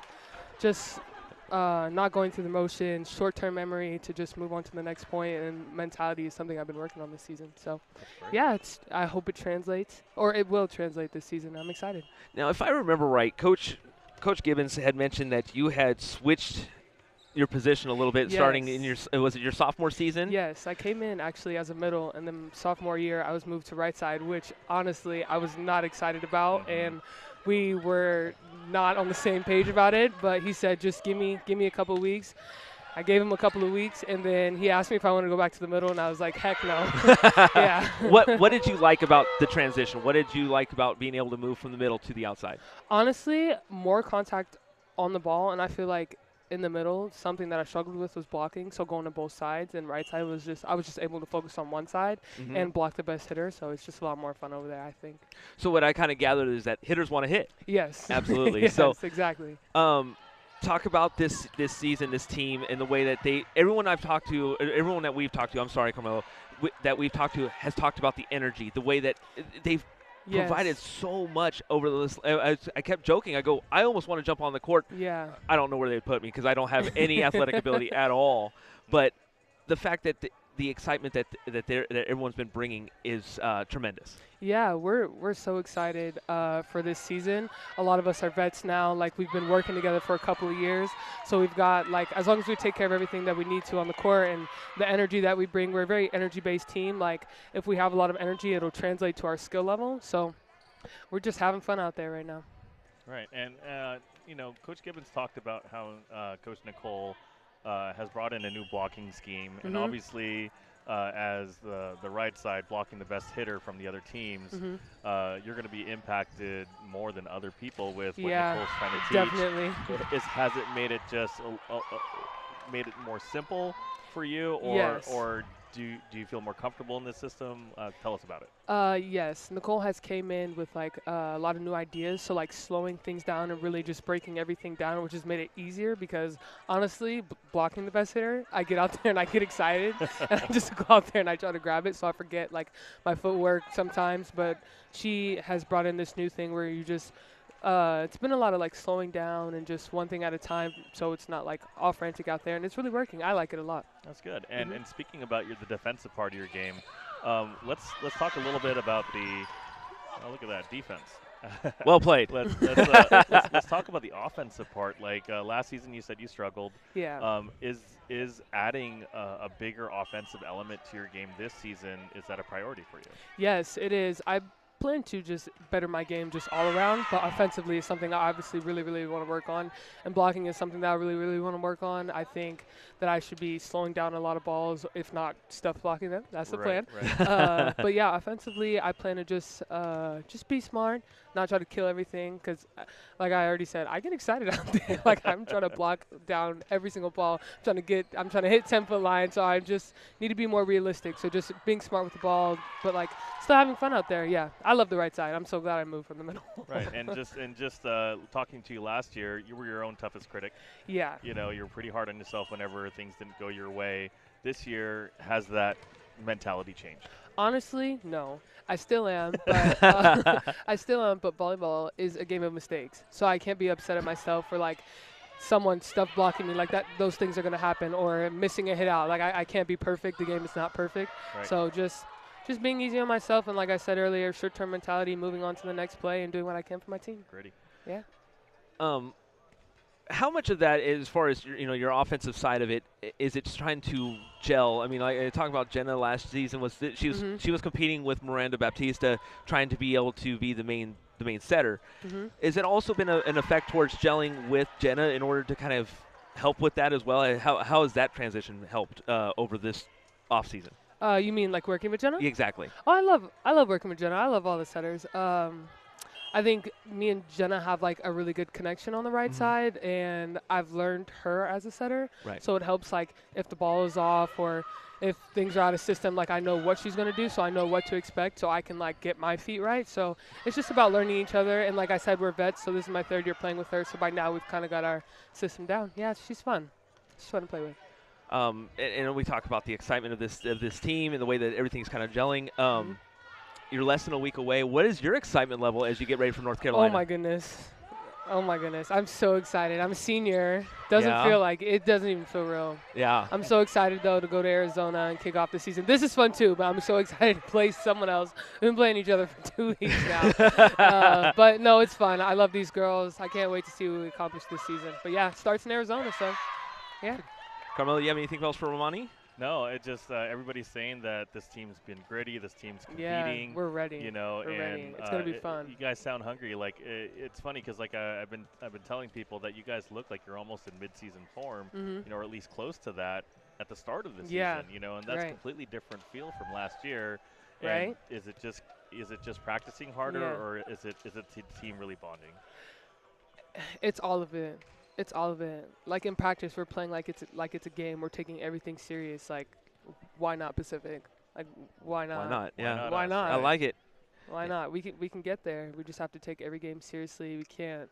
just not going through the motions, short-term memory to just move on to the next point, and mentality is something I've been working on this season. So, yeah, I hope it translates, or it will translate this season. I'm excited. Now, if I remember right, Coach Gibbons had mentioned that you had switched your position a little bit starting in was it your sophomore season? Yes, I came in actually as a middle, and then sophomore year I was moved to right side, which honestly I was not excited about, and we were not on the same page about it, but he said just give me a couple of weeks. I gave him a couple of weeks, and then he asked me if I wanted to go back to the middle, and I was like, heck no. Yeah. What did you like about the transition? What did you like about being able to move from the middle to the outside? Honestly, more contact on the ball, and I feel like in the middle, something that I struggled with was blocking. So going to both sides, and right side was I was just able to focus on one side and block the best hitter. So it's just a lot more fun over there, I think. So what I kind of gathered is that hitters want to hit. Yes. Absolutely. Yes, so exactly. Talk about this season, this team, and the way that everyone that we've talked to, I'm sorry, Carmelo, that we've talked to has talked about the energy, the way that they've provided so much over this. I kept joking. I go, I almost want to jump on the court. Yeah. I don't know where they'd put me because I don't have any athletic ability at all. But the fact that the excitement that everyone's been bringing is tremendous. Yeah, we're so excited for this season. A lot of us are vets now. Like, we've been working together for a couple of years. So we've got, like, as long as we take care of everything that we need to on the court and the energy that we bring, we're a very energy-based team. Like, if we have a lot of energy, it'll translate to our skill level. So we're just having fun out there right now. Right. And, Coach Gibbons talked about how Coach Nicole has brought in a new blocking scheme. And obviously, as the right side blocking the best hitter from the other teams, you're going to be impacted more than other people with what Nicole's trying to teach. Definitely. Has it made it just made it more simple for you, or Yes. or do you feel more comfortable in this system? Tell us about it. Yes, Nicole has came in with like a lot of new ideas, so like slowing things down and really just breaking everything down, which has made it easier because honestly, blocking the best hitter, I get out there and I get excited and I just go out there and I try to grab it, so I forget like my footwork sometimes. But she has brought in this new thing where you just it's been a lot of like slowing down and just one thing at a time, so it's not like all frantic out there, and it's really working. I like it a lot. That's good. And and speaking about the defensive part of your game, let's talk a little bit about the look at that defense. Well played. Let's talk about the offensive part. Like last season, you said you struggled. Yeah. Is adding a bigger offensive element to your game this season, is that a priority for you? Yes, it is. I plan to just better my game just all around, but offensively is something I obviously really, really want to work on, and blocking is something that I really, really want to work on. I think that I should be slowing down a lot of balls, if not stuff blocking them. That's the plan. Right. But yeah, offensively, I plan to just be smart, not try to kill everything, because like I already said, I get excited out there. Like, I'm trying to block down every single ball. I'm trying to hit 10-foot line, so I just need to be more realistic. So just being smart with the ball, but like still having fun out there. Yeah, I love the right side. I'm so glad I moved from the middle. Right, and just talking to you last year, you were your own toughest critic. Yeah. You were pretty hard on yourself whenever things didn't go your way. This year, has that mentality changed? Honestly, no. I still am, but but volleyball is a game of mistakes. So I can't be upset at myself for like someone stuff blocking me like that. Those things are going to happen, or missing a hit out. Like, I can't be perfect. The game is not perfect. Right. So just being easy on myself, and like I said earlier, short-term mentality, moving on to the next play and doing what I can for my team. Gritty. Yeah. How much of that, as far as your offensive side of it, is it just trying to gel? I mean, like I talked about Jenna last season, was that she was competing with Miranda Baptista, trying to be able to be the main setter. Has it also been an effect towards gelling with Jenna in order to kind of help with that as well? How has that transition helped over this off season? You mean like working with Jenna? Exactly. Oh, I love working with Jenna. I love all the setters. I think me and Jenna have like a really good connection on the right side, and I've learned her as a setter. Right. So it helps, like if the ball is off or if things are out of system, like I know what she's gonna do, so I know what to expect, so I can like get my feet right. So it's just about learning each other, and like I said, we're vets, so this is my third year playing with her. So by now we've kind of got our system down. Yeah, she's fun. She's fun to play with. And we talk about the excitement of this team and the way that everything's kind of gelling. You're less than a week away. What is your excitement level as you get ready for North Carolina? Oh my goodness. I'm so excited. I'm a senior. Doesn't even feel real. Yeah. I'm so excited though to go to Arizona and kick off the season. This is fun too, but I'm so excited to play someone else. We've been playing each other for 2 weeks now. But no, it's fun. I love these girls. I can't wait to see what we accomplish this season. But yeah, it starts in Arizona, so yeah. Carmelo, you have anything else for Romani? No, it just everybody's saying that this team's been gritty. This team's competing. Yeah, we're ready. We're ready. It's gonna be fun. You guys sound hungry. Like it's funny because like I've been telling people that you guys look like you're almost in mid-season form. Or at least close to that at the start of the season. And that's completely different feel from last year. Right. And is it just practicing harder, or is it the team really bonding? It's all of it. It's all of it. Like in practice, we're playing like it's a game. We're taking everything serious. Like, why not Pacific? Like, why not? Why not? Yeah. Why not? I like it. Why not? We can get there. We just have to take every game seriously. We can't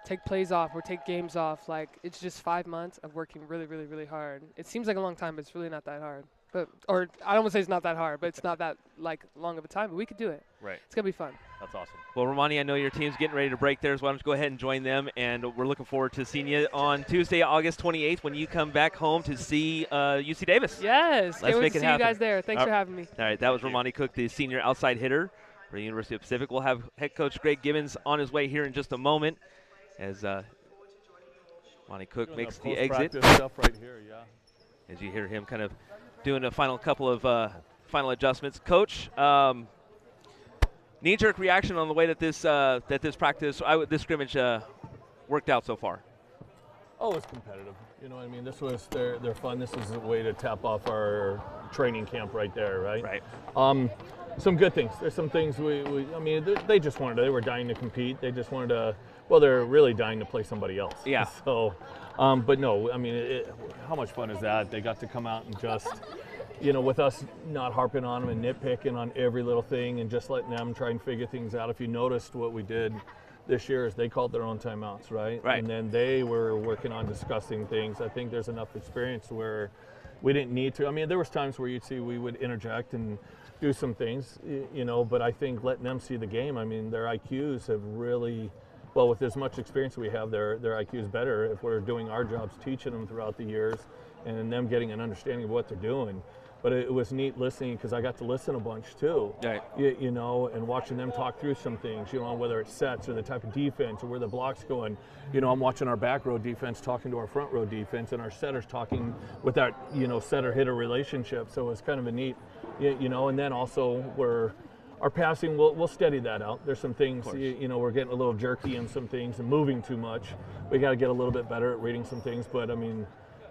take plays off or take games off. Like, it's just 5 months of working really, really, really hard. It seems like a long time, but it's really not that hard. Or I don't want to say it's not that hard, but it's not that like long of a time. But we could do it. Right. It's gonna be fun. That's awesome. Well, Romani, I know your team's getting ready to break theirs. Why don't you go ahead and join them? And we're looking forward to seeing you on Tuesday, August 28th, when you come back home to see UC Davis. Yes. Let's make to it see happen. you guys there. Thanks for having me. All right, that was Romani Cook, the senior outside hitter for the University of Pacific. We'll have head coach Greg Gibbons on his way here in just a moment as Romani Cook makes the exit. Stuff right here, yeah. As you hear him kind of doing a final couple of final adjustments. Coach, knee-jerk reaction on the way that this this scrimmage worked out so far. Oh, it's competitive. You know what I mean? This was their fun. This is a way to tap off our training camp right there, right? Right. Some good things. There's some things I mean, they just they were dying to compete. They just wanted to, well, they're really dying to play somebody else. Yeah. So, but no, I mean, how much fun is that? They got to come out and just, you know, with us not harping on them and nitpicking on every little thing and just letting them try and figure things out. If you noticed what we did this year is they called their own timeouts, right? Right. And then they were working on discussing things. I think there's enough experience where we didn't need to. I mean, there was times where you'd see we would interject and do some things, you know, but I think letting them see the game, I mean, their IQs have really, well, with as much experience we have, their IQ is better if we're doing our jobs, teaching them throughout the years and them getting an understanding of what they're doing. But it was neat listening because I got to listen a bunch too, right. you know, and watching them talk through some things, you know, whether it's sets or the type of defense or where the block's going. You know, I'm watching our back row defense talking to our front row defense and our setters talking with that, you know, setter-hitter relationship. So it was kind of a neat, you know, and then also our passing, we'll steady that out. There's some things, you know, we're getting a little jerky in some things and moving too much. We got to get a little bit better at reading some things, but I mean,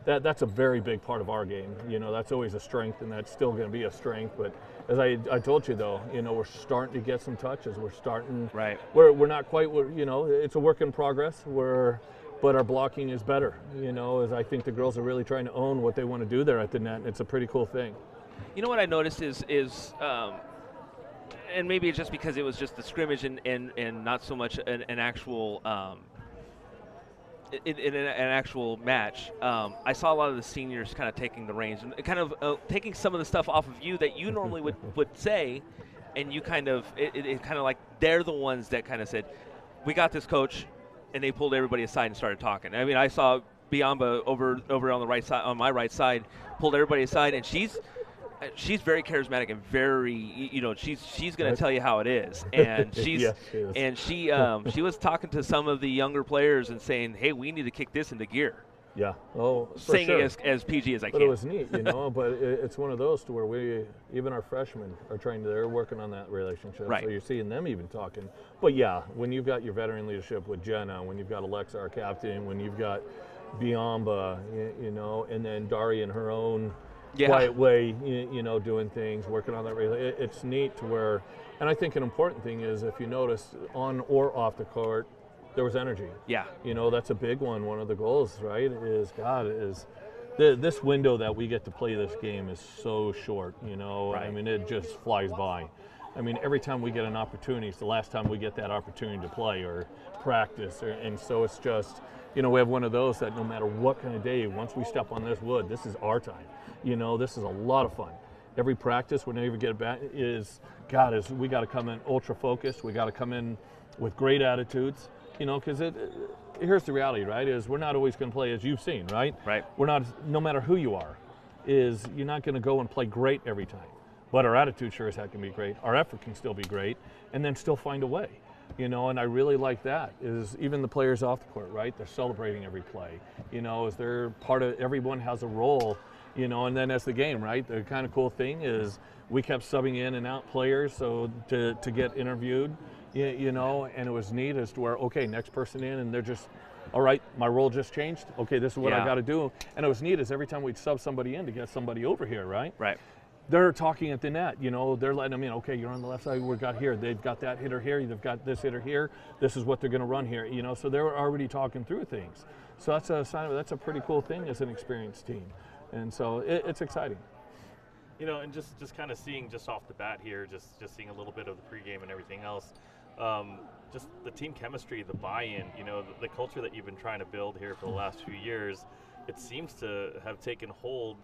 that's a very big part of our game. You know, that's always a strength, and that's still going to be a strength. But as I told you, though, you know, we're starting to get some touches. We're starting. Right. We're not quite. You know, it's a work in progress. But our blocking is better. You know, as I think the girls are really trying to own what they want to do there at the net. It's a pretty cool thing. You know what I noticed is and maybe it's just because it was just the scrimmage and not so much an actual. In an actual match, I saw a lot of the seniors kind of taking the reins and kind of taking some of the stuff off of you that you normally would say, and you kind of it kind of like they're the ones that kind of said, "We got this, coach," and they pulled everybody aside and started talking. I mean, I saw Biamba over on the right side, on my right side, pulled everybody aside, and she's very charismatic and very, you know, she's going to tell you how it is, and she's yes, she is. and she was talking to some of the younger players and saying, hey, we need to kick this into gear. Yeah. Oh, for saying sure. it as PG as I but can. It was neat, you know. But it's one of those to where even our freshmen are they're working on that relationship. Right. So you're seeing them even talking. But yeah, when you've got your veteran leadership with Jenna, when you've got Alexa, our captain, when you've got Biamba, you know, and then Dari in her own quiet way, you know, doing things, working on that. It's neat to where, and I think an important thing is if you notice on or off the court, there was energy. Yeah. You know, that's a big one. One of the goals, right, is this window that we get to play this game is so short, you know. Right. I mean, it just flies by. I mean, every time we get an opportunity, it's the last time we get that opportunity to play or practice. And so it's just, you know, we have one of those that no matter what kind of day, once we step on this wood, this is our time. You know, this is a lot of fun. Every practice, whenever we get back, we got to come in ultra focused. We got to come in with great attitudes, you know, because here's the reality, right, is we're not always going to play as you've seen, right? Right. We're not, no matter who you are, you're not going to go and play great every time. But our attitude sure as heck can be great. Our effort can still be great, and then still find a way. You know, and I really like that, is even the players off the court, right? They're celebrating every play. You know, as they're part of, everyone has a role. You know, and then as the game, right? The kind of cool thing is we kept subbing in and out players so to get interviewed, you know, and it was neat as to where, okay, next person in, and they're just, all right, my role just changed. Okay, this is what I got to do. And it was neat as every time we'd sub somebody in to get somebody over here, right? Right. They're talking at the net, you know, they're letting them in. Okay, you're on the left side, we've got here. They've got that hitter here, they've got this hitter here. This is what they're going to run here, you know, so they were already talking through things. So that's a sign of that's a pretty cool thing as an experienced team, and so it's exciting. You know, and just kind of seeing just off the bat here, just seeing a little bit of the pregame and everything else, just the team chemistry, the buy-in, you know, the culture that you've been trying to build here for the last few years, it seems to have taken hold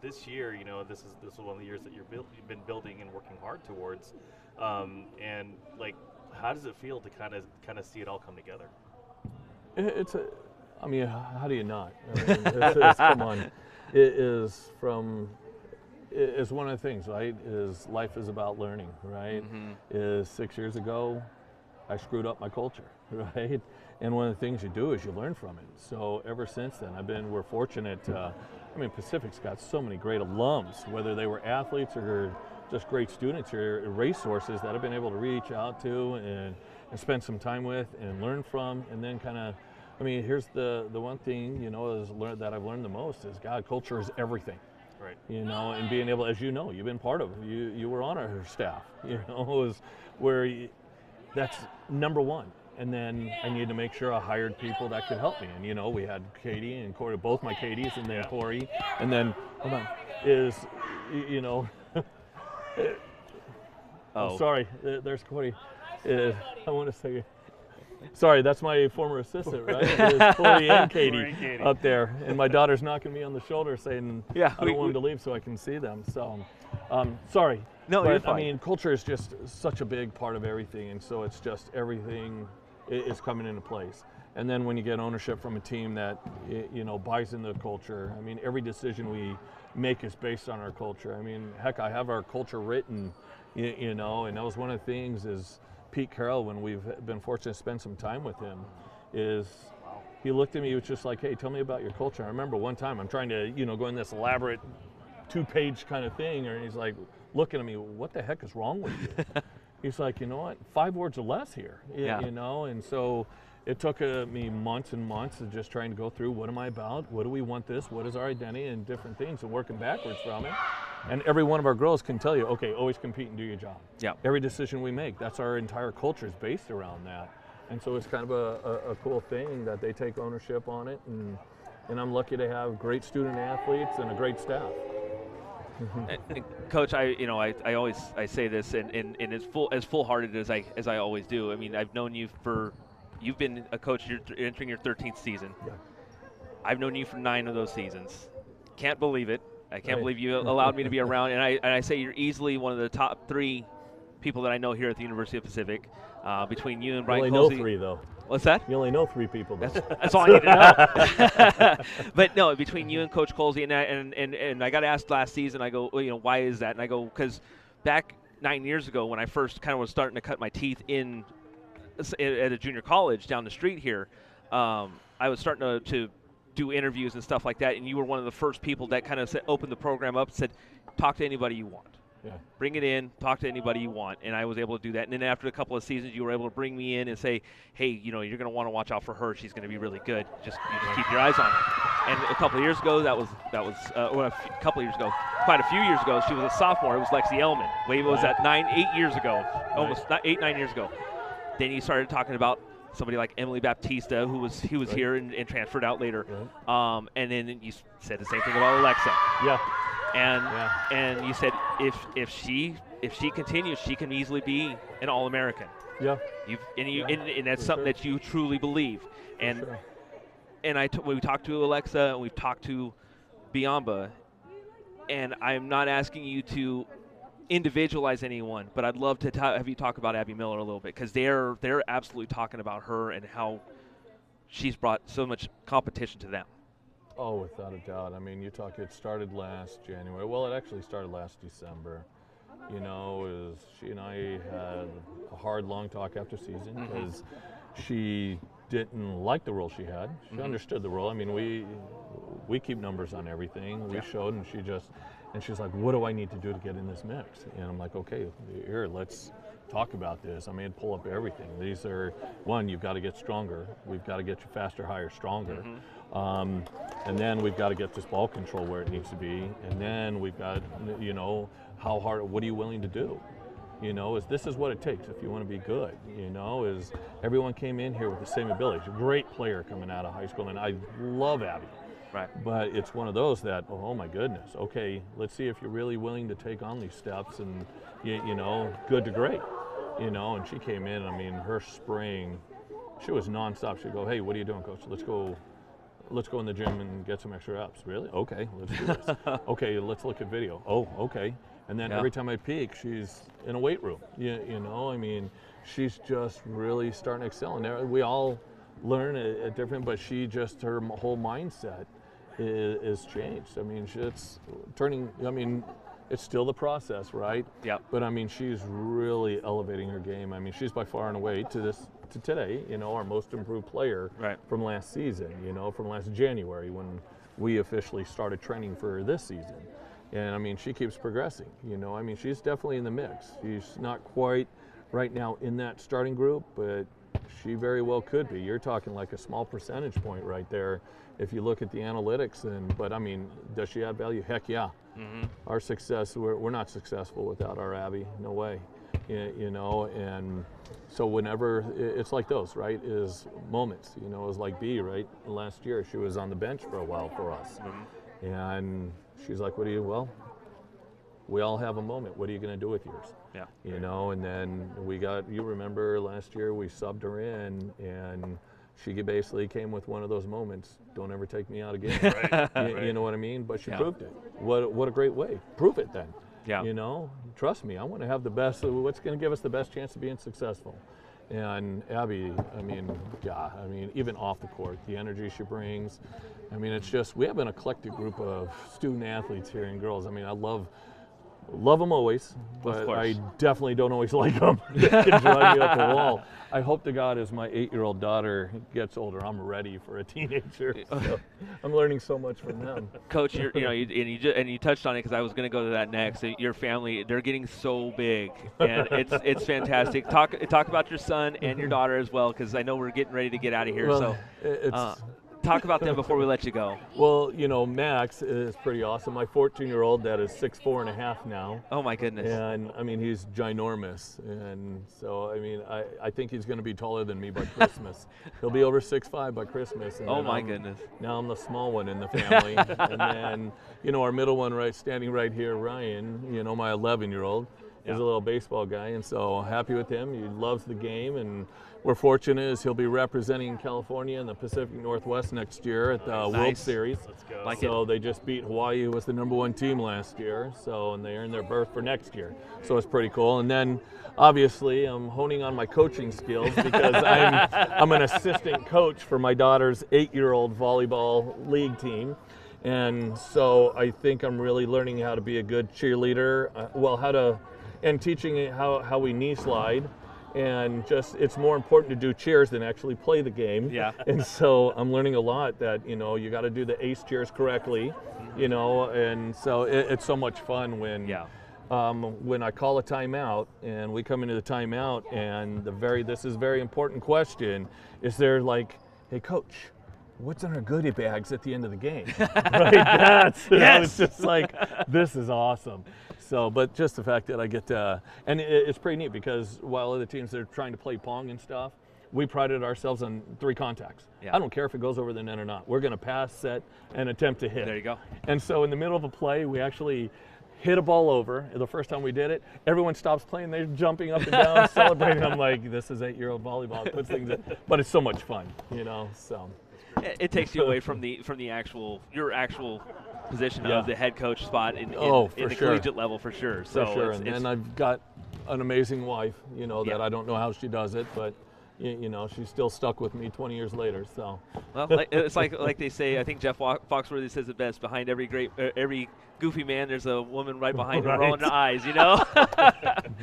this year. You know, this is one of the years that you've been building and working hard towards, and like, how does it feel to kind of see it all come together? I mean, how do you not? I mean, come on, it is from. Is one of the things, right? Is life is about learning, right? Is 6 years ago, I screwed up my culture, right? And one of the things you do is you learn from it. So ever since then, we're fortunate. I mean, Pacific's got so many great alums, whether they were athletes or just great students or resources that I've been able to reach out to and spend some time with and learn from, and then kind of, I mean, here's the one thing, you know, that I've learned the most is, God, culture is everything. Right. You know, and being able, as you know, you've been part of, you were on our staff, you know, is where that's number one. And then I needed to make sure I hired people that could help me. And, you know, we had Katie and Corey, both my Katies, and then Corey. And then, hold on, is, you know, oh, sorry, there's Corey. I want to say, sorry, that's my former assistant, right? It's Corey and Katie up there. And my daughter's knocking me on the shoulder saying, I don't want them to leave so I can see them. So, sorry. No, but, you're fine. I mean, culture is just such a big part of everything. And so it's just everything is coming into place. And then when you get ownership from a team that, you know, buys into the culture, I mean, every decision we make is based on our culture. I mean, heck, I have our culture written, you know, and that was one of the things is, Pete Carroll, when we've been fortunate to spend some time with him, is he looked at me, he was just like, hey, tell me about your culture. I remember one time I'm trying to, you know, go in this elaborate 2-page kind of thing, and he's like looking at me, what the heck is wrong with you? He's like, you know what, 5 words or less here, you know, and so it took me months and months of just trying to go through, what am I about? What do we want this? What is our identity? And different things, and working backwards from it. And every one of our girls can tell you, okay, always compete and do your job. Yeah. Every decision we make, that's our entire culture is based around that. And so it's kind of a cool thing that they take ownership on it. And I'm lucky to have great student athletes and a great staff. And Coach, I say this, and as full-hearted as I always do. I mean, I've known you you've been a coach. You're entering your 13th season. Yeah. I've known you for 9 of those seasons. Can't believe it. I can't believe you allowed me to be around. And I say you're easily one of the top 3 people that I know here at the University of Pacific. Between you and Brian You Colsey. only know 3 though. What's that? You only know 3 people. That's all I need to know. But no, between you and Coach Colsey, and I got asked last season, I go, well, you know, why is that? And I go, because back 9 years ago when I first kind of was starting to cut my teeth at a junior college down the street here, I was starting to do interviews and stuff like that, and you were one of the first people that kind of opened the program up and said, talk to anybody you want. Yeah. Bring it in, talk to anybody you want, and I was able to do that. And then after a couple of seasons, you were able to bring me in and say, hey, you know, you're going to want to watch out for her. She's going to be really good. You just keep your eyes on her. And a couple of years ago, a couple of years ago, quite a few years ago, she was a sophomore. It was Lexi Ellman. Wade was that 8 years ago, almost 8, 9 years ago. Then you started talking about somebody like Emily Baptista, who was here and transferred out later. Right. And then you said the same thing about Alexa. Yeah. And you said if she continues, she can easily be an All-American. Yeah. And that's something that you truly believe. And we talked to Alexa and we've talked to Biamba, and I'm not asking you to individualize anyone, but I'd love to have you talk about Abby Miller a little bit, because they're absolutely talking about her and how she's brought so much competition to them. Oh, without a doubt. I mean, it started last January. Well, it actually started last December. You know, she and I had a hard, long talk after season because she didn't like the role she had. She understood the role. I mean, we keep numbers on everything. We showed, and she's like, what do I need to do to get in this mix? And I'm like, okay, here, let's talk about this. I mean, pull up everything. These are, one, you've got to get stronger. We've got to get you faster, higher, stronger. And then we've got to get this ball control where it needs to be. And then we've got, you know, how hard, what are you willing to do? You know, this is what it takes if you want to be good. You know, is everyone came in here with the same abilities. Great player coming out of high school, and I love Abby. Right. But it's one of those that, oh my goodness, okay, let's see if you're really willing to take on these steps and, you know, good to great. You know, and she came in, I mean, her spring, she was nonstop. She'd go, hey, what are you doing, Coach? Let's go in the gym and get some extra reps. Really? Okay, let's do this. Okay, let's look at video. Oh, okay. And then every time I peek, she's in a weight room. You know, I mean, she's just really starting to excel. And we all learn at different, but she just, her whole mindset is changed. I mean, it's turning, I mean, it's still the process, right? Yep. But I mean, she's really elevating her game. I mean, she's by far and away to today, you know, our most improved player from last season, you know, from last January when we officially started training for this season. And I mean, she keeps progressing, you know. I mean, she's definitely in the mix. She's not quite right now in that starting group, but she very well could be. You're talking like a small percentage point right there if you look at the analytics. But I mean, does she add value? Heck yeah. Mm-hmm. Our success, we're not successful without our Abby. No way. You know, and so whenever it's like those, right, is moments. You know, it was like B, right? Last year she was on the bench for a while for us. Mm-hmm. And she's like, well, we all have a moment. What are you going to do with yours? Yeah. You know, and then you remember last year we subbed her in, and she basically came with one of those moments. Don't ever take me out again. You know what I mean? But she proved it. What a great way. Prove it then. Yeah. You know, trust me, I want to have the best. What's going to give us the best chance of being successful? And Abby, I mean, even off the court, the energy she brings. I mean, it's just, we have an eclectic group of student athletes here and girls. I mean, I love them always, but I definitely don't always like them. They can drive me up the wall. I hope to God as my 8-year-old daughter gets older, I'm ready for a teenager. So I'm learning so much from them. Coach, you touched on it because I was going to go to that next. Your family, they're getting so big, and it's fantastic. Talk about your son and your daughter as well, because I know we're getting ready to get out of here. Well, so talk about them before we let you go. Well, you know, Max is pretty awesome. My 14-year-old that is 6'4.5" now. Oh my goodness. And I mean, he's ginormous. And so, I mean, I think he's going to be taller than me by Christmas. He'll be over 6'5" by Christmas. And oh my goodness. Now I'm the small one in the family. And then, you know, our middle one standing right here, Ryan, you know, my 11-year-old. He's a little baseball guy, and so happy with him. He loves the game, and we're fortunate as he'll be representing California in the Pacific Northwest next year at the World Series. Let's go. So they just beat Hawaii, who was the #1 team last year. So, and they earned their berth for next year. So it's pretty cool. And then, obviously, I'm honing on my coaching skills because I'm an assistant coach for my daughter's 8-year-old volleyball league team. And so I think I'm really learning how to be a good cheerleader. And teaching how we knee slide, and just it's more important to do cheers than actually play the game. Yeah. And so I'm learning a lot that, you know, you got to do the ace cheers correctly, you know, and so it's so much fun when I call a timeout and we come into the timeout and this is very important question, is there like, hey coach, what's in our goodie bags at the end of the game? Right? It's just like, this is awesome. So, but just the fact that I get to, and it's pretty neat because while other teams are trying to play pong and stuff, we prided ourselves on 3 contacts. Yeah. I don't care if it goes over the net or not. We're going to pass, set, and attempt to hit. There you go. And so in the middle of a play, we actually hit a ball over. The first time we did it, everyone stops playing. They're jumping up and down, celebrating. I'm like, this is 8-year-old volleyball. It puts things in, but it's so much fun, you know. So it takes you away from your actual position of the head coach spot in the collegiate level for sure. So for sure. And then I've got an amazing wife, you know, that I don't know how she does it, but you know, she's still stuck with me 20 years later. So well, it's like they say. I think Jeff Foxworthy says it best. Behind every goofy man, there's a woman right behind him, rolling her eyes. You know,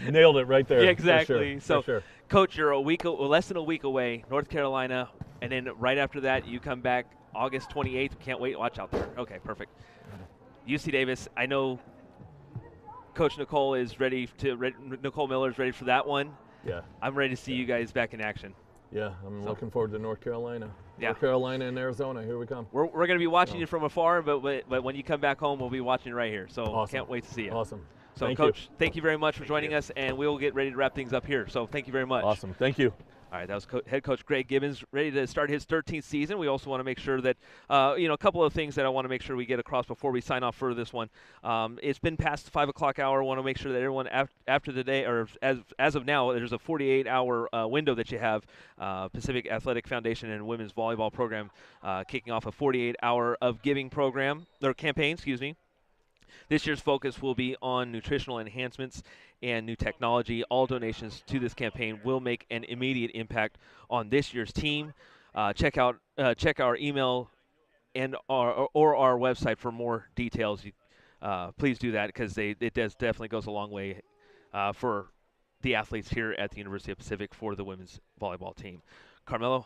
nailed it right there. Yeah, exactly. For sure. Coach, you're less than a week away, North Carolina, and then right after that, you come back August 28th. Can't wait. Watch out there. Okay, perfect. UC Davis. I know Coach Nicole is ready Nicole Miller is ready for that one. Yeah. I'm ready to see you guys back in action. Yeah, I'm looking forward to North Carolina. Yeah. North Carolina and Arizona, here we come. We're going to be watching you from afar, but when you come back home, we'll be watching right here. So awesome. Can't wait to see you. Awesome. So, Thank Coach, you. thank you very much for joining us, and we'll get ready to wrap things up here. So thank you very much. Awesome. Thank you. All right, that was head coach Greg Gibbons, ready to start his 13th season. We also want to make sure that, a couple of things that I want to make sure we get across before we sign off for this one. It's been past the 5 o'clock hour. I want to make sure that everyone after the day, or as of now, there's a 48-hour window that you have. Pacific Athletic Foundation and Women's Volleyball Program kicking off a 48-hour of giving program, or campaign, excuse me. This year's focus will be on nutritional enhancements and new technology. All donations to this campaign will make an immediate impact on this year's team. Check our email and our website for more details. Please do that, because it definitely goes a long way for the athletes here at the University of Pacific for the women's volleyball team. Carmelo,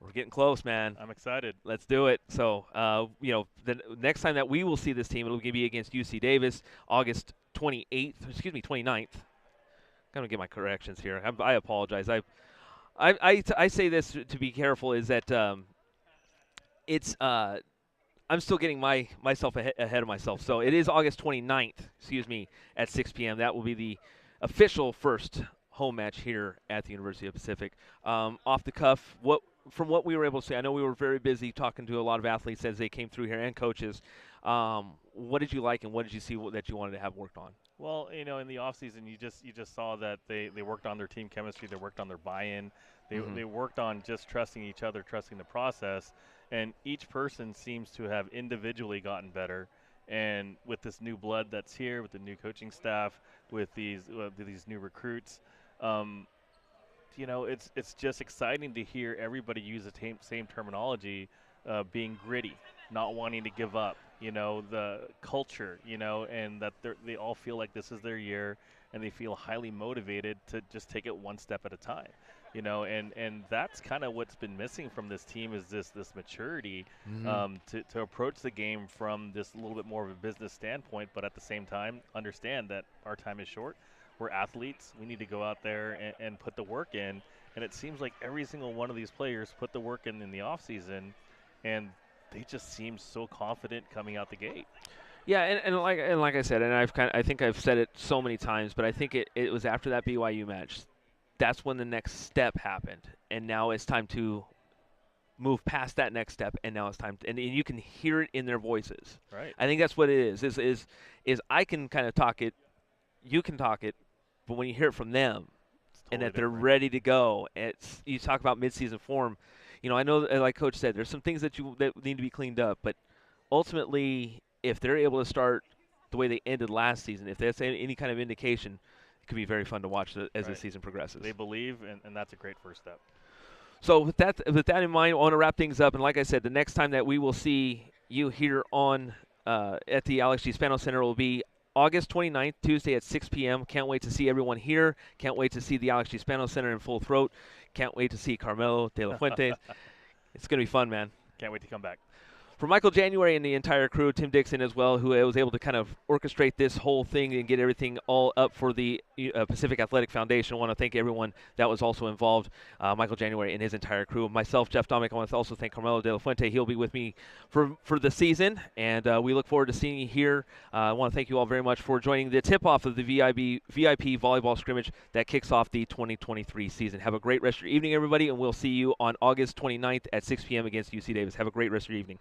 we're getting close, man. I'm excited. Let's do it. So, the next time that we will see this team, it'll be against UC Davis, August 29th. I'm going to get my corrections here. I apologize. I say this to be careful, is that I'm still getting myself ahead of myself. So it is August 29th, at 6 p.m. That will be the official first home match here at the University of Pacific. Off the cuff, from what we were able to see, I know we were very busy talking to a lot of athletes as they came through here, and coaches. What did you like, and what did you see that you wanted to have worked on? Well, in the offseason, you just saw that they worked on their team chemistry. They worked on their buy-in. They worked on just trusting each other, trusting the process. And each person seems to have individually gotten better. And with this new blood that's here, with the new coaching staff, with these new recruits, it's just exciting to hear everybody use the same terminology, being gritty, not wanting to give up, the culture, and that they all feel like this is their year, and they feel highly motivated to just take it one step at a time, and that's kind of what's been missing from this team, is this maturity, to approach the game from this little bit more of a business standpoint, but at the same time understand that our time is short. We're athletes. We need to go out there and put the work in. And it seems like every single one of these players put the work in the offseason, and they just seem so confident coming out the gate. Yeah, and like I said, and I think I've said it so many times, but I think it was after that BYU match. That's when the next step happened, and now it's time to move past that next step, and now it's time and you can hear it in their voices. Right. I think that's what it is I can kind of talk it, you can talk it, but when you hear it from them, and that they're ready to go, you talk about midseason form. I know, like Coach said, there's some things that need to be cleaned up, but ultimately, if they're able to start the way they ended last season, if that's any kind of indication, it could be very fun to watch as the season progresses. They believe, and that's a great first step. So with that in mind, I want to wrap things up. And like I said, the next time that we will see you here on at the Alex G. Spano Center will be August 29th, Tuesday at 6 p.m. Can't wait to see everyone here. Can't wait to see the Alex G. Spano Center in full throat. Can't wait to see Carmelo de la Fuente. It's going to be fun, man. Can't wait to come back. For Michael January and the entire crew, Tim Dixon as well, who was able to kind of orchestrate this whole thing and get everything all up for the Pacific Athletic Foundation. I want to thank everyone that was also involved, Michael January and his entire crew. Myself, Jeff Dominic, I want to also thank Carmelo de la Fuente. He'll be with me for the season, and we look forward to seeing you here. I want to thank you all very much for joining the tip-off of the VIP Volleyball Scrimmage that kicks off the 2023 season. Have a great rest of your evening, everybody, and we'll see you on August 29th at 6 p.m. against UC Davis. Have a great rest of your evening.